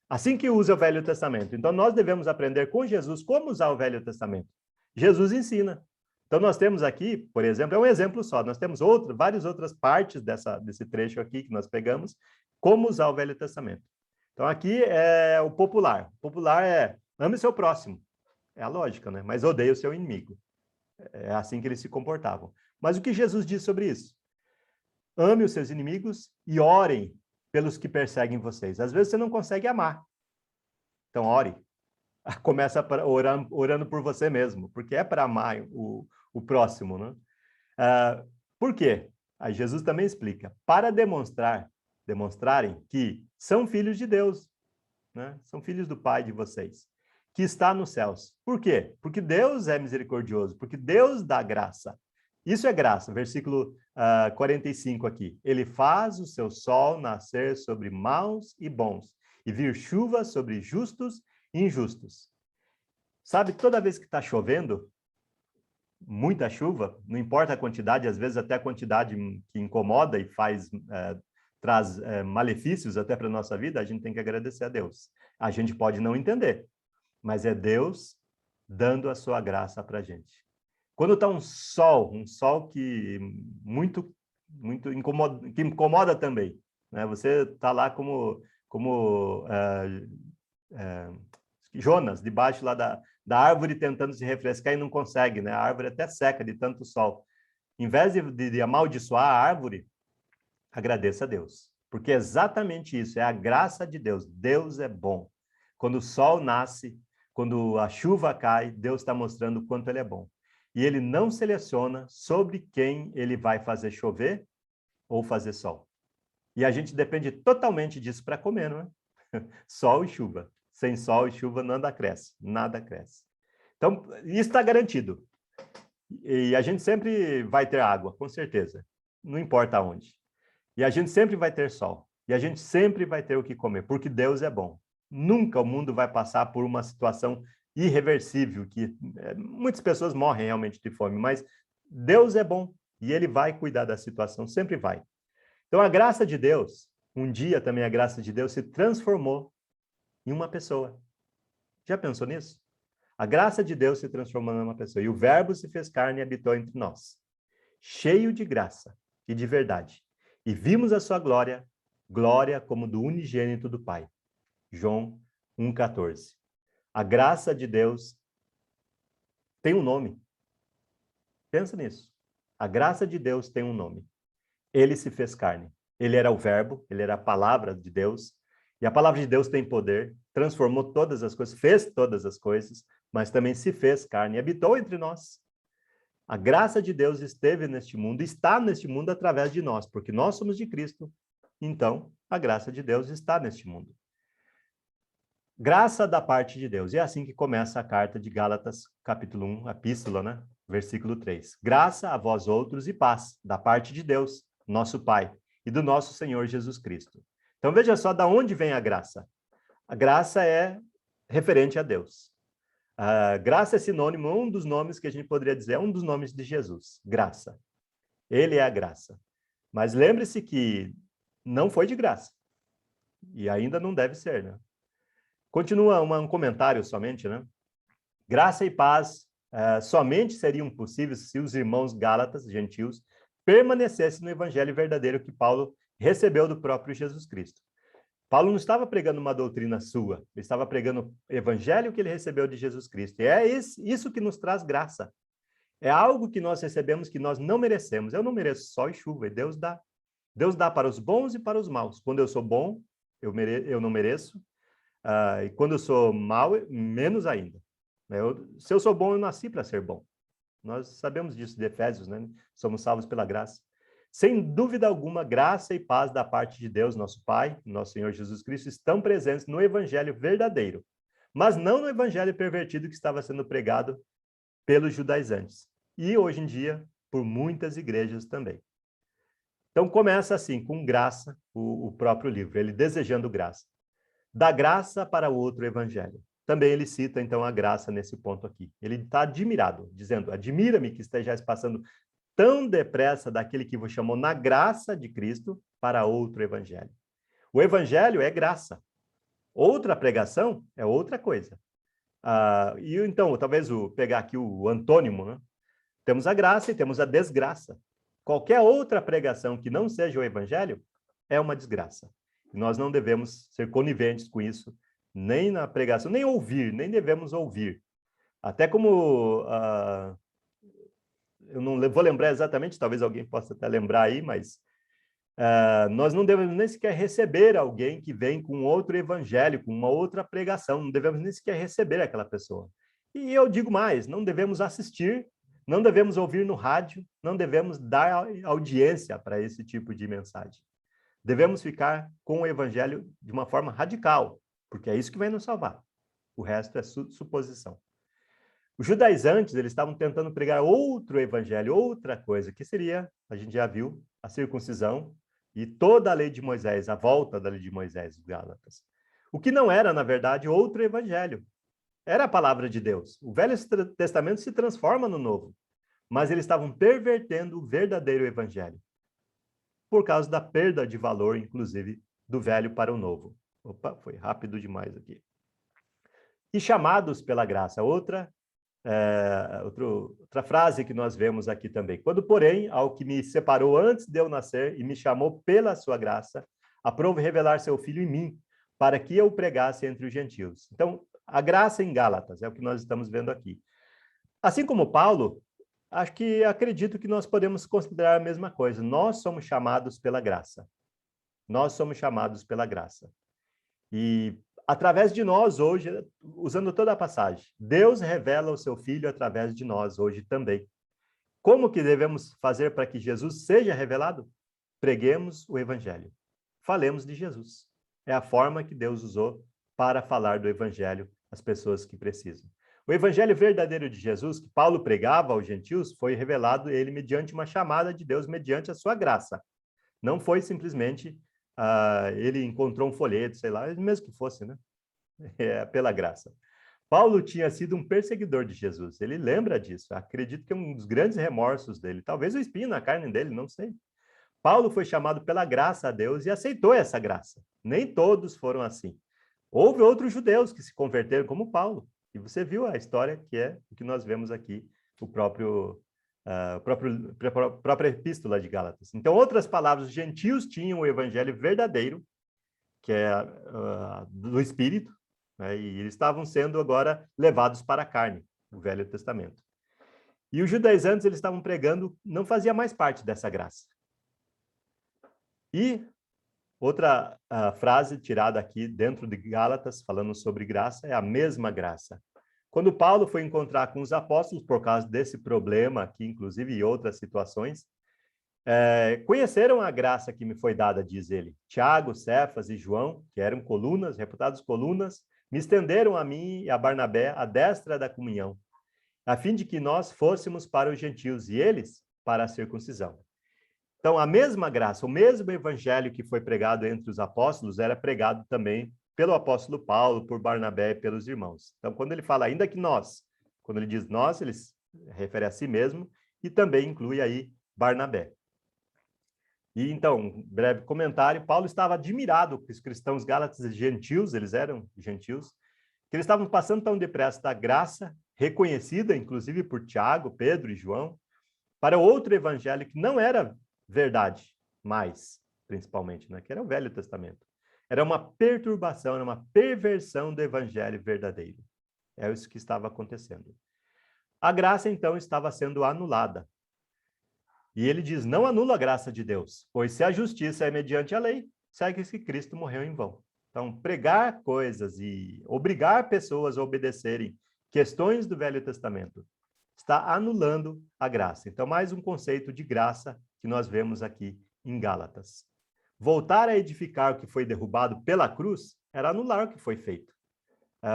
assim que usa o Velho Testamento, então nós devemos aprender com Jesus como usar o Velho Testamento. Jesus ensina. Então, nós temos aqui, por exemplo, é um exemplo só, nós temos várias outras partes desse trecho aqui que nós pegamos, como usar o Velho Testamento. Então, aqui é o popular. O popular é, ame seu próximo. É a lógica, né? Mas odeie o seu inimigo. É assim que eles se comportavam. Mas o que Jesus diz sobre isso? Ame os seus inimigos e orem pelos que perseguem vocês. Às vezes você não consegue amar. Então, ore. Começa orando por você mesmo, porque é para amar o próximo, né? Por quê? Aí Jesus também explica. Para demonstrarem que são filhos de Deus, né? São filhos do Pai de vocês, que está nos céus. Por quê? Porque Deus é misericordioso, porque Deus dá graça. Isso é graça, versículo 45 aqui. Ele faz o seu sol nascer sobre maus e bons, e vir chuva sobre justos e injustos. Sabe, toda vez que está chovendo, muita chuva, não importa a quantidade, às vezes até a quantidade que incomoda e traz malefícios até para a nossa vida, a gente tem que agradecer a Deus. A gente pode não entender, mas é Deus dando a sua graça para a gente. Quando está um sol que muito incomoda, que incomoda também, né? Você está lá como Jonas, debaixo lá da árvore tentando se refrescar e não consegue, né? A árvore até seca de tanto sol. Em vez de amaldiçoar a árvore, agradeça a Deus, porque é exatamente isso, é a graça de Deus. Deus é bom. Quando o sol nasce, quando a chuva cai, Deus está mostrando o quanto ele é bom. E ele não seleciona sobre quem ele vai fazer chover ou fazer sol. E a gente depende totalmente disso para comer, não é? Sol e chuva. Sem sol e chuva nada cresce. Então, isso está garantido. E a gente sempre vai ter água, com certeza. Não importa onde. E a gente sempre vai ter sol. E a gente sempre vai ter o que comer, porque Deus é bom. Nunca o mundo vai passar por uma situação irreversível, que muitas pessoas morrem realmente de fome, mas Deus é bom e ele vai cuidar da situação, sempre vai. Então, a graça de Deus, um dia também a graça de Deus se transformou em uma pessoa. Já pensou nisso? A graça de Deus se transformou em uma pessoa. E o Verbo se fez carne e habitou entre nós, cheio de graça e de verdade. E vimos a sua glória, glória como do unigênito do Pai. João 1,14. A graça de Deus tem um nome. Pensa nisso. A graça de Deus tem um nome. Ele se fez carne. Ele era o Verbo, ele era a palavra de Deus. E a palavra de Deus tem poder, transformou todas as coisas, fez todas as coisas, mas também se fez carne e habitou entre nós. A graça de Deus esteve neste mundo, está neste mundo através de nós, porque nós somos de Cristo. Então, a graça de Deus está neste mundo. Graça da parte de Deus. E é assim que começa a carta de Gálatas, capítulo 1, a epístola, né? Versículo 3. Graça a vós outros e paz, da parte de Deus, nosso Pai, e do nosso Senhor Jesus Cristo. Então, veja só de onde vem a graça. A graça é referente a Deus. A graça é sinônimo, um dos nomes que a gente poderia dizer, é um dos nomes de Jesus, graça. Ele é a graça. Mas lembre-se que não foi de graça. E ainda não deve ser, né? Continua um comentário somente, né? Graça e paz somente seriam possíveis se os irmãos gálatas, gentios, permanecessem no evangelho verdadeiro que Paulo recebeu do próprio Jesus Cristo. Paulo não estava pregando uma doutrina sua, ele estava pregando o evangelho que ele recebeu de Jesus Cristo. E é isso que nos traz graça. É algo que nós recebemos que nós não merecemos. Eu não mereço sol e chuva, e Deus dá. Deus dá para os bons e para os maus. Quando eu sou bom, eu não mereço. E quando eu sou mau, menos ainda. Se eu sou bom, eu nasci para ser bom. Nós sabemos disso de Efésios, né? Somos salvos pela graça. Sem dúvida alguma, graça e paz da parte de Deus, nosso Pai, nosso Senhor Jesus Cristo, estão presentes no evangelho verdadeiro, mas não no evangelho pervertido que estava sendo pregado pelos judaizantes. E, hoje em dia, por muitas igrejas também. Então, começa assim, com graça, o próprio livro, ele desejando graça. Da graça para o outro evangelho. Também ele cita, então, a graça nesse ponto aqui. Ele está admirado, dizendo, admira-me que estejais passando tão depressa daquele que vos chamou na graça de Cristo para outro evangelho. O evangelho é graça. Outra pregação é outra coisa. E então, talvez pegar aqui o antônimo, né? Temos a graça e temos a desgraça. Qualquer outra pregação que não seja o evangelho é uma desgraça. E nós não devemos ser coniventes com isso, nem na pregação, nem ouvir, nem devemos ouvir. Até como, eu não vou lembrar exatamente, talvez alguém possa até lembrar aí, mas nós não devemos nem sequer receber alguém que vem com outro evangelho, com uma outra pregação, não devemos nem sequer receber aquela pessoa. E eu digo mais, não devemos assistir, não devemos ouvir no rádio, não devemos dar audiência para esse tipo de mensagem. Devemos ficar com o evangelho de uma forma radical, porque é isso que vai nos salvar. O resto é suposição. Os judaizantes, eles estavam tentando pregar outro evangelho, outra coisa, que seria, a gente já viu, a circuncisão e toda a lei de Moisés, a volta da lei de Moisés, Gálatas. O que não era, na verdade, outro evangelho. Era a palavra de Deus. O Velho Testamento se transforma no Novo, mas eles estavam pervertendo o verdadeiro evangelho, por causa da perda de valor, inclusive, do velho para o novo. Opa, foi rápido demais aqui. E chamados pela graça, outra frase que nós vemos aqui também. Quando, porém, ao que me separou antes de eu nascer e me chamou pela sua graça, aprove revelar seu Filho em mim, para que eu pregasse entre os gentios. Então, a graça em Gálatas é o que nós estamos vendo aqui. Assim como Paulo, acredito que nós podemos considerar a mesma coisa. Nós somos chamados pela graça. Nós somos chamados pela graça. E através de nós hoje, usando toda a passagem, Deus revela o seu Filho através de nós hoje também. Como que devemos fazer para que Jesus seja revelado? Preguemos o Evangelho. Falemos de Jesus. É a forma que Deus usou para falar do Evangelho às pessoas que precisam. O Evangelho verdadeiro de Jesus, que Paulo pregava aos gentios, foi revelado ele mediante uma chamada de Deus, mediante a sua graça. Não foi simplesmente ele encontrou um folheto, sei lá, mesmo que fosse, né? Pela graça. Paulo tinha sido um perseguidor de Jesus, ele lembra disso, acredito que é um dos grandes remorsos dele, talvez o espinho na carne dele, não sei. Paulo foi chamado pela graça a Deus e aceitou essa graça. Nem todos foram assim. Houve outros judeus que se converteram como Paulo, e você viu a história que é o que nós vemos aqui, a própria epístola de Gálatas. Então, outras palavras, os gentios tinham o evangelho verdadeiro, que é do Espírito, né? E eles estavam sendo agora levados para a carne, o Velho Testamento. E os judaizantes, eles estavam pregando, não fazia mais parte dessa graça. E outra frase tirada aqui dentro de Gálatas, falando sobre graça, é a mesma graça. Quando Paulo foi encontrar com os apóstolos, por causa desse problema aqui, inclusive, e outras situações, conheceram a graça que me foi dada, diz ele. Tiago, Cefas e João, que eram colunas, reputados colunas, me estenderam a mim e a Barnabé a destra da comunhão, a fim de que nós fôssemos para os gentios e eles para a circuncisão. Então, a mesma graça, o mesmo evangelho que foi pregado entre os apóstolos, era pregado também pelo apóstolo Paulo, por Barnabé e pelos irmãos. Então, quando ele fala ainda que nós, quando ele diz nós, ele se refere a si mesmo e também inclui aí Barnabé. E então, um breve comentário, Paulo estava admirado que os cristãos gálatas gentios, eles eram gentios, que eles estavam passando tão depressa da graça, reconhecida inclusive por Tiago, Pedro e João, para outro evangelho que não era verdade mais, principalmente, né? Que era o Velho Testamento. Era uma perturbação, era uma perversão do evangelho verdadeiro. É isso que estava acontecendo. A graça, então, estava sendo anulada. E ele diz, não anula a graça de Deus, pois se a justiça é mediante a lei, segue-se que Cristo morreu em vão. Então, pregar coisas e obrigar pessoas a obedecerem questões do Velho Testamento está anulando a graça. Então, mais um conceito de graça que nós vemos aqui em Gálatas. Voltar a edificar o que foi derrubado pela cruz era anular o que foi feito.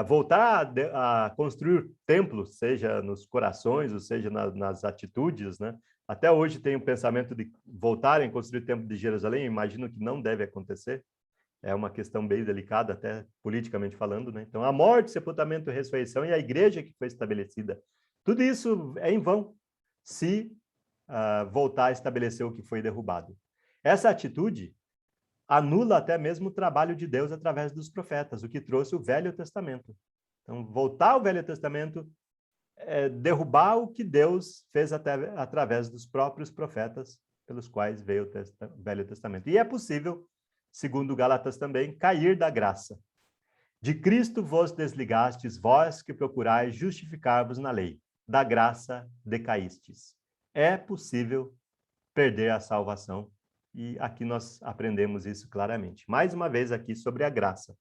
voltar a construir templos, seja nos corações, ou seja nas atitudes, né? Até hoje tem o pensamento de voltarem a construir o templo de Jerusalém, imagino que não deve acontecer, é uma questão bem delicada, até politicamente falando, né? Então, a morte, sepultamento, ressurreição e a igreja que foi estabelecida, tudo isso é em vão, se voltar a estabelecer o que foi derrubado. Essa atitude anula até mesmo o trabalho de Deus através dos profetas, o que trouxe o Velho Testamento. Então, voltar ao Velho Testamento é derrubar o que Deus fez até através dos próprios profetas, pelos quais veio o Velho Testamento. E é possível, segundo Gálatas também, cair da graça. De Cristo vos desligastes, vós que procurais justificar-vos na lei. Da graça decaístes. É possível perder a salvação. E aqui nós aprendemos isso claramente. Mais uma vez aqui sobre a graça.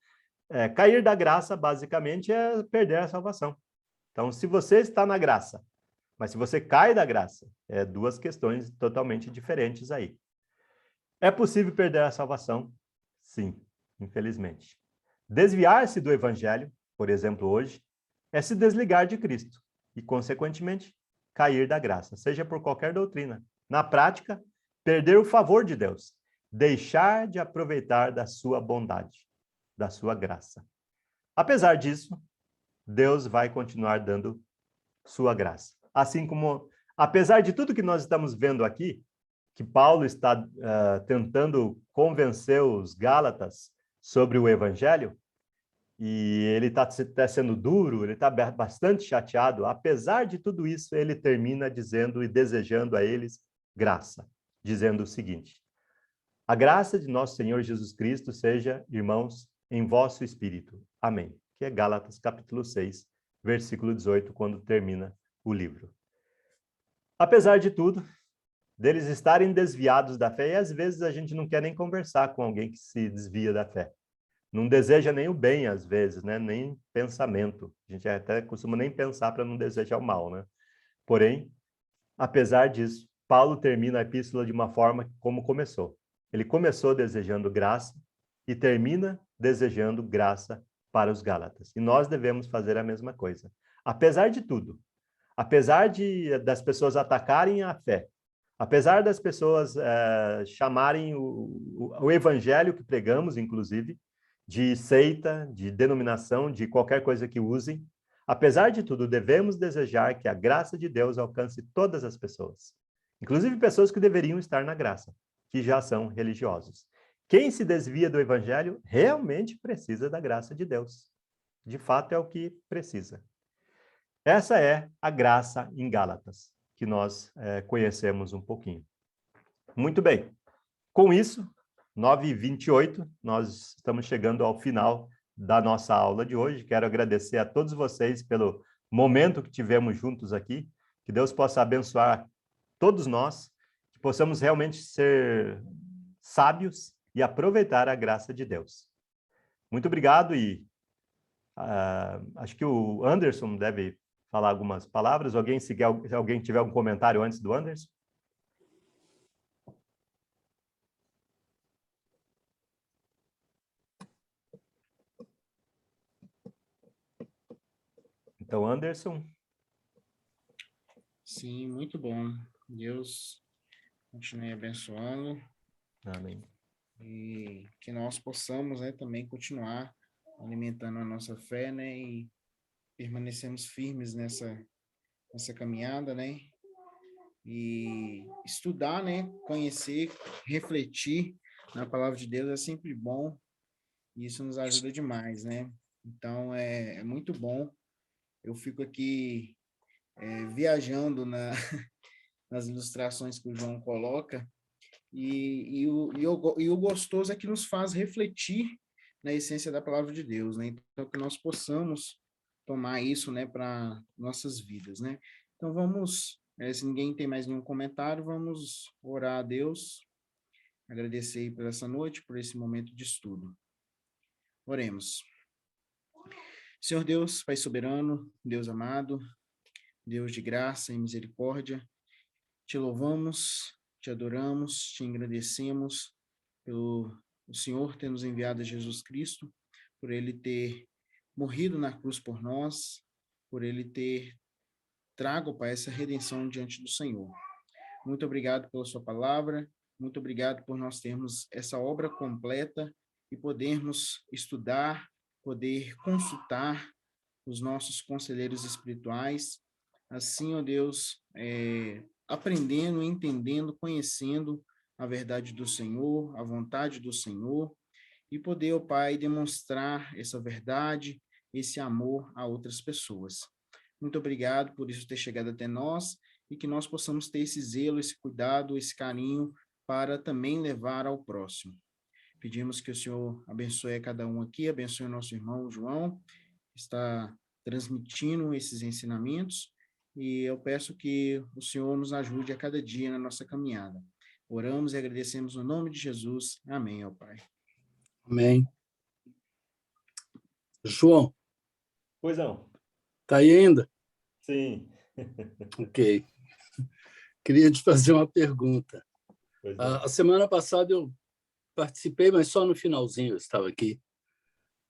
Cair da graça, basicamente, é perder a salvação. Então, se você está na graça, mas se você cai da graça, é duas questões totalmente diferentes aí. É possível perder a salvação? Sim, infelizmente. Desviar-se do evangelho, por exemplo, hoje, é se desligar de Cristo e, consequentemente, cair da graça, seja por qualquer doutrina. Na prática, perder o favor de Deus, deixar de aproveitar da sua bondade, da sua graça. Apesar disso, Deus vai continuar dando sua graça. Assim como, apesar de tudo que nós estamos vendo aqui, que Paulo está tentando convencer os Gálatas sobre o evangelho, e ele está sendo duro, ele está bastante chateado, apesar de tudo isso, ele termina dizendo e desejando a eles graça, dizendo o seguinte: a graça de nosso Senhor Jesus Cristo seja, irmãos, em vosso espírito. Amém. Que é Gálatas capítulo 6, versículo 18, quando termina o livro. Apesar de tudo, deles estarem desviados da fé, e às vezes a gente não quer nem conversar com alguém que se desvia da fé. Não deseja nem o bem, às vezes, né? Nem pensamento. A gente até costuma nem pensar para não desejar o mal, né? Porém, apesar disso, Paulo termina a epístola de uma forma como começou. Ele começou desejando graça e termina desejando graça para os Gálatas. E nós devemos fazer a mesma coisa. Apesar de tudo, apesar das pessoas atacarem a fé, apesar das pessoas chamarem o evangelho que pregamos, inclusive, de seita, de denominação, de qualquer coisa que usem, apesar de tudo, devemos desejar que a graça de Deus alcance todas as pessoas, inclusive pessoas que deveriam estar na graça, que já são religiosos. Quem se desvia do evangelho realmente precisa da graça de Deus. De fato, é o que precisa. Essa é a graça em Gálatas, que nós conhecemos um pouquinho. Muito bem. Com isso, 9h28, nós estamos chegando ao final da nossa aula de hoje. Quero agradecer a todos vocês pelo momento que tivemos juntos aqui. Que Deus possa abençoar todos nós, que possamos realmente ser sábios e aproveitar a graça de Deus. Muito obrigado e acho que o Anderson deve falar algumas palavras. Se alguém tiver algum comentário antes do Anderson? Então, Anderson. Sim, muito bom. Deus continue abençoando. Amém. E que nós possamos, né, também continuar alimentando a nossa fé, né, e permanecemos firmes nessa caminhada, né, e estudar, né, conhecer, refletir na palavra de Deus é sempre bom, e isso nos ajuda demais, né. Então, é muito bom. Eu fico aqui viajando nas ilustrações que o João coloca, e o gostoso é que nos faz refletir na essência da palavra de Deus, né? Então, que nós possamos tomar isso, né, para nossas vidas, né? Então, vamos, se ninguém tem mais nenhum comentário, vamos orar a Deus, agradecer por essa noite, por esse momento de estudo. Oremos. Senhor Deus, Pai soberano, Deus amado, Deus de graça e misericórdia, te louvamos, te adoramos, te agradecemos pelo o Senhor ter nos enviado a Jesus Cristo, por ele ter morrido na cruz por nós, por ele ter trago, Pai, essa redenção diante do Senhor. Muito obrigado pela sua palavra, muito obrigado por nós termos essa obra completa e podermos estudar, poder consultar os nossos conselheiros espirituais, assim, ó Deus, aprendendo, entendendo, conhecendo a verdade do Senhor, a vontade do Senhor, e poder, ó Pai, demonstrar essa verdade, esse amor a outras pessoas. Muito obrigado por isso ter chegado até nós e que nós possamos ter esse zelo, esse cuidado, esse carinho para também levar ao próximo. Pedimos que o Senhor abençoe a cada um aqui, abençoe o nosso irmão João, que está transmitindo esses ensinamentos, e eu peço que o Senhor nos ajude a cada dia na nossa caminhada. Oramos e agradecemos no nome de Jesus. Amém, ó Pai. Amém. João, Pois não. tá aí ainda? Sim. Ok. Queria te fazer uma pergunta. Pois não. A semana passada eu participei, mas só no finalzinho eu estava aqui.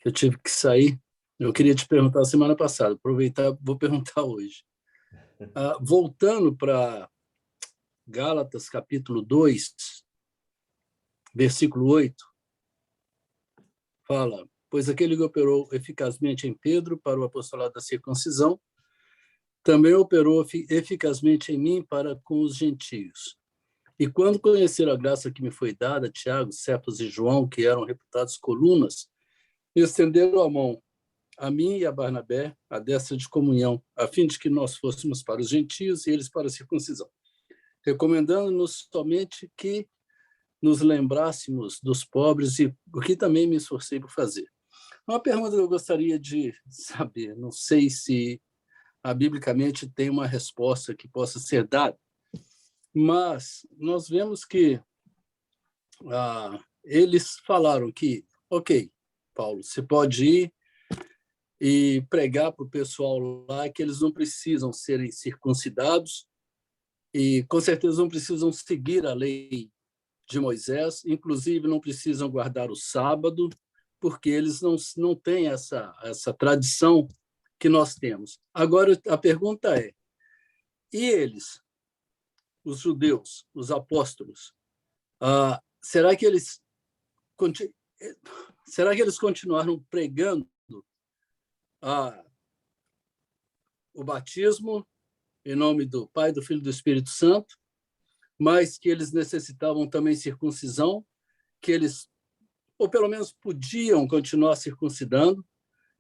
Eu tive que sair. Eu queria te perguntar a semana passada, aproveitar, vou perguntar hoje. Voltando para Gálatas, capítulo 2, versículo 8, fala: pois aquele que operou eficazmente em Pedro para o apostolado da circuncisão, também operou eficazmente em mim para com os gentios. E quando conheceram a graça que me foi dada, Tiago, Cefas e João, que eram reputados colunas, estenderam a mão a mim e a Barnabé, a destra de comunhão, a fim de que nós fôssemos para os gentios e eles para a circuncisão, recomendando-nos somente que nos lembrássemos dos pobres, e o que também me esforcei por fazer. Uma pergunta que eu gostaria de saber, não sei se biblicamente tem uma resposta que possa ser dada, mas nós vemos que eles falaram que, ok, Paulo, você pode ir e pregar para o pessoal lá que eles não precisam serem circuncidados e, com certeza, não precisam seguir a lei de Moisés, inclusive não precisam guardar o sábado, porque eles não têm essa tradição que nós temos. Agora, a pergunta é, e eles, os judeus, os apóstolos, será que eles continuaram pregando o batismo em nome do Pai, do Filho e do Espírito Santo, mas que eles necessitavam também circuncisão, que eles, ou pelo menos podiam continuar circuncidando,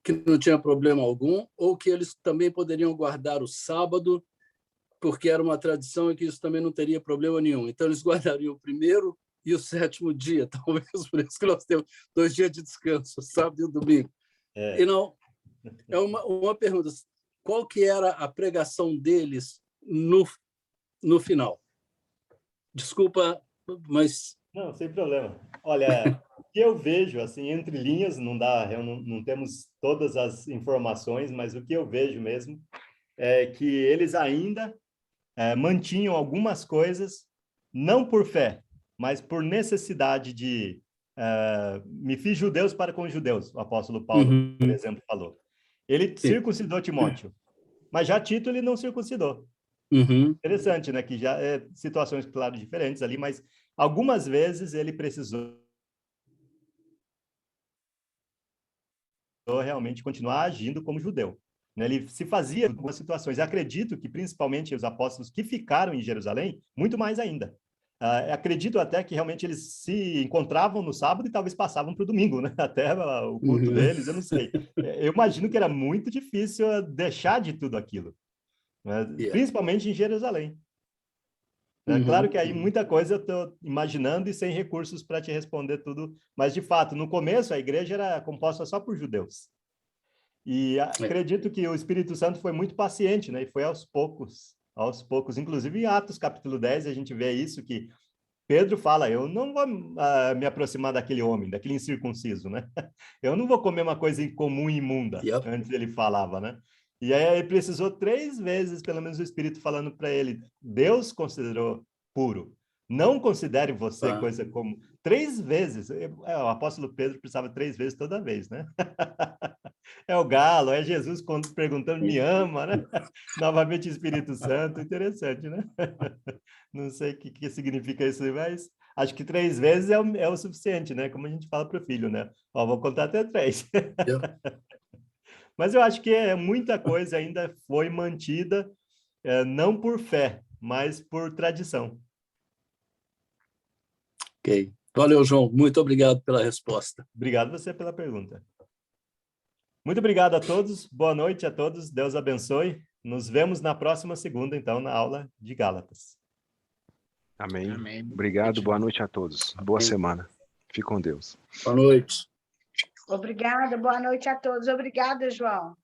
que não tinha problema algum, ou que eles também poderiam guardar o sábado, porque era uma tradição e que isso também não teria problema nenhum. Então, eles guardariam o primeiro e o sétimo dia, talvez por isso que nós temos 2 dias de descanso, sábado e o domingo. E não, é uma pergunta, qual que era a pregação deles no final? Desculpa, mas... Não, sem problema. Olha, o que eu vejo, assim, entre linhas, não temos todas as informações, mas o que eu vejo mesmo é que eles ainda mantinham algumas coisas, não por fé, mas por necessidade de... me fiz judeus para com os judeus, o apóstolo Paulo, por exemplo, falou. Ele circuncidou Timóteo, mas já Tito ele não circuncidou. Interessante, né? Que já situações, claro, diferentes ali, mas algumas vezes ele precisou realmente continuar agindo como judeu. Né? Ele se fazia em algumas situações. Eu acredito que, principalmente, os apóstolos que ficaram em Jerusalém, muito mais ainda. Acredito até que realmente eles se encontravam no sábado e talvez passavam para o domingo, né? Até o culto deles, eu não sei. Eu imagino que era muito difícil deixar de tudo aquilo. Principalmente em Jerusalém. Claro que aí muita coisa eu estou imaginando e sem recursos para te responder tudo, mas de fato, no começo a igreja era composta só por judeus. E acredito que o Espírito Santo foi muito paciente, né? E foi aos poucos, inclusive em Atos capítulo 10, a gente vê isso, que Pedro fala, eu não vou me aproximar daquele homem, daquele incircunciso, né? Eu não vou comer uma coisa incomum e imunda, antes ele falava, né? E aí ele precisou 3 vezes, pelo menos o Espírito falando para ele, Deus considerou puro. Não considere você coisa como... 3 vezes. O apóstolo Pedro precisava 3 vezes toda vez, né? É o galo, é Jesus perguntando, me ama, né? Novamente Espírito Santo, interessante, né? Não sei o que significa isso, mas acho que 3 vezes é o suficiente, né? Como a gente fala para o filho, né? Ó, vou contar até 3. Mas eu acho que muita coisa ainda foi mantida, não por fé, mas por tradição. Ok. Valeu, João. Muito obrigado pela resposta. Obrigado você pela pergunta. Muito obrigado a todos. Boa noite a todos. Deus abençoe. Nos vemos na próxima segunda, então, na aula de Gálatas. Amém. Amém. Obrigado, boa noite a todos. Boa semana. Fique com Deus. Boa noite. Obrigada, boa noite a todos. Obrigada, João.